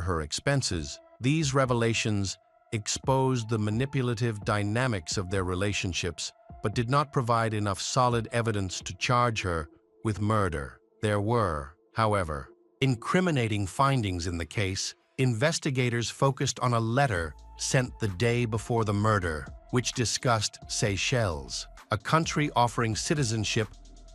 her expenses. These revelations exposed the manipulative dynamics of their relationships, but did not provide enough solid evidence to charge her with murder. There were, however, incriminating findings in the case. Investigators focused on a letter sent the day before the murder, which discussed Seychelles, a country offering citizenship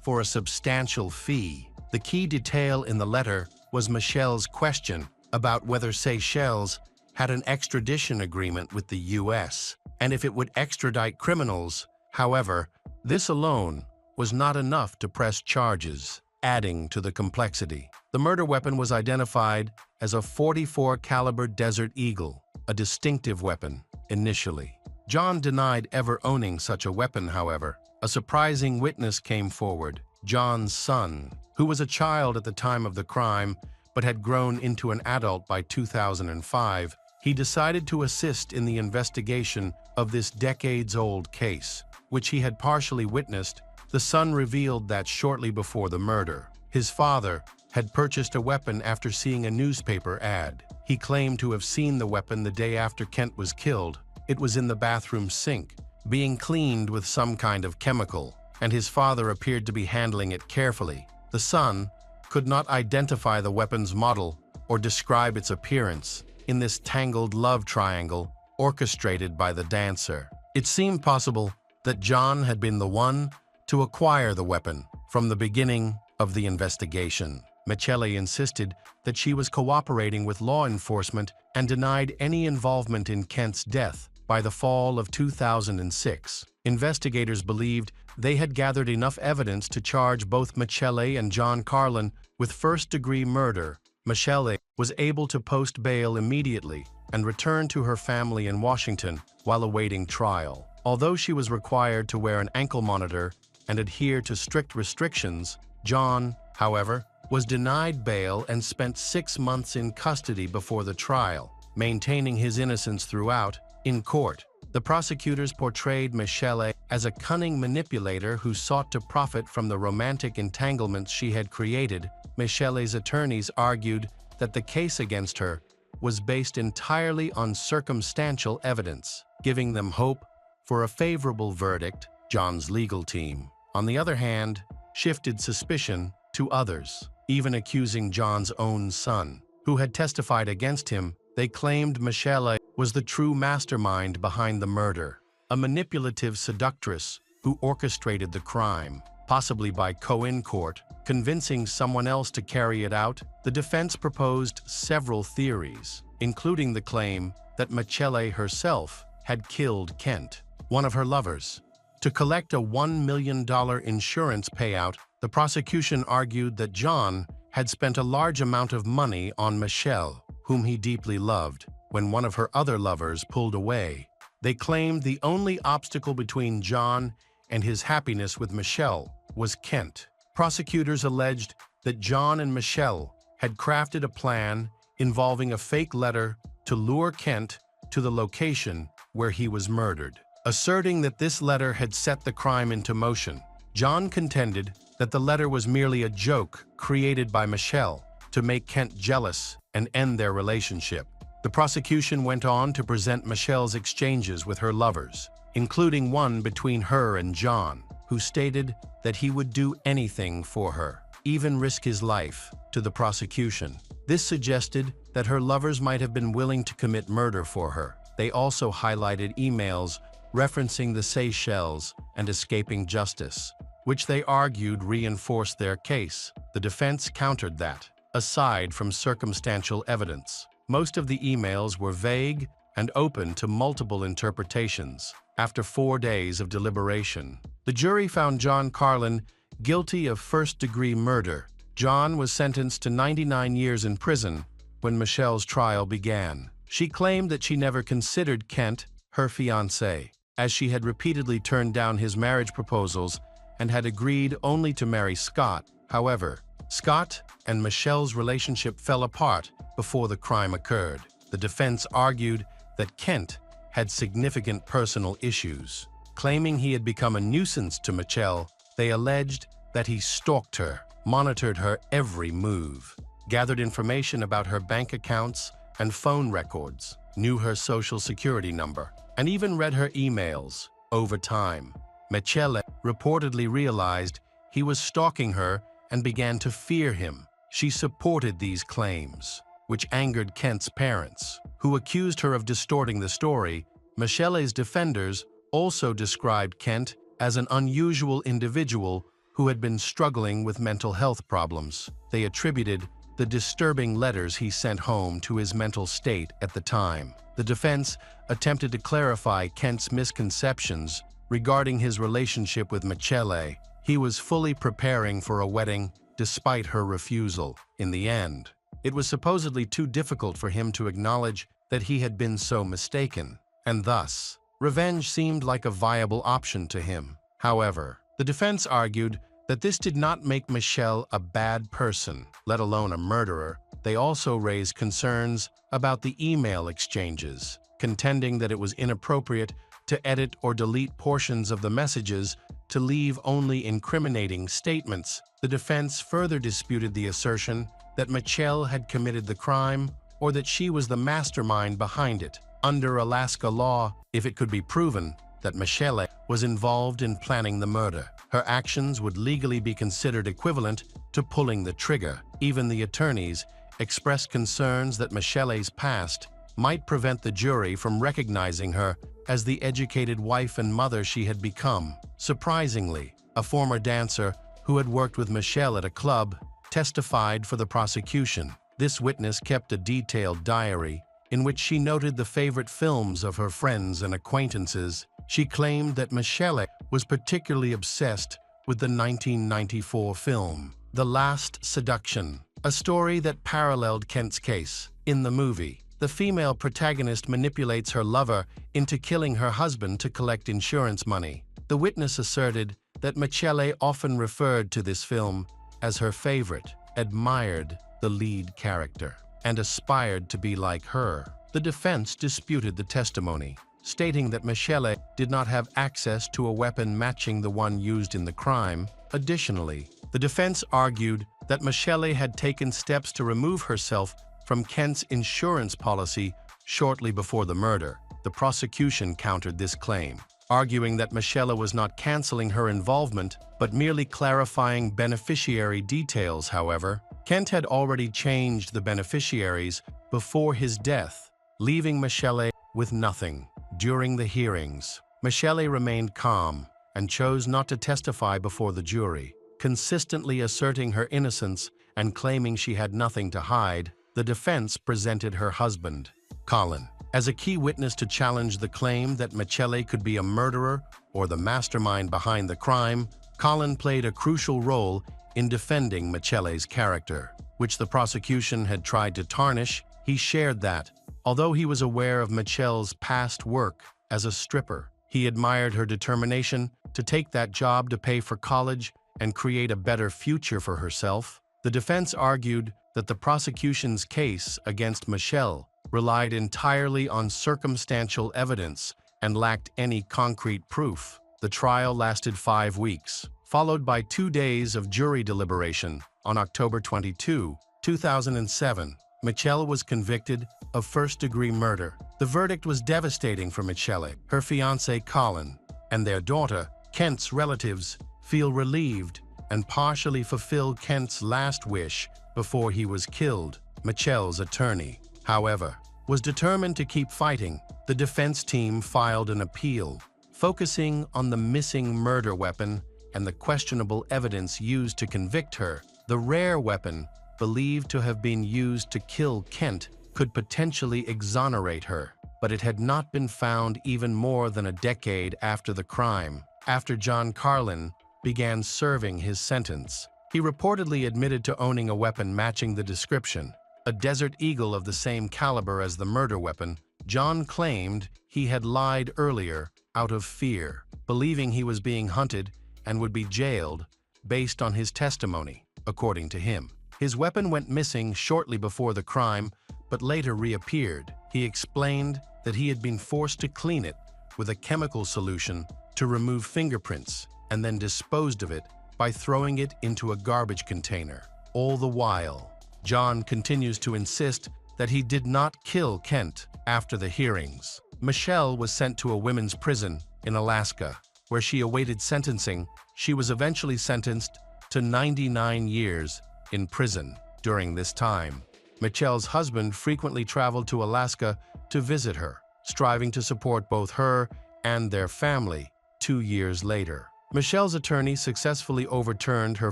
for a substantial fee. The key detail in the letter was Michelle's question about whether Seychelles had an extradition agreement with the U.S. and if it would extradite criminals. However, this alone was not enough to press charges, adding to the complexity. The murder weapon was identified as a .44 caliber Desert Eagle, a distinctive weapon initially. John denied ever owning such a weapon. However, a surprising witness came forward, John's son, who was a child at the time of the crime but had grown into an adult by 2005. He decided to assist in the investigation of this decades-old case, which he had partially witnessed. The son revealed that shortly before the murder, his father had purchased a weapon after seeing a newspaper ad. He claimed to have seen the weapon the day after Kent was killed. It was in the bathroom sink, being cleaned with some kind of chemical, and his father appeared to be handling it carefully. The son could not identify the weapon's model or describe its appearance in this tangled love triangle orchestrated by the dancer. It seemed possible that John had been the one to acquire the weapon from the beginning of the investigation. Michelle insisted that she was cooperating with law enforcement and denied any involvement in Kent's death. By the fall of 2006, investigators believed they had gathered enough evidence to charge both Michelle and John Carlin with first-degree murder. Michelle was able to post bail immediately and return to her family in Washington while awaiting trial. Although she was required to wear an ankle monitor and adhere to strict restrictions, John, however, was denied bail and spent 6 months in custody before the trial, maintaining his innocence throughout. In court, the prosecutors portrayed Michelle as a cunning manipulator who sought to profit from the romantic entanglements she had created. Michelle's attorneys argued that the case against her was based entirely on circumstantial evidence, giving them hope for a favorable verdict. John's legal team, on the other hand, shifted suspicion to others, even accusing John's own son, who had testified against him. They claimed Michelle was the true mastermind behind the murder, a manipulative seductress who orchestrated the crime, possibly by court, convincing someone else to carry it out. The defense proposed several theories, including the claim that Michelle herself had killed Kent, one of her lovers. To collect a $1 million insurance payout, the prosecution argued that John had spent a large amount of money on Michelle, whom he deeply loved, when one of her other lovers pulled away. They claimed the only obstacle between John and his happiness with Michelle was Kent. Prosecutors alleged that John and Michelle had crafted a plan involving a fake letter to lure Kent to the location where he was murdered. Asserting that this letter had set the crime into motion, John contended that the letter was merely a joke created by Michelle to make Kent jealous and end their relationship. The prosecution went on to present Michelle's exchanges with her lovers, including one between her and John, who stated that he would do anything for her. even risk his life, to the prosecution. This suggested that her lovers might have been willing to commit murder for her. They also highlighted emails referencing the Seychelles and escaping justice, which they argued reinforced their case. The defense countered that, aside from circumstantial evidence, most of the emails were vague and open to multiple interpretations. After 4 days of deliberation, the jury found John Carlin guilty of first-degree murder. John was sentenced to 99 years in prison when Michelle's trial began. She claimed that she never considered Kent her fiancé, as she had repeatedly turned down his marriage proposals and had agreed only to marry Scott. However, Scott and Michelle's relationship fell apart before the crime occurred. The defense argued that Kent had significant personal issues. Claiming he had become a nuisance to Michelle, they alleged that he stalked her, monitored her every move, gathered information about her bank accounts and phone records, knew her social security number, and even read her emails. Over time, Michelle reportedly realized he was stalking her and began to fear him. She supported these claims, which angered Kent's parents, who accused her of distorting the story. Michelle's defenders also described Kent as an unusual individual who had been struggling with mental health problems. They attributed the disturbing letters he sent home to his mental state at the time. The defense attempted to clarify Kent's misconceptions regarding his relationship with Michelle. He was fully preparing for a wedding despite her refusal. In the end, it was supposedly too difficult for him to acknowledge that he had been so mistaken, and thus, revenge seemed like a viable option to him. However, the defense argued that this did not make Michelle a bad person, let alone a murderer. They also raised concerns about the email exchanges, contending that it was inappropriate to edit or delete portions of the messages to leave only incriminating statements. The defense further disputed the assertion that Michelle had committed the crime or that she was the mastermind behind it. Under Alaska law, if it could be proven that Michelle was involved in planning the murder, her actions would legally be considered equivalent to pulling the trigger. Even the attorneys expressed concerns that Michelle's past might prevent the jury from recognizing her as the educated wife and mother she had become. Surprisingly, a former dancer who had worked with Michelle at a club testified for the prosecution. This witness kept a detailed diary in which she noted the favorite films of her friends and acquaintances. She claimed that Michelle was particularly obsessed with the 1994 film, The Last Seduction, a story that paralleled Kent's case. In the movie, the female protagonist manipulates her lover into killing her husband to collect insurance money. The witness asserted that Michelle often referred to this film as her favorite, admired the lead character, and aspired to be like her. The defense disputed the testimony, stating that Michelle did not have access to a weapon matching the one used in the crime. Additionally, the defense argued that Michelle had taken steps to remove herself from Kent's insurance policy shortly before the murder. The prosecution countered this claim, arguing that Michelle was not canceling her involvement, but merely clarifying beneficiary details. However, Kent had already changed the beneficiaries before his death, leaving Michelle with nothing. During the hearings, Michelle remained calm and chose not to testify before the jury, consistently asserting her innocence and claiming she had nothing to hide. The defense presented her husband, Colin, as a key witness to challenge the claim that Michelle could be a murderer or the mastermind behind the crime. Colin played a crucial role in defending Michelle's character, which the prosecution had tried to tarnish. He shared that, although he was aware of Michelle's past work as a stripper, he admired her determination to take that job to pay for college and create a better future for herself. The defense argued that the prosecution's case against Michelle relied entirely on circumstantial evidence and lacked any concrete proof. The trial lasted 5 weeks, followed by 2 days of jury deliberation. On October 22, 2007, Michelle was convicted of first-degree murder. The verdict was devastating for Michelle. Her fiancé Colin and their daughter, Kent's relatives, feel relieved and partially fulfill Kent's last wish before he was killed. Michelle's attorney, however, was determined to keep fighting. The defense team filed an appeal, focusing on the missing murder weapon and the questionable evidence used to convict her. The rare weapon, believed to have been used to kill Kent, could potentially exonerate her, but it had not been found even more than a decade after the crime. After John Carlin began serving his sentence, he reportedly admitted to owning a weapon matching the description, a Desert Eagle of the same caliber as the murder weapon. John claimed he had lied earlier out of fear, believing he was being hunted and would be jailed based on his testimony. According to him, his weapon went missing shortly before the crime, but later reappeared. He explained that he had been forced to clean it with a chemical solution to remove fingerprints and then disposed of it by throwing it into a garbage container. All the while, John continues to insist that he did not kill Kent. After the hearings, Michelle was sent to a women's prison in Alaska, where she awaited sentencing. She was eventually sentenced to 99 years in prison. During this time, Michelle's husband frequently traveled to Alaska to visit her, striving to support both her and their family. 2 years later, Michelle's attorney successfully overturned her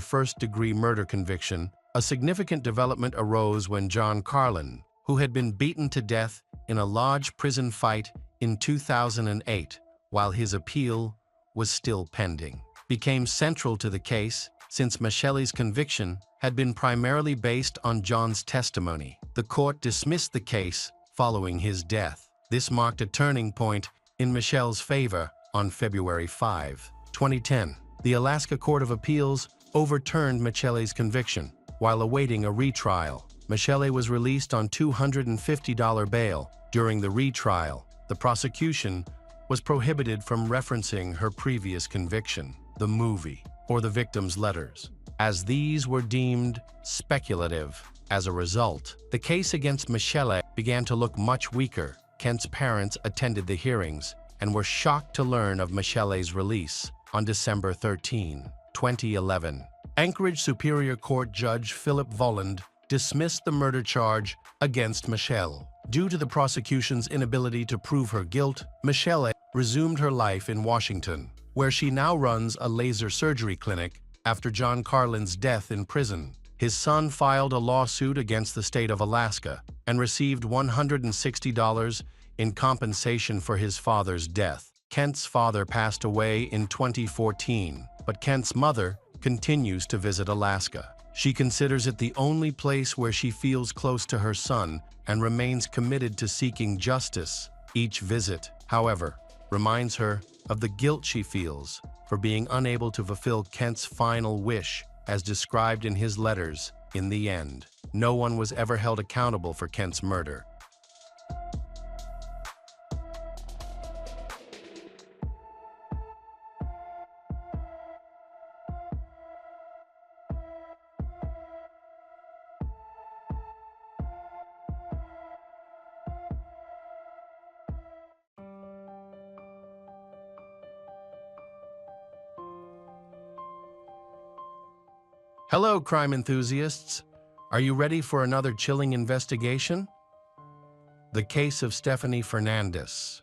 first-degree murder conviction. A significant development arose when John Carlin, who had been beaten to death in a Lodge prison fight in 2008, while his appeal was still pending, became central to the case. Since Michelle's conviction had been primarily based on John's testimony, the court dismissed the case following his death. This marked a turning point in Michelle's favor. On February 5, 2010, the Alaska Court of Appeals overturned Michelle's conviction. While awaiting a retrial, Michelle was released on $250 bail. During the retrial, the prosecution was prohibited from referencing her previous conviction, the movie, or the victim's letters, as these were deemed speculative. As a result, the case against Michelle began to look much weaker. Kent's parents attended the hearings and were shocked to learn of Michelle's release. On December 13, 2011, Anchorage Superior Court Judge Philip Volland dismissed the murder charge against Michelle. Due to the prosecution's inability to prove her guilt, Michelle resumed her life in Washington, where she now runs a laser surgery clinic after John Carlin's death in prison. His son filed a lawsuit against the state of Alaska and received $160 in compensation for his father's death. Kent's father passed away in 2014, but Kent's mother continues to visit Alaska. She considers it the only place where she feels close to her son and remains committed to seeking justice. Each visit, however, reminds her of the guilt she feels for being unable to fulfill Kent's final wish, as described in his letters. In the end, no one was ever held accountable for Kent's murder. Hello, crime enthusiasts. Are you ready for another chilling investigation? The case of Stephanie Fernandez.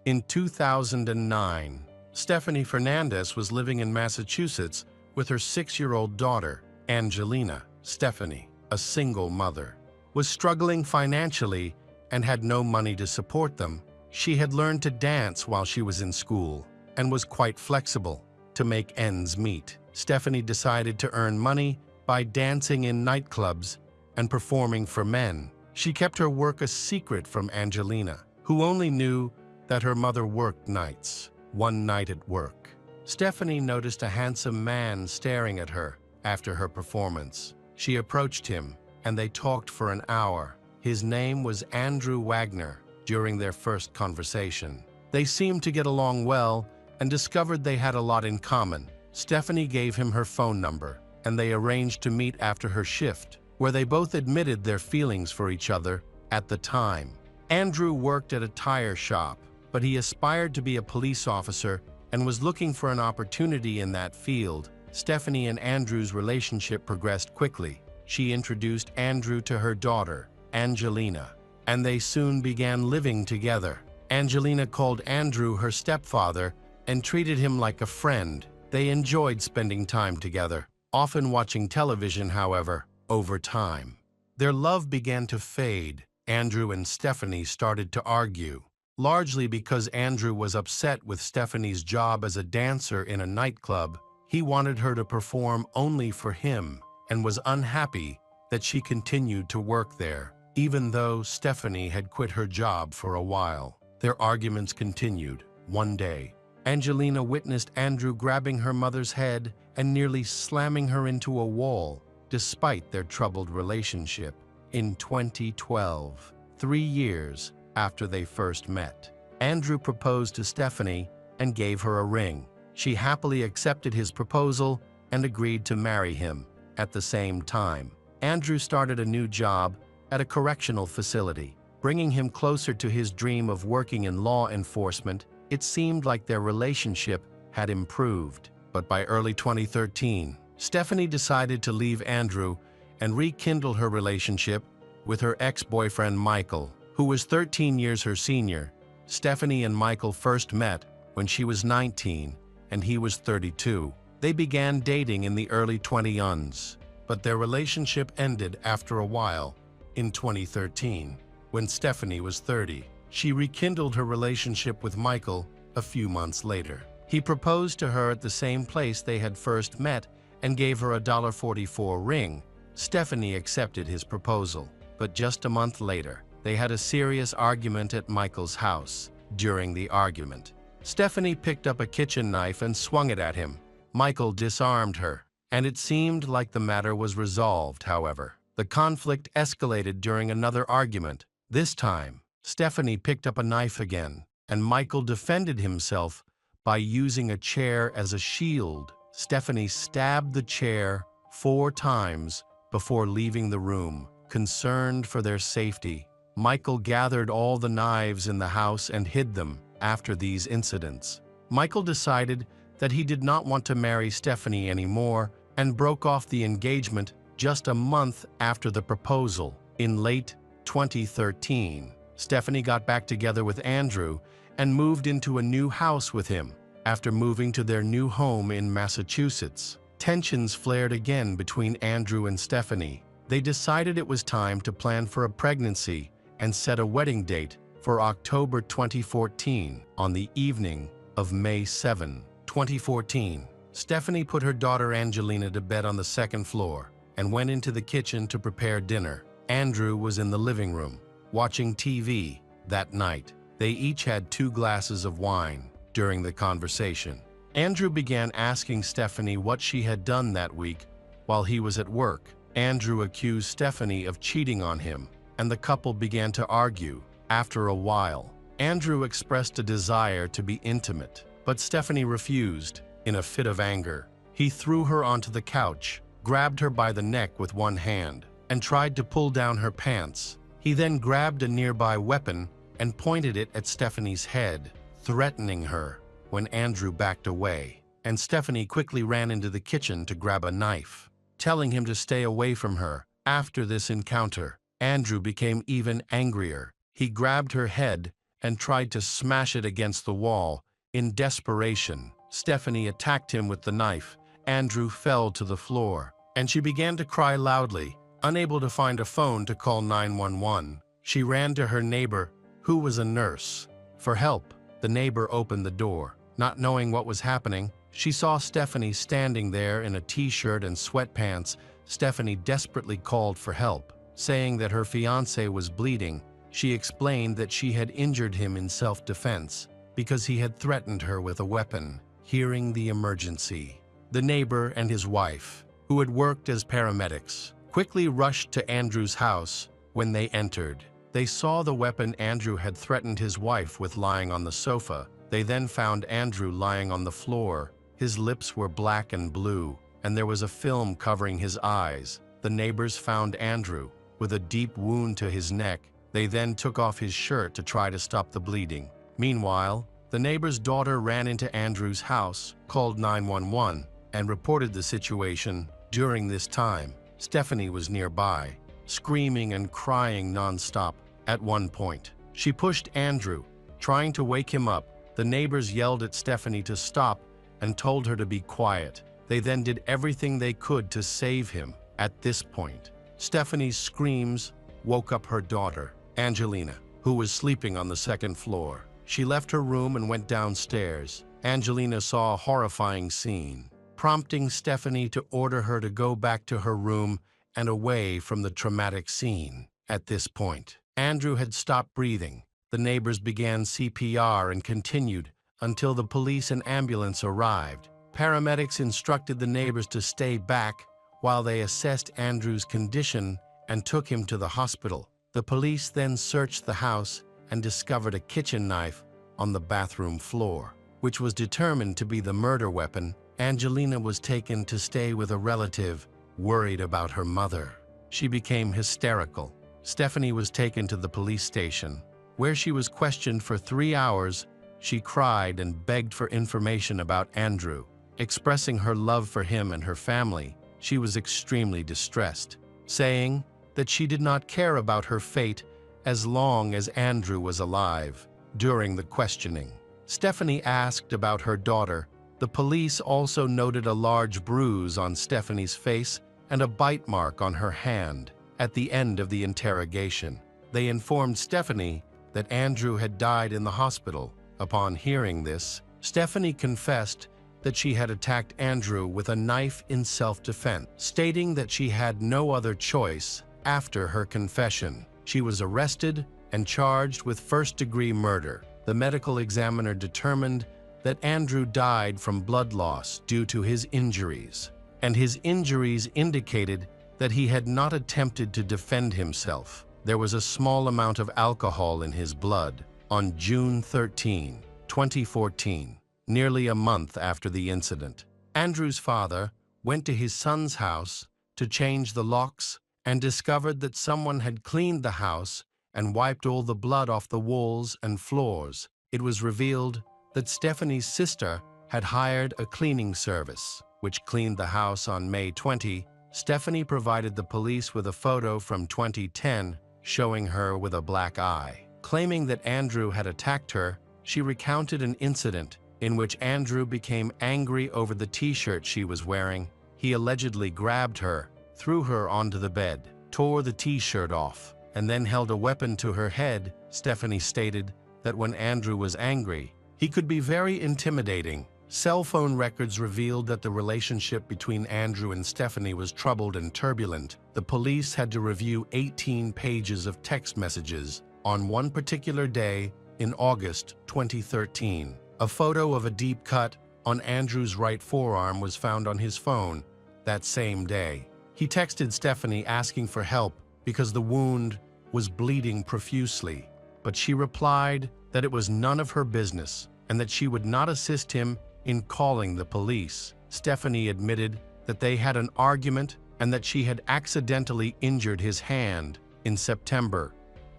In 2009, Stephanie Fernandez was living in Massachusetts with her 6-year-old daughter, Angelina. Stephanie, a single mother, was struggling financially and had no money to support them. She had learned to dance while she was in school and was quite flexible to make ends meet. Stephanie decided to earn money by dancing in nightclubs and performing for men. She kept her work a secret from Angelina, who only knew that her mother worked nights. One night at work, Stephanie noticed a handsome man staring at her after her performance. She approached him, and they talked for an hour. His name was Andrew Wagner. During their first conversation, they seemed to get along well and discovered they had a lot in common. Stephanie gave him her phone number, and they arranged to meet after her shift, where they both admitted their feelings for each other at the time. Andrew worked at a tire shop, but he aspired to be a police officer and was looking for an opportunity in that field. Stephanie and Andrew's relationship progressed quickly. She introduced Andrew to her daughter, Angelina, and they soon began living together. Angelina called Andrew her stepfather and treated him like a friend. They enjoyed spending time together, often watching television. However, over time, their love began to fade. Andrew and Stephanie started to argue, largely because Andrew was upset with Stephanie's job as a dancer in a nightclub. He wanted her to perform only for him and was unhappy that she continued to work there, even though Stephanie had quit her job for a while. Their arguments continued. One day, Angelina witnessed Andrew grabbing her mother's head and nearly slamming her into a wall, despite their troubled relationship. In 2012, 3 years after they first met, Andrew proposed to Stephanie and gave her a ring. She happily accepted his proposal and agreed to marry him. At the same time, Andrew started a new job at a correctional facility, bringing him closer to his dream of working in law enforcement. It seemed like their relationship had improved. But by early 2013, Stephanie decided to leave Andrew and rekindle her relationship with her ex-boyfriend Michael, who was 13 years her senior. Stephanie and Michael first met when she was 19 and he was 32. They began dating in the early 20s, but their relationship ended after a while. In 2013, when Stephanie was 30, she rekindled her relationship with Michael a few months later. He proposed to her at the same place they had first met and gave her a $44 ring. Stephanie accepted his proposal, but just a month later, they had a serious argument at Michael's house. During the argument, Stephanie picked up a kitchen knife and swung it at him. Michael disarmed her, and it seemed like the matter was resolved. However, the conflict escalated during another argument. This time, Stephanie picked up a knife again, and Michael defended himself by using a chair as a shield. Stephanie stabbed the chair 4 times before leaving the room. Concerned for their safety, Michael gathered all the knives in the house and hid them. After these incidents, Michael decided that he did not want to marry Stephanie anymore and broke off the engagement just a month after the proposal. In late 2013, Stephanie got back together with Andrew and moved into a new house with him. After moving to their new home in Massachusetts, tensions flared again between Andrew and Stephanie. They decided it was time to plan for a pregnancy and set a wedding date for October 2014. On the evening of May 7, 2014, Stephanie put her daughter Angelina to bed on the second floor and went into the kitchen to prepare dinner. Andrew was in the living room, watching TV. That night, they each had 2 glasses of wine. During the conversation, Andrew began asking Stephanie what she had done that week while he was at work. Andrew accused Stephanie of cheating on him, and the couple began to argue. After a while, Andrew expressed a desire to be intimate, but Stephanie refused. In a fit of anger, he threw her onto the couch, grabbed her by the neck with one hand, and tried to pull down her pants. He then grabbed a nearby weapon and pointed it at Stephanie's head, threatening her. When Andrew backed away, and Stephanie quickly ran into the kitchen to grab a knife, telling him to stay away from her. After this encounter, Andrew became even angrier. He grabbed her head and tried to smash it against the wall. In desperation, Stephanie attacked him with the knife. Andrew fell to the floor, and she began to cry loudly. Unable to find a phone to call 911, she ran to her neighbor, who was a nurse, for help. The neighbor opened the door. Not knowing what was happening, she saw Stephanie standing there in a t-shirt and sweatpants. Stephanie desperately called for help, saying that her fiancé was bleeding. She explained that she had injured him in self-defense because he had threatened her with a weapon. Hearing the emergency, the neighbor and his wife, who had worked as paramedics, quickly rushed to Andrew's house. When they entered, they saw the weapon Andrew had threatened his wife with lying on the sofa. They then found Andrew lying on the floor. His lips were black and blue, and there was a film covering his eyes. The neighbors found Andrew with a deep wound to his neck. They then took off his shirt to try to stop the bleeding. Meanwhile, the neighbor's daughter ran into Andrew's house, called 911, and reported the situation. During this time, Stephanie was nearby, screaming and crying nonstop. At one point, she pushed Andrew, trying to wake him up. The neighbors yelled at Stephanie to stop and told her to be quiet. They then did everything they could to save him. At this point, Stephanie's screams woke up her daughter, Angelina, who was sleeping on the second floor. She left her room and went downstairs. Angelina saw a horrifying scene, prompting Stephanie to order her to go back to her room and away from the traumatic scene. At this point, Andrew had stopped breathing. The neighbors began CPR and continued until the police and ambulance arrived. Paramedics instructed the neighbors to stay back while they assessed Andrew's condition and took him to the hospital. The police then searched the house and discovered a kitchen knife on the bathroom floor, which was determined to be the murder weapon. Angelina was taken to stay with a relative, worried about her mother. She became hysterical. Stephanie was taken to the police station, where she was questioned for 3 hours. She cried and begged for information about Andrew. Expressing her love for him and her family, she was extremely distressed, saying that she did not care about her fate as long as Andrew was alive. During the questioning, Stephanie asked about her daughter. The police also noted a large bruise on Stephanie's face and a bite mark on her hand. At the end of the interrogation, they informed Stephanie that Andrew had died in the hospital. Upon hearing this, Stephanie confessed that she had attacked Andrew with a knife in self-defense, stating that she had no other choice. After her confession, she was arrested and charged with first-degree murder. The medical examiner determined that Andrew died from blood loss due to his injuries, and his injuries indicated that he had not attempted to defend himself. There was a small amount of alcohol in his blood. On June 13, 2014, nearly a month after the incident, Andrew's father went to his son's house to change the locks and discovered that someone had cleaned the house and wiped all the blood off the walls and floors. It was revealed that Stephanie's sister had hired a cleaning service, which cleaned the house on May 20. Stephanie provided the police with a photo from 2010 showing her with a black eye. Claiming that Andrew had attacked her, she recounted an incident in which Andrew became angry over the t-shirt she was wearing. He allegedly grabbed her, threw her onto the bed, tore the t-shirt off, and then held a weapon to her head. Stephanie stated that when Andrew was angry, he could be very intimidating. Cell phone records revealed that the relationship between Andrew and Stephanie was troubled and turbulent. The police had to review 18 pages of text messages on one particular day in August 2013. A photo of a deep cut on Andrew's right forearm was found on his phone that same day. He texted Stephanie asking for help because the wound was bleeding profusely, but she replied that it was none of her business and that she would not assist him in calling the police. Stephanie admitted that they had an argument and that she had accidentally injured his hand. In September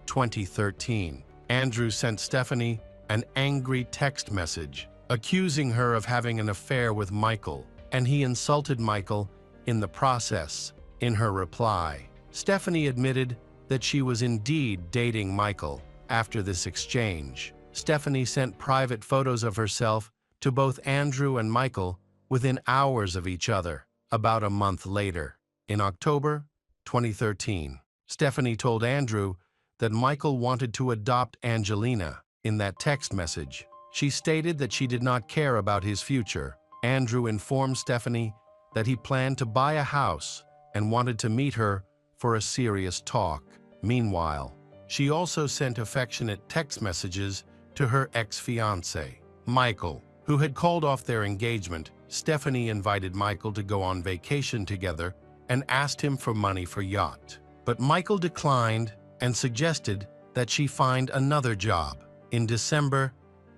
2013, Andrew sent Stephanie an angry text message accusing her of having an affair with Michael, and he insulted Michael in the process. In her reply, Stephanie admitted that she was indeed dating Michael. After this exchange, Stephanie sent private photos of herself to both Andrew and Michael within hours of each other. About a month later, in October 2013, Stephanie told Andrew that Michael wanted to adopt Angelina. In that text message, she stated that she did not care about his future. Andrew informed Stephanie that he planned to buy a house and wanted to meet her for a serious talk. Meanwhile, she also sent affectionate text messages to her ex-fiancé, Michael, who had called off their engagement. Stephanie invited Michael to go on vacation together and asked him for money for yacht. But Michael declined and suggested that she find another job. In December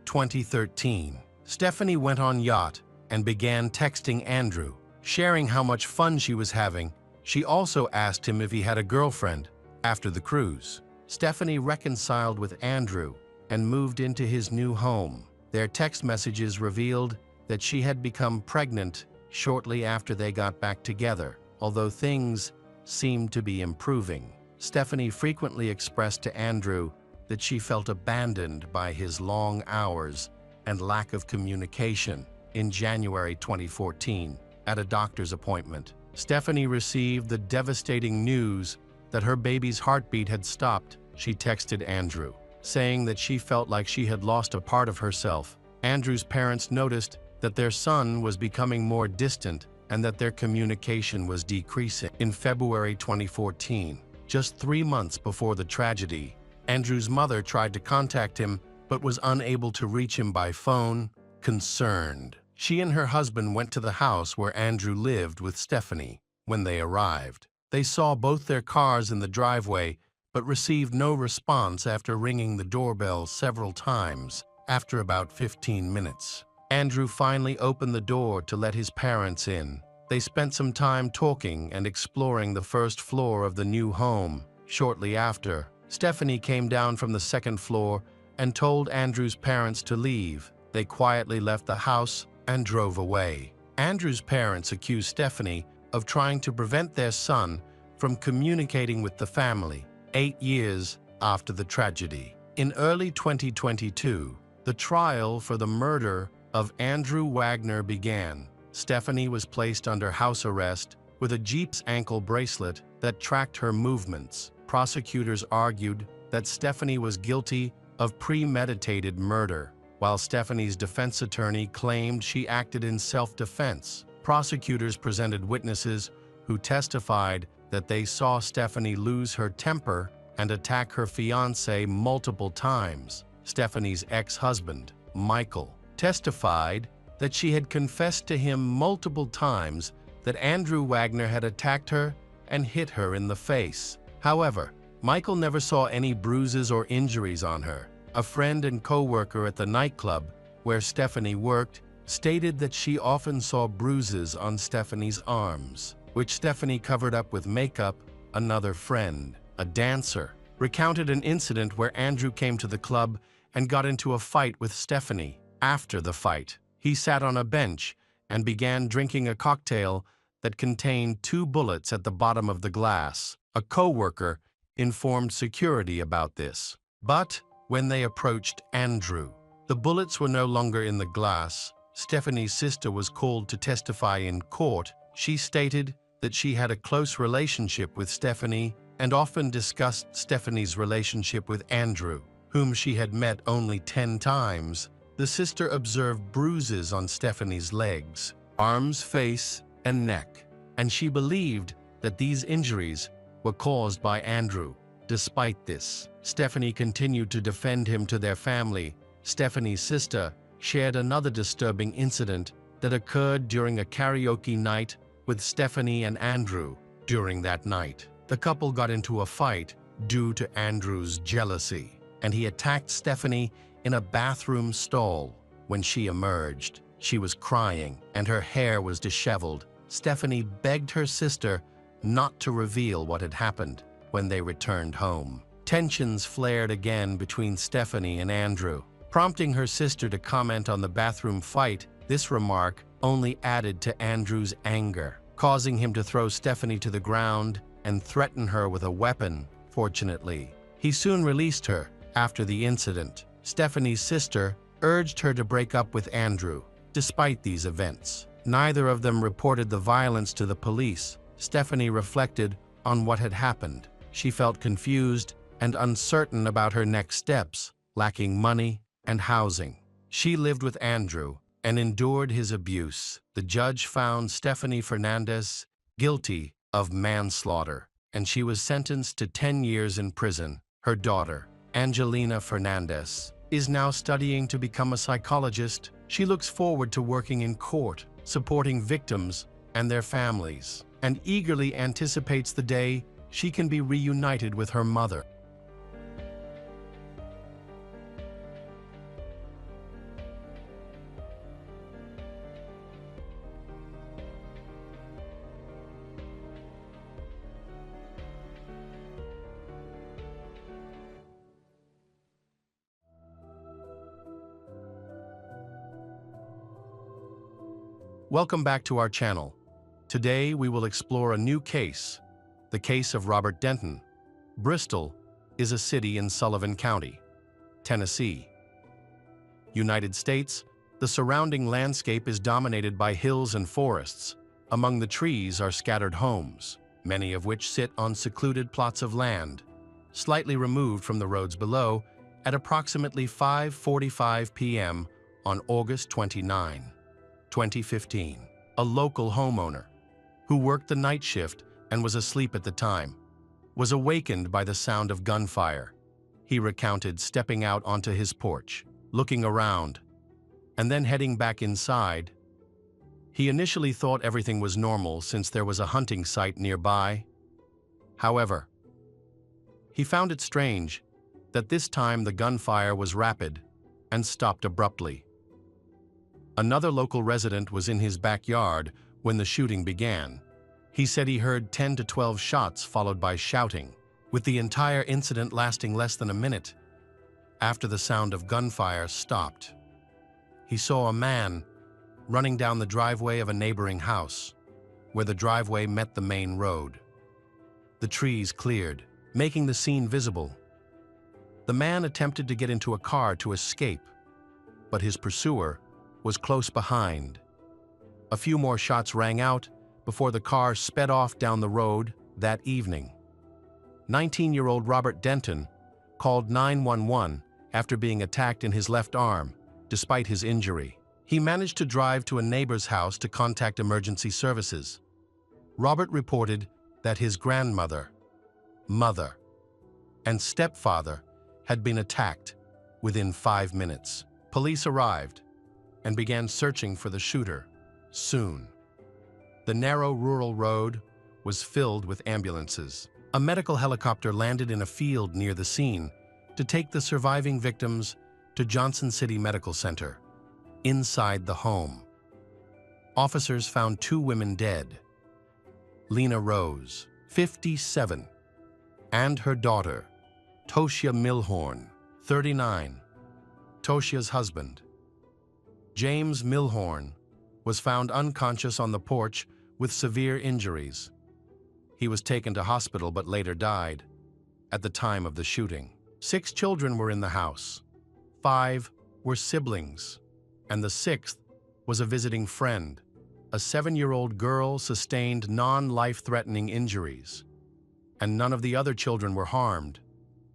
2013, Stephanie went on yacht and began texting Andrew, sharing how much fun she was having. She also asked him if he had a girlfriend. After the cruise, Stephanie reconciled with Andrew and moved into his new home. Their text messages revealed that she had become pregnant shortly after they got back together, although things seemed to be improving. Stephanie frequently expressed to Andrew that she felt abandoned by his long hours and lack of communication. In January 2014, at a doctor's appointment, Stephanie received the devastating news that her baby's heartbeat had stopped. She texted Andrew, saying that she felt like she had lost a part of herself. Andrew's parents noticed that their son was becoming more distant and that their communication was decreasing. In February 2014, just 3 months before the tragedy, Andrew's mother tried to contact him but was unable to reach him by phone. Concerned, she and her husband went to the house where Andrew lived with Stephanie. When they arrived, they saw both their cars in the driveway but received no response after ringing the doorbell several times. After about 15 minutes, Andrew finally opened the door to let his parents in. They spent some time talking and exploring the first floor of the new home. Shortly after, Stephanie came down from the second floor and told Andrew's parents to leave. They quietly left the house and drove away. Andrew's parents accused Stephanie of trying to prevent their son from communicating with the family 8 years after the tragedy. In early 2022, the trial for the murder of Andrew Wagner began. Stephanie was placed under house arrest with a Jeep's ankle bracelet that tracked her movements. Prosecutors argued that Stephanie was guilty of premeditated murder, while Stephanie's defense attorney claimed she acted in self-defense. Prosecutors presented witnesses who testified that they saw Stephanie lose her temper and attack her fiancé multiple times. Stephanie's ex-husband, Michael, testified that she had confessed to him multiple times that Andrew Wagner had attacked her and hit her in the face. However, Michael never saw any bruises or injuries on her. A friend and co-worker at the nightclub where Stephanie worked stated that she often saw bruises on Stephanie's arms, which Stephanie covered up with makeup. Another friend, a dancer, recounted an incident where Andrew came to the club and got into a fight with Stephanie. After the fight, he sat on a bench and began drinking a cocktail that contained 2 bullets at the bottom of the glass. A co-worker informed security about this. But when they approached Andrew, the bullets were no longer in the glass. Stephanie's sister was called to testify in court. She stated that she had a close relationship with Stephanie and often discussed Stephanie's relationship with Andrew, whom she had met only 10 times. The sister observed bruises on Stephanie's legs, arms, face, and neck, and she believed that these injuries were caused by Andrew. Despite this, Stephanie continued to defend him to their family. Stephanie's sister shared another disturbing incident that occurred during a karaoke night with Stephanie and Andrew. During that night, the couple got into a fight due to Andrew's jealousy, and he attacked Stephanie in a bathroom stall. When she emerged, she was crying and her hair was disheveled. Stephanie begged her sister not to reveal what had happened. When they returned home, tensions flared again between Stephanie and Andrew, prompting her sister to comment on the bathroom fight. This remark only added to Andrew's anger, causing him to throw Stephanie to the ground and threaten her with a weapon. Fortunately, he soon released her. After the incident, Stephanie's sister urged her to break up with Andrew. Despite these events, neither of them reported the violence to the police. Stephanie reflected on what had happened. She felt confused and uncertain about her next steps, lacking money and housing. She lived with Andrew and endured his abuse. The judge found Stephanie Fernandez guilty of manslaughter, and she was sentenced to 10 years in prison. Her daughter, Angelina Fernandez, is now studying to become a psychologist. She looks forward to working in court, supporting victims and their families, and eagerly anticipates the day she can be reunited with her mother. Welcome back to our channel. Today we will explore a new case, the case of Robert Denton. Bristol is a city in Sullivan County, Tennessee, United States. The surrounding landscape is dominated by hills and forests. Among the trees are scattered homes, many of which sit on secluded plots of land, slightly removed from the roads below. At approximately 5:45 p.m. on August 29, 2015, a local homeowner, who worked the night shift and was asleep at the time, was awakened by the sound of gunfire. He recounted stepping out onto his porch, looking around, and then heading back inside. He initially thought everything was normal since there was a hunting site nearby. However, he found it strange that this time the gunfire was rapid and stopped abruptly. Another local resident was in his backyard when the shooting began. He said he heard 10 to 12 shots followed by shouting, with the entire incident lasting less than a minute. After the sound of gunfire stopped, he saw a man running down the driveway of a neighboring house, where the driveway met the main road. The trees cleared, making the scene visible. The man attempted to get into a car to escape, but his pursuer was close behind. A few more shots rang out before the car sped off down the road. That evening, 19-year-old Robert Denton called 911 after being attacked in his left arm. Despite his injury, he managed to drive to a neighbor's house to contact emergency services. Robert reported that his grandmother, mother, and stepfather had been attacked within 5 minutes. Police arrived and began searching for the shooter. Soon, the narrow rural road was filled with ambulances. A medical helicopter landed in a field near the scene to take the surviving victims to Johnson City Medical Center. Inside the home, officers found 2 women dead: Lena Rose, 57, and her daughter, Toshia Milhorn, 39. Toshia's husband, James Milhorn, was found unconscious on the porch with severe injuries. He was taken to hospital but later died. At the time of the shooting, 6 children were in the house. 5 were siblings, and the 6th was a visiting friend. A 7-year-old girl sustained non-life-threatening injuries, and none of the other children were harmed.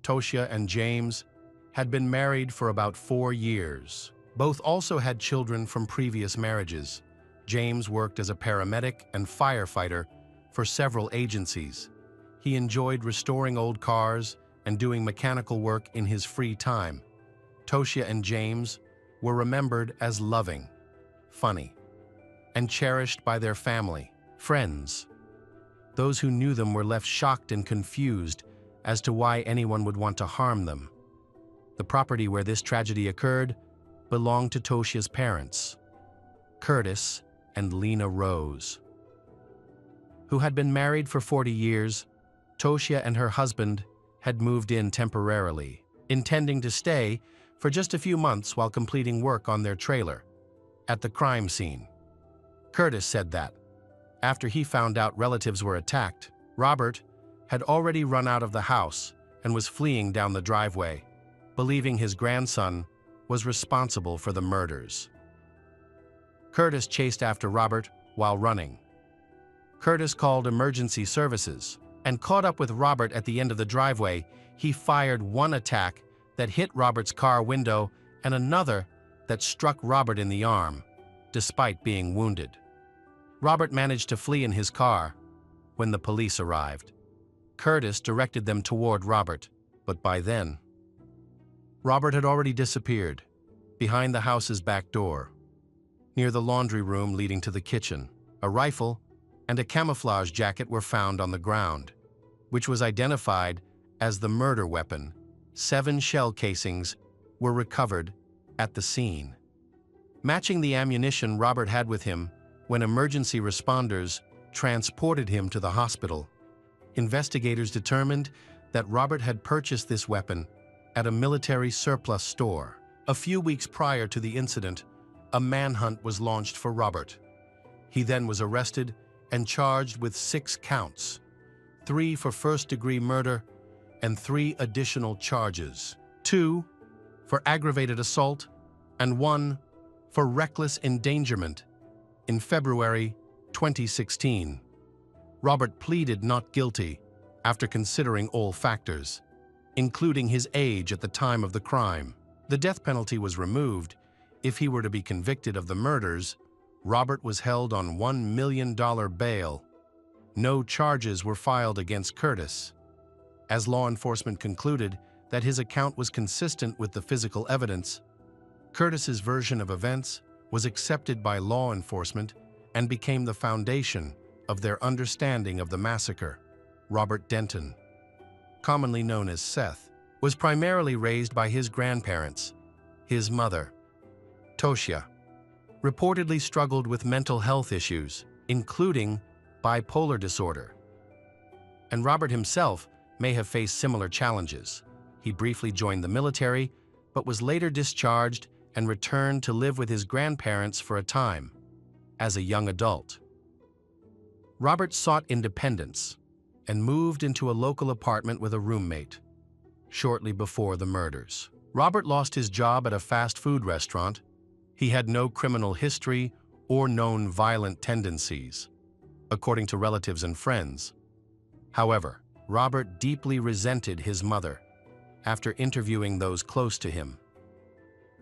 Toshia and James had been married for about 4 years. Both also had children from previous marriages. James worked as a paramedic and firefighter for several agencies. He enjoyed restoring old cars and doing mechanical work in his free time. Toshia and James were remembered as loving, funny, and cherished by their family, friends. Those who knew them were left shocked and confused as to why anyone would want to harm them. The property where this tragedy occurred belonged to Toshia's parents, Curtis and Lena Rose, who had been married for 40 years. Toshia and her husband had moved in temporarily, intending to stay for just a few months while completing work on their trailer. At the crime scene, Curtis said that, after he found out relatives were attacked, Robert had already run out of the house and was fleeing down the driveway, believing his grandson was responsible for the murders. Curtis chased after Robert while running. Curtis called emergency services and caught up with Robert at the end of the driveway. He fired one attack that hit Robert's car window and another that struck Robert in the arm, despite being wounded. Robert managed to flee in his car. When the police arrived, Curtis directed them toward Robert, but by then, Robert had already disappeared behind the house's back door. Near the laundry room leading to the kitchen, a rifle and a camouflage jacket were found on the ground, which was identified as the murder weapon. 7 shell casings were recovered at the scene, matching the ammunition Robert had with him when emergency responders transported him to the hospital. Investigators determined that Robert had purchased this weapon at a military surplus store. A few weeks prior to the incident, a manhunt was launched for Robert. He then was arrested and charged with 6 counts, 3 for first-degree murder and 3 additional charges, 2 for aggravated assault and 1 for reckless endangerment. In February 2016, Robert pleaded not guilty after considering all factors, including his age at the time of the crime. The death penalty was removed. If he were to be convicted of the murders, Robert was held on $1 million bail. No charges were filed against Curtis, as law enforcement concluded that his account was consistent with the physical evidence. Curtis's version of events was accepted by law enforcement and became the foundation of their understanding of the massacre. Robert Denton, commonly known as Seth, was primarily raised by his grandparents. His mother, Toshia, reportedly struggled with mental health issues, including bipolar disorder. And Robert himself may have faced similar challenges. He briefly joined the military, but was later discharged and returned to live with his grandparents for a time. As a young adult, Robert sought independence and moved into a local apartment with a roommate. Shortly before the murders, Robert lost his job at a fast food restaurant. He had no criminal history or known violent tendencies, according to relatives and friends. However, Robert deeply resented his mother after interviewing those close to him.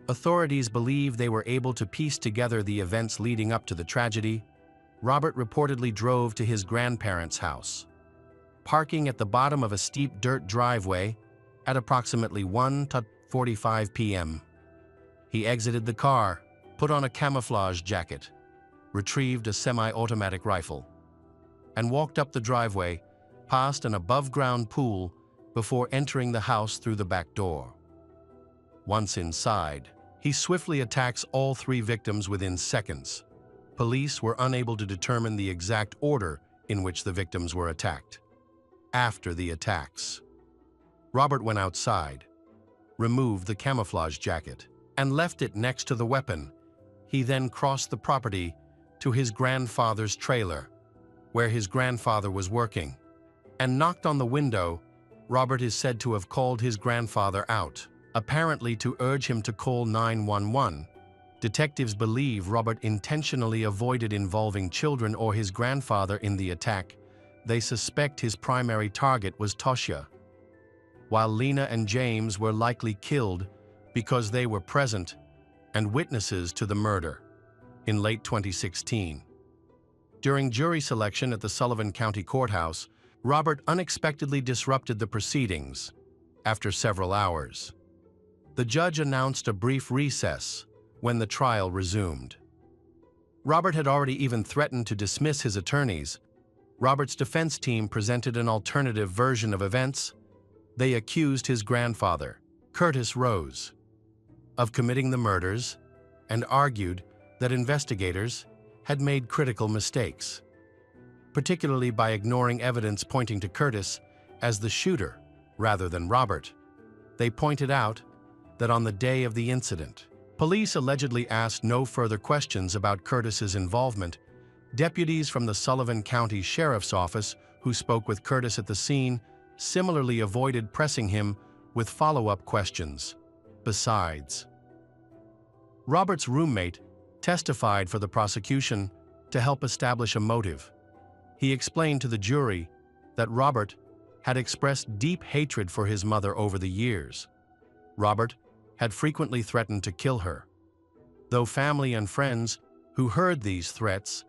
Authorities believe they were able to piece together the events leading up to the tragedy. Robert reportedly drove to his grandparents' house, parking at the bottom of a steep dirt driveway at approximately 1:45 p.m. He exited the car, put on a camouflage jacket, retrieved a semi-automatic rifle, and walked up the driveway past an above-ground pool before entering the house through the back door. Once inside, he swiftly attacks all 3 victims within seconds. Police were unable to determine the exact order in which the victims were attacked. After the attacks, Robert went outside, removed the camouflage jacket, and left it next to the weapon. He then crossed the property to his grandfather's trailer, where his grandfather was working, and knocked on the window. Robert is said to have called his grandfather out, apparently to urge him to call 911. Detectives believe Robert intentionally avoided involving children or his grandfather in the attack. They suspect his primary target was Toshia, while Lena and James were likely killed because they were present and witnesses to the murder. In late 2016, during jury selection at the Sullivan County Courthouse, Robert unexpectedly disrupted the proceedings. After several hours, the judge announced a brief recess when the trial resumed. Robert had already even threatened to dismiss his attorneys. Robert's defense team presented an alternative version of events. They accused his grandfather, Curtis Rose, of committing the murders and argued that investigators had made critical mistakes, particularly by ignoring evidence pointing to Curtis as the shooter rather than Robert. They pointed out that on the day of the incident, police allegedly asked no further questions about Curtis's involvement. Deputies from the Sullivan County Sheriff's Office who spoke with Curtis at the scene similarly avoided pressing him with follow-up questions. Besides, Robert's roommate testified for the prosecution to help establish a motive. He explained to the jury that Robert had expressed deep hatred for his mother over the years. Robert had frequently threatened to kill her, though family and friends who heard these threats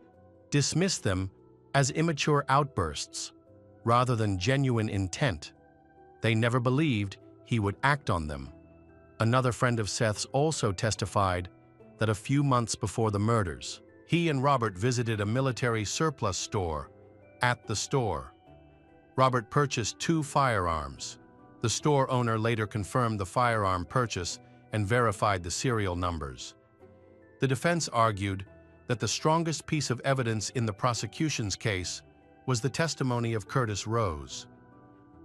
dismissed them as immature outbursts rather than genuine intent. They never believed he would act on them. Another friend of Seth's also testified that a few months before the murders, he and Robert visited a military surplus store. At the store, Robert purchased 2 firearms. The store owner later confirmed the firearm purchase and verified the serial numbers. The defense argued that the strongest piece of evidence in the prosecution's case was the testimony of Curtis Rose,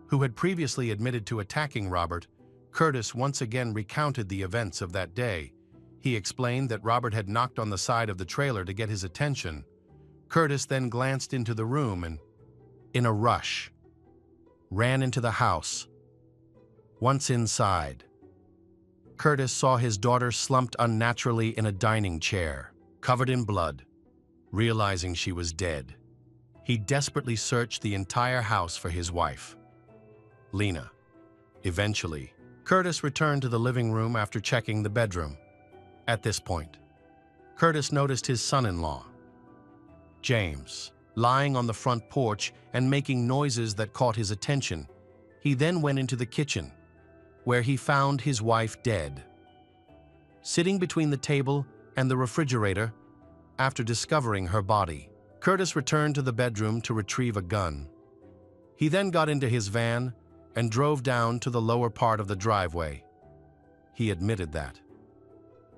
who had previously admitted to attacking Robert. Curtis once again recounted the events of that day. He explained that Robert had knocked on the side of the trailer to get his attention. Curtis then glanced into the room and, in a rush, ran into the house. Once inside, Curtis saw his daughter slumped unnaturally in a dining chair, covered in blood. Realizing she was dead, he desperately searched the entire house for his wife, Lena. Eventually, Curtis returned to the living room after checking the bedroom. At this point, Curtis noticed his son-in-law, James, lying on the front porch and making noises that caught his attention. He then went into the kitchen, where he found his wife dead. Sitting between the table and the refrigerator, after discovering her body, Curtis returned to the bedroom to retrieve a gun. He then got into his van and drove down to the lower part of the driveway. He admitted that,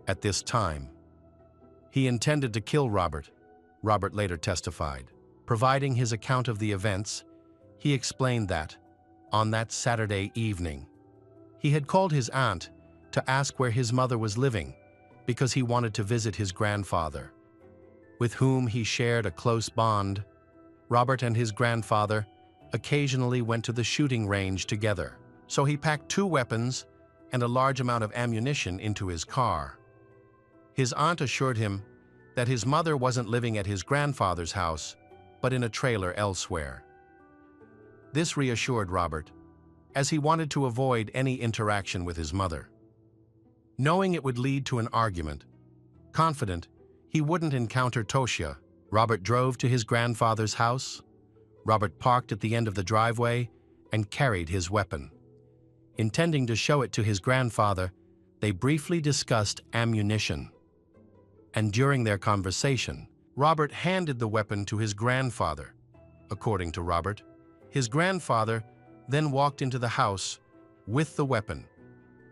at this time, he intended to kill Robert. Robert later testified. Providing his account of the events, he explained that, on that Saturday evening, he had called his aunt to ask where his mother was living because he wanted to visit his grandfather, with whom he shared a close bond. Robert and his grandfather occasionally went to the shooting range together, so he packed 2 weapons and a large amount of ammunition into his car. His aunt assured him that his mother wasn't living at his grandfather's house, but in a trailer elsewhere. This reassured Robert, as he wanted to avoid any interaction with his mother. Knowing it would lead to an argument, confident he wouldn't encounter Toshia, Robert drove to his grandfather's house. Robert parked at the end of the driveway and carried his weapon. Intending to show it to his grandfather, they briefly discussed ammunition. And during their conversation, Robert handed the weapon to his grandfather. According to Robert, his grandfather then walked into the house with the weapon,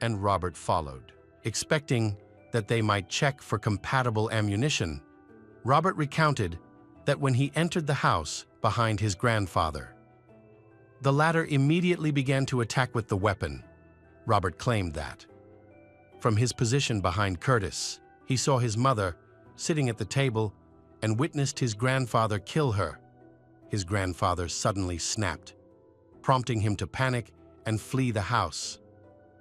and Robert followed. Expecting that they might check for compatible ammunition, Robert recounted that when he entered the house behind his grandfather, the latter immediately began to attack with the weapon. Robert claimed that, from his position behind Curtis, he saw his mother sitting at the table and witnessed his grandfather kill her. His grandfather suddenly snapped, prompting him to panic and flee the house.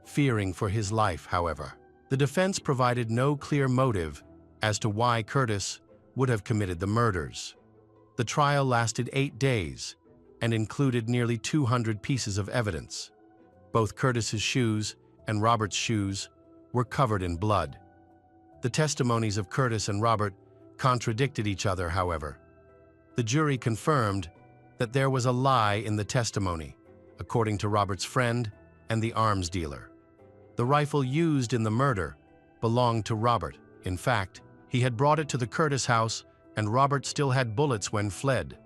Fearing for his life, however, the defense provided no clear motive as to why Curtis would have committed the murders. The trial lasted 8 days and included nearly 200 pieces of evidence. Both Curtis's shoes and Robert's shoes were covered in blood. The testimonies of Curtis and Robert contradicted each other, however. The jury confirmed that there was a lie in the testimony, according to Robert's friend and the arms dealer. The rifle used in the murder belonged to Robert. In fact, he had brought it to the Curtis house, and Robert still had bullets when fled.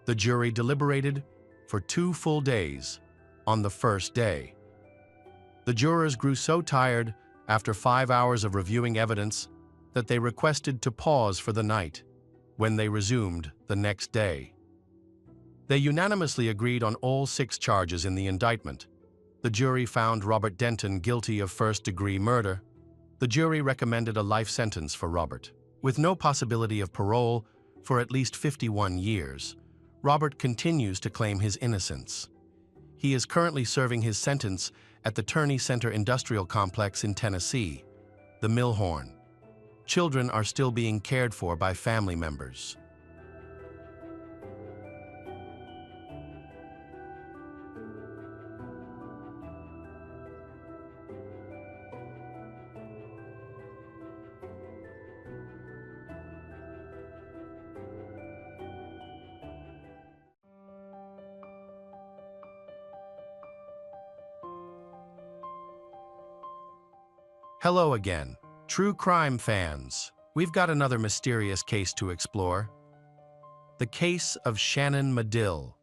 The jury deliberated for 2 full days on the first day. The jurors grew so tired after 5 hours of reviewing evidence that they requested to pause for the night. When they resumed the next day, they unanimously agreed on all 6 charges in the indictment. The jury found Robert Denton guilty of first-degree murder. The jury recommended a life sentence for Robert. With no possibility of parole for at least 51 years, Robert continues to claim his innocence. He is currently serving his sentence at the Turney Center Industrial Complex in Tennessee, the Millhorn. Children are still being cared for by family members. Hello again, true crime fans. We've got another mysterious case to explore. The case of Shannon Medill.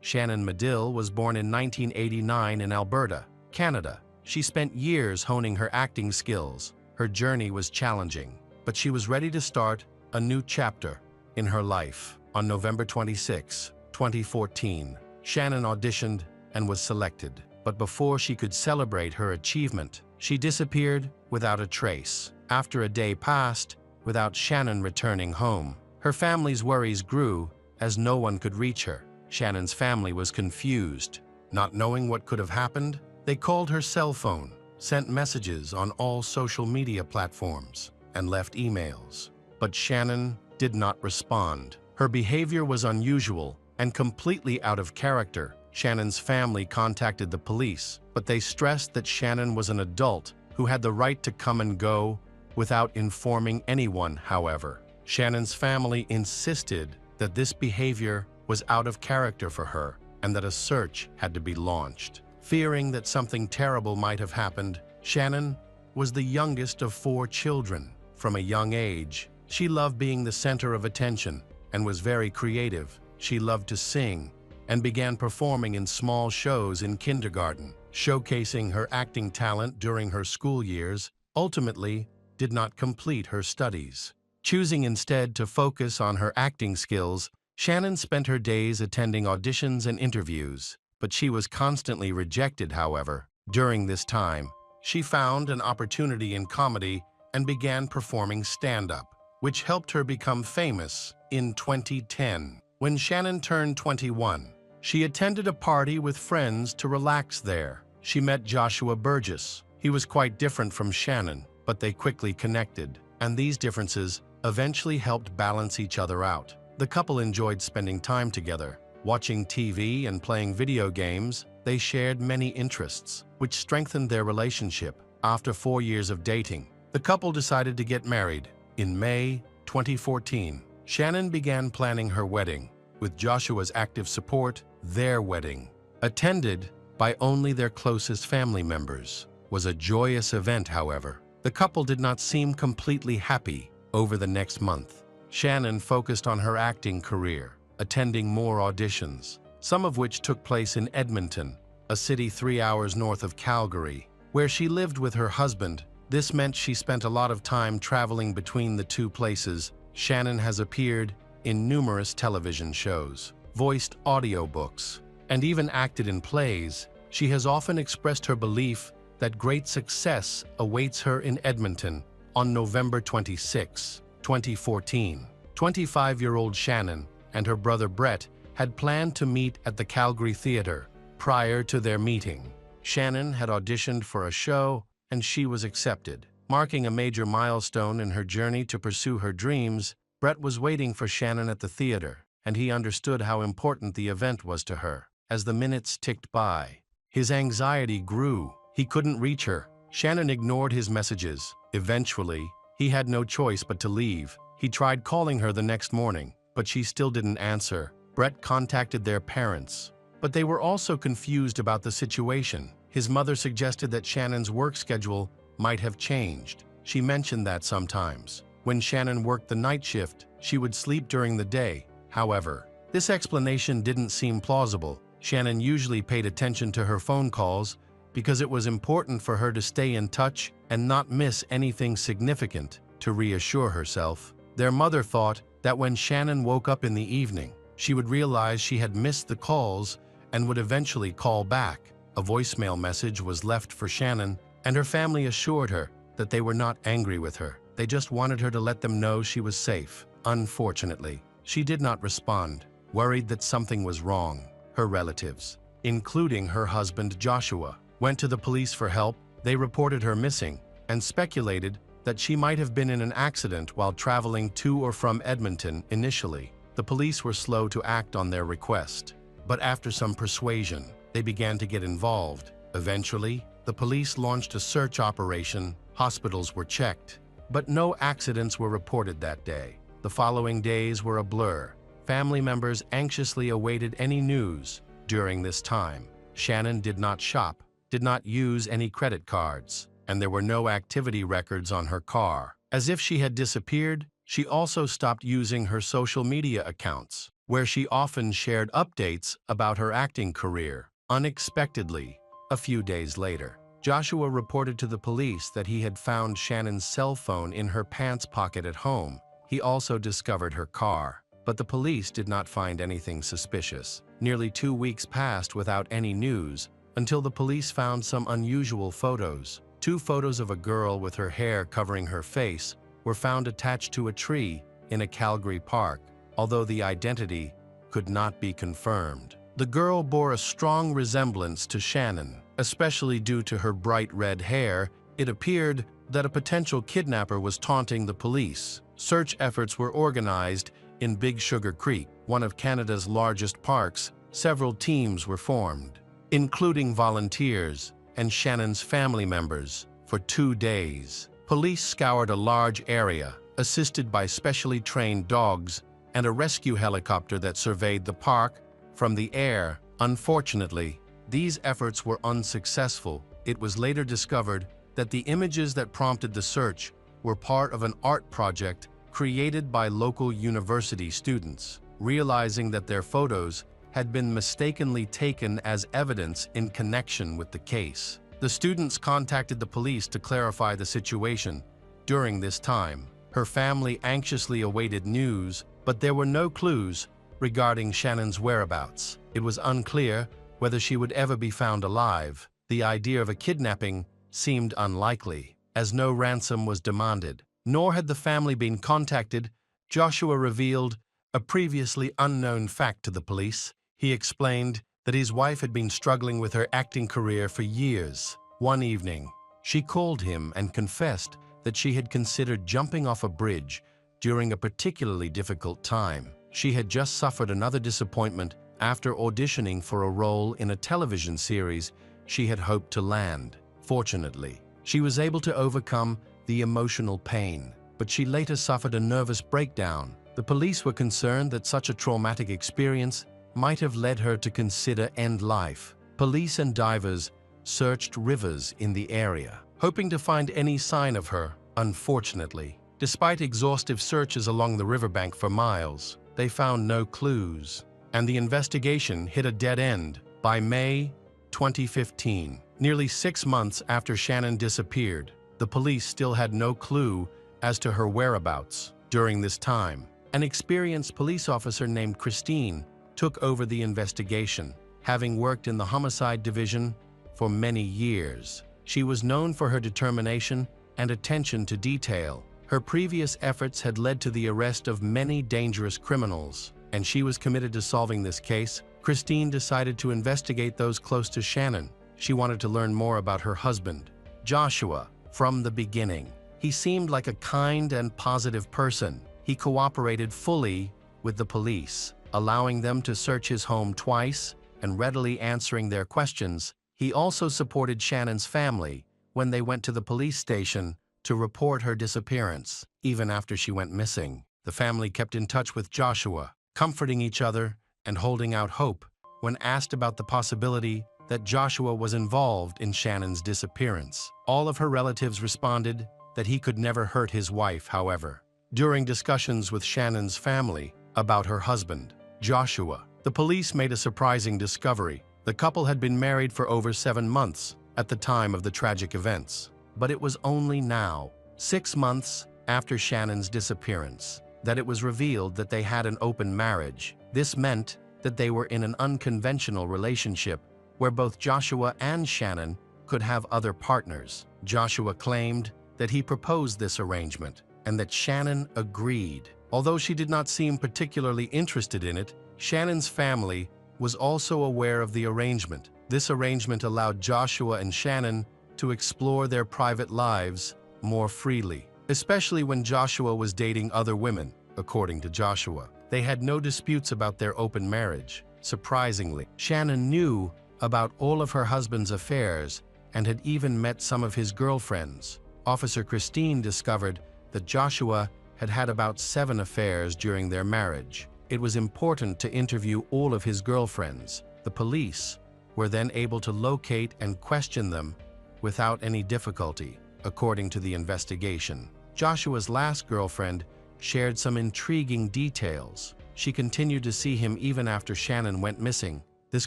Shannon Medill was born in 1989 in Alberta, Canada. She spent years honing her acting skills. Her journey was challenging, but she was ready to start a new chapter in her life. On November 26, 2014, Shannon auditioned and was selected. But before she could celebrate her achievement, she disappeared without a trace. After a day passed without Shannon returning home, Her family's worries grew as no one could reach her. Shannon's family was confused. Not knowing what could have happened, they called her cell phone, sent messages on all social media platforms, and left emails. But Shannon did not respond. Her behavior was unusual and completely out of character. Shannon's family contacted the police, but they stressed that Shannon was an adult who had the right to come and go without informing anyone. However, Shannon's family insisted that this behavior was out of character for her and that a search had to be launched. Fearing that something terrible might have happened, Shannon was the youngest of 4 children. From a young age, she loved being the center of attention and was very creative. She loved to sing and began performing in small shows in kindergarten, showcasing her acting talent during her school years. Ultimately, did not complete her studies. Choosing instead to focus on her acting skills, Shannon spent her days attending auditions and interviews, but she was constantly rejected. However, during this time, she found an opportunity in comedy and began performing stand-up, which helped her become famous in 2010. When Shannon turned 21, she attended a party with friends to relax there. She met Joshua Burgess. He was quite different from Shannon, but they quickly connected, and these differences eventually helped balance each other out. The couple enjoyed spending time together, watching TV and playing video games. They shared many interests, which strengthened their relationship. After 4 years of dating, the couple decided to get married. In May 2014, Shannon began planning her wedding. With Joshua's active support, their wedding, attended by only their closest family members, was a joyous event. However, the couple did not seem completely happy. Over the next month, Shannon focused on her acting career, attending more auditions, some of which took place in Edmonton, a city 3 hours north of Calgary, where she lived with her husband. This meant she spent a lot of time traveling between the two places. Shannon has appeared in numerous television shows, voiced audiobooks, and even acted in plays. She has often expressed her belief that great success awaits her in Edmonton. On November 26, 2014, 25-year-old Shannon and her brother Brett had planned to meet at the Calgary Theatre. Prior to their meeting, Shannon had auditioned for a show and she was accepted. Marking a major milestone in her journey to pursue her dreams, Brett was waiting for Shannon at the theater, and he understood how important the event was to her. As the minutes ticked by, his anxiety grew. He couldn't reach her. Shannon ignored his messages. Eventually, he had no choice but to leave. He tried calling her the next morning, but she still didn't answer. Brett contacted their parents, but they were also confused about the situation. His mother suggested that Shannon's work schedule might have changed. She mentioned that sometimes, when Shannon worked the night shift, she would sleep during the day. However, this explanation didn't seem plausible. Shannon usually paid attention to her phone calls because it was important for her to stay in touch and not miss anything significant. To reassure herself, their mother thought that when Shannon woke up in the evening, she would realize she had missed the calls and would eventually call back. A voicemail message was left for Shannon, and her family assured her that they were not angry with her. They just wanted her to let them know she was safe. Unfortunately, she did not respond, worried that something was wrong. Her relatives, including her husband Joshua, went to the police for help. They reported her missing and speculated that she might have been in an accident while traveling to or from Edmonton. Initially, the police were slow to act on their request, but after some persuasion, they began to get involved. Eventually, the police launched a search operation. Hospitals were checked, but no accidents were reported that day. The following days were a blur. Family members anxiously awaited any news. During this time, Shannon did not shop, did not use any credit cards, and there were no activity records on her car. As if she had disappeared, she also stopped using her social media accounts, where she often shared updates about her acting career. Unexpectedly, a few days later, Joshua reported to the police that he had found Shannon's cell phone in her pants pocket at home. He also discovered her car, but the police did not find anything suspicious. Nearly 2 weeks passed without any news until the police found some unusual photos. 2 photos of a girl with her hair covering her face were found attached to a tree in a Calgary park, although the identity could not be confirmed. The girl bore a strong resemblance to Shannon, especially due to her bright red hair. It appeared that a potential kidnapper was taunting the police. Search efforts were organized in Big Sugar Creek, one of Canada's largest parks. Several teams were formed, including volunteers and Shannon's family members, for 2 days. Police scoured a large area, assisted by specially trained dogs and a rescue helicopter that surveyed the park from the air. Unfortunately, these efforts were unsuccessful. It was later discovered that the images that prompted the search were part of an art project created by local university students. Realizing that their photos had been mistakenly taken as evidence in connection with the case, the students contacted the police to clarify the situation. During this time, her family anxiously awaited news, but there were no clues regarding Shannon's whereabouts. It was unclear whether she would ever be found alive. The idea of a kidnapping seemed unlikely, as no ransom was demanded, nor had the family been contacted. Joshua revealed a previously unknown fact to the police. He explained that his wife had been struggling with her acting career for years. One evening, she called him and confessed that she had considered jumping off a bridge during a particularly difficult time. She had just suffered another disappointment after auditioning for a role in a television series she had hoped to land. Fortunately, she was able to overcome the emotional pain, but she later suffered a nervous breakdown. The police were concerned that such a traumatic experience might have led her to consider end life. Police and divers searched rivers in the area, hoping to find any sign of her. Unfortunately, despite exhaustive searches along the riverbank for miles, they found no clues, and the investigation hit a dead end. By May 2015, nearly 6 months after Shannon disappeared, the police still had no clue as to her whereabouts. During this time, an experienced police officer named Christine took over the investigation, having worked in the homicide division for many years. She was known for her determination and attention to detail. Her previous efforts had led to the arrest of many dangerous criminals, and she was committed to solving this case. Christine decided to investigate those close to Shannon. She wanted to learn more about her husband, Joshua. From the beginning, he seemed like a kind and positive person. He cooperated fully with the police, allowing them to search his home twice and readily answering their questions. He also supported Shannon's family when they went to the police station to report her disappearance. Even after she went missing, the family kept in touch with Joshua, comforting each other and holding out hope. When asked about the possibility that Joshua was involved in Shannon's disappearance, all of her relatives responded that he could never hurt his wife. However, during discussions with Shannon's family about her husband, Joshua, the police made a surprising discovery. The couple had been married for over 7 months at the time of the tragic events, but it was only now, 6 months after Shannon's disappearance, that it was revealed that they had an open marriage. This meant that they were in an unconventional relationship where both Joshua and Shannon could have other partners. Joshua claimed that he proposed this arrangement and that Shannon agreed. Although she did not seem particularly interested in it, Shannon's family was also aware of the arrangement. This arrangement allowed Joshua and Shannon to explore their private lives more freely, especially when Joshua was dating other women. According to Joshua, they had no disputes about their open marriage. Surprisingly, Shannon knew about all of her husband's affairs and had even met some of his girlfriends. Officer Christine discovered that Joshua had had about 7 affairs during their marriage. It was important to interview all of his girlfriends. The police were then able to locate and question them without any difficulty. According to the investigation, Joshua's last girlfriend shared some intriguing details. She continued to see him even after Shannon went missing. This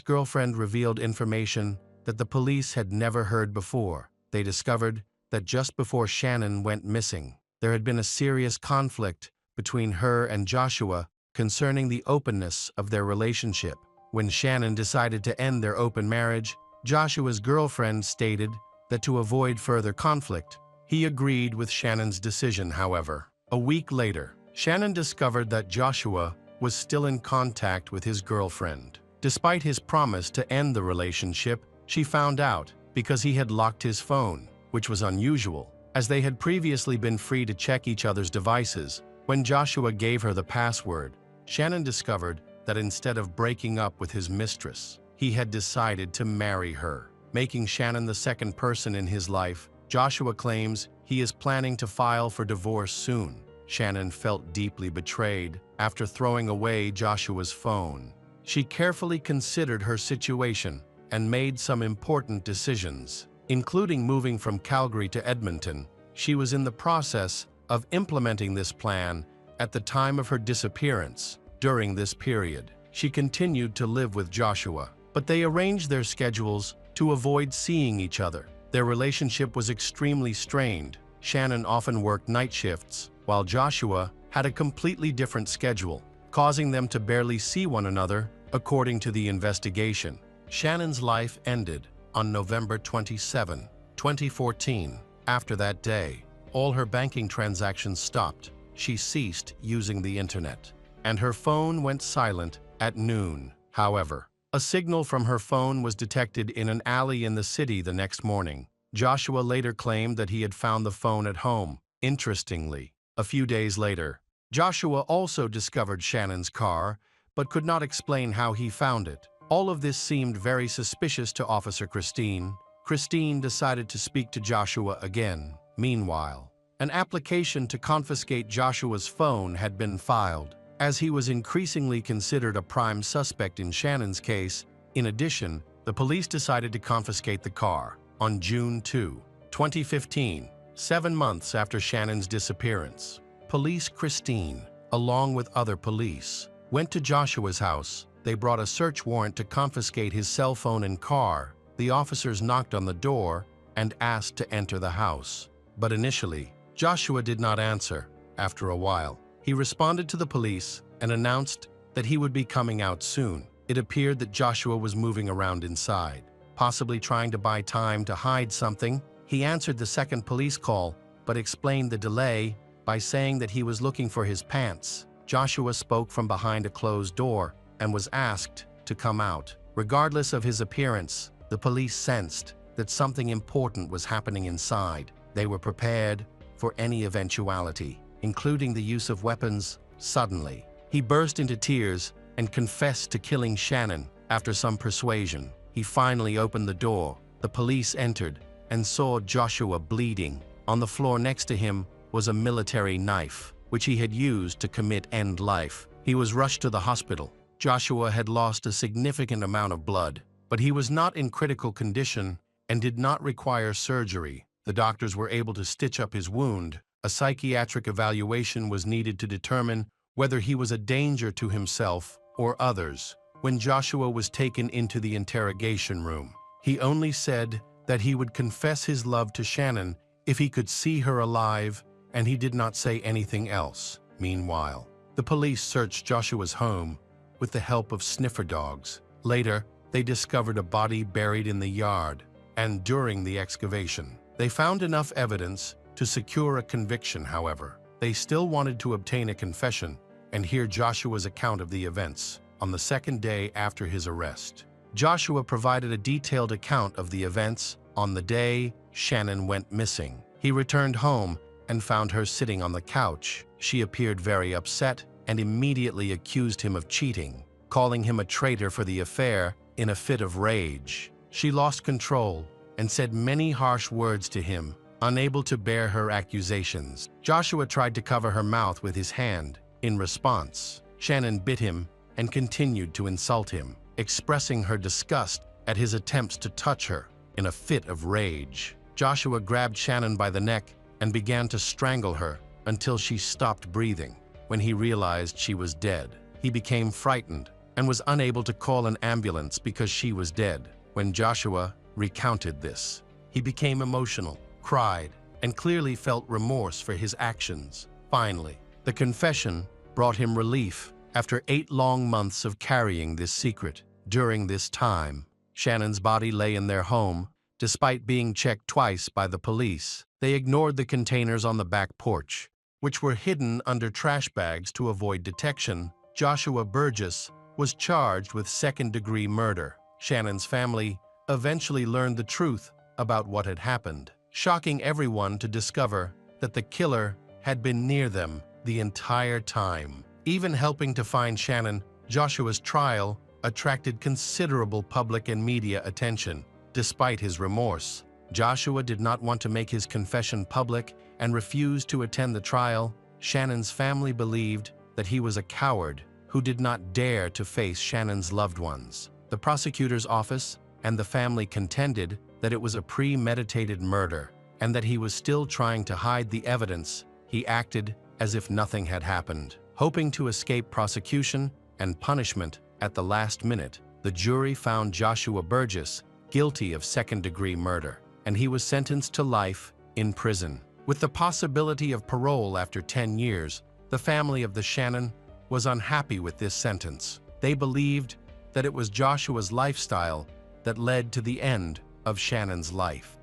girlfriend revealed information that the police had never heard before. They discovered that just before Shannon went missing, there had been a serious conflict between her and Joshua concerning the openness of their relationship. When Shannon decided to end their open marriage, Joshua's girlfriend stated that to avoid further conflict, he agreed with Shannon's decision. However, a week later, Shannon discovered that Joshua was still in contact with his girlfriend. Despite his promise to end the relationship, she found out because he had locked his phone, which was unusual, as they had previously been free to check each other's devices. When Joshua gave her the password, Shannon discovered that instead of breaking up with his mistress, he had decided to marry her, making Shannon the second person in his life. Joshua claims he is planning to file for divorce soon. Shannon felt deeply betrayed after throwing away Joshua's phone. She carefully considered her situation and made some important decisions, including moving from Calgary to Edmonton. She was in the process of implementing this plan at the time of her disappearance. During this period, she continued to live with Joshua, but they arranged their schedules to avoid seeing each other. Their relationship was extremely strained. Shannon often worked night shifts, while Joshua had a completely different schedule, causing them to barely see one another, according to the investigation. Shannon's life ended on November 27, 2014. After that day, all her banking transactions stopped. She ceased using the internet, and her phone went silent at noon. However, a signal from her phone was detected in an alley in the city the next morning. Joshua later claimed that he had found the phone at home. Interestingly, a few days later, Joshua also discovered Shannon's car, but could not explain how he found it. All of this seemed very suspicious to Officer Christine. Christine decided to speak to Joshua again. Meanwhile, an application to confiscate Joshua's phone had been filed, as he was increasingly considered a prime suspect in Shannon's case. In addition, the police decided to confiscate the car. On June 2, 2015, 7 months after Shannon's disappearance, Police Christine, along with other police, went to Joshua's house. They brought a search warrant to confiscate his cell phone and car. The officers knocked on the door and asked to enter the house. But initially, Joshua did not answer. After a while, he responded to the police and announced that he would be coming out soon. It appeared that Joshua was moving around inside, possibly trying to buy time to hide something. He answered the second police call, but explained the delay by saying that he was looking for his pants. Joshua spoke from behind a closed door and was asked to come out. Regardless of his appearance, the police sensed that something important was happening inside. They were prepared for any eventuality, including the use of weapons. Suddenly, he burst into tears and confessed to killing Shannon. After some persuasion, he finally opened the door. The police entered and saw Joshua bleeding. On the floor next to him was a military knife, which he had used to commit end life. He was rushed to the hospital. Joshua had lost a significant amount of blood, but he was not in critical condition and did not require surgery. The doctors were able to stitch up his wound. A psychiatric evaluation was needed to determine whether he was a danger to himself or others. When Joshua was taken into the interrogation room, he only said that he would confess his love to Shannon if he could see her alive, and he did not say anything else. Meanwhile, the police searched Joshua's home with the help of sniffer dogs. Later, they discovered a body buried in the yard, and during the excavation, they found enough evidence to secure a conviction. However, they still wanted to obtain a confession and hear Joshua's account of the events. On the second day after his arrest, Joshua provided a detailed account of the events on the day Shannon went missing. He returned home and found her sitting on the couch. She appeared very upset and immediately accused him of cheating, calling him a traitor for the affair. In a fit of rage, she lost control and said many harsh words to him. Unable to bear her accusations, Joshua tried to cover her mouth with his hand. In response, Shannon bit him and continued to insult him, expressing her disgust at his attempts to touch her. In a fit of rage, Joshua grabbed Shannon by the neck and began to strangle her until she stopped breathing. When he realized she was dead, he became frightened and was unable to call an ambulance because she was dead. When Joshua recounted this, he became emotional, cried, and clearly felt remorse for his actions. Finally, the confession brought him relief after 8 long months of carrying this secret. During this time, Shannon's body lay in their home. Despite being checked twice by the police, they ignored the containers on the back porch. which were hidden under trash bags to avoid detection, Joshua Burgess was charged with second-degree murder. Shannon's family eventually learned the truth about what had happened, shocking everyone to discover that the killer had been near them the entire time. Even helping to find Shannon, Joshua's trial attracted considerable public and media attention. Despite his remorse, Joshua did not want to make his confession public and refused to attend the trial. Shannon's family believed that he was a coward who did not dare to face Shannon's loved ones. The prosecutor's office and the family contended that it was a premeditated murder and that he was still trying to hide the evidence. He acted as if nothing had happened. Hoping to escape prosecution and punishment at the last minute, the jury found Joshua Burgess guilty of second-degree murder, and he was sentenced to life in prison. With the possibility of parole after 10 years, the family of the Shannon was unhappy with this sentence. They believed that it was Joshua's lifestyle that led to the end of Shannon's life.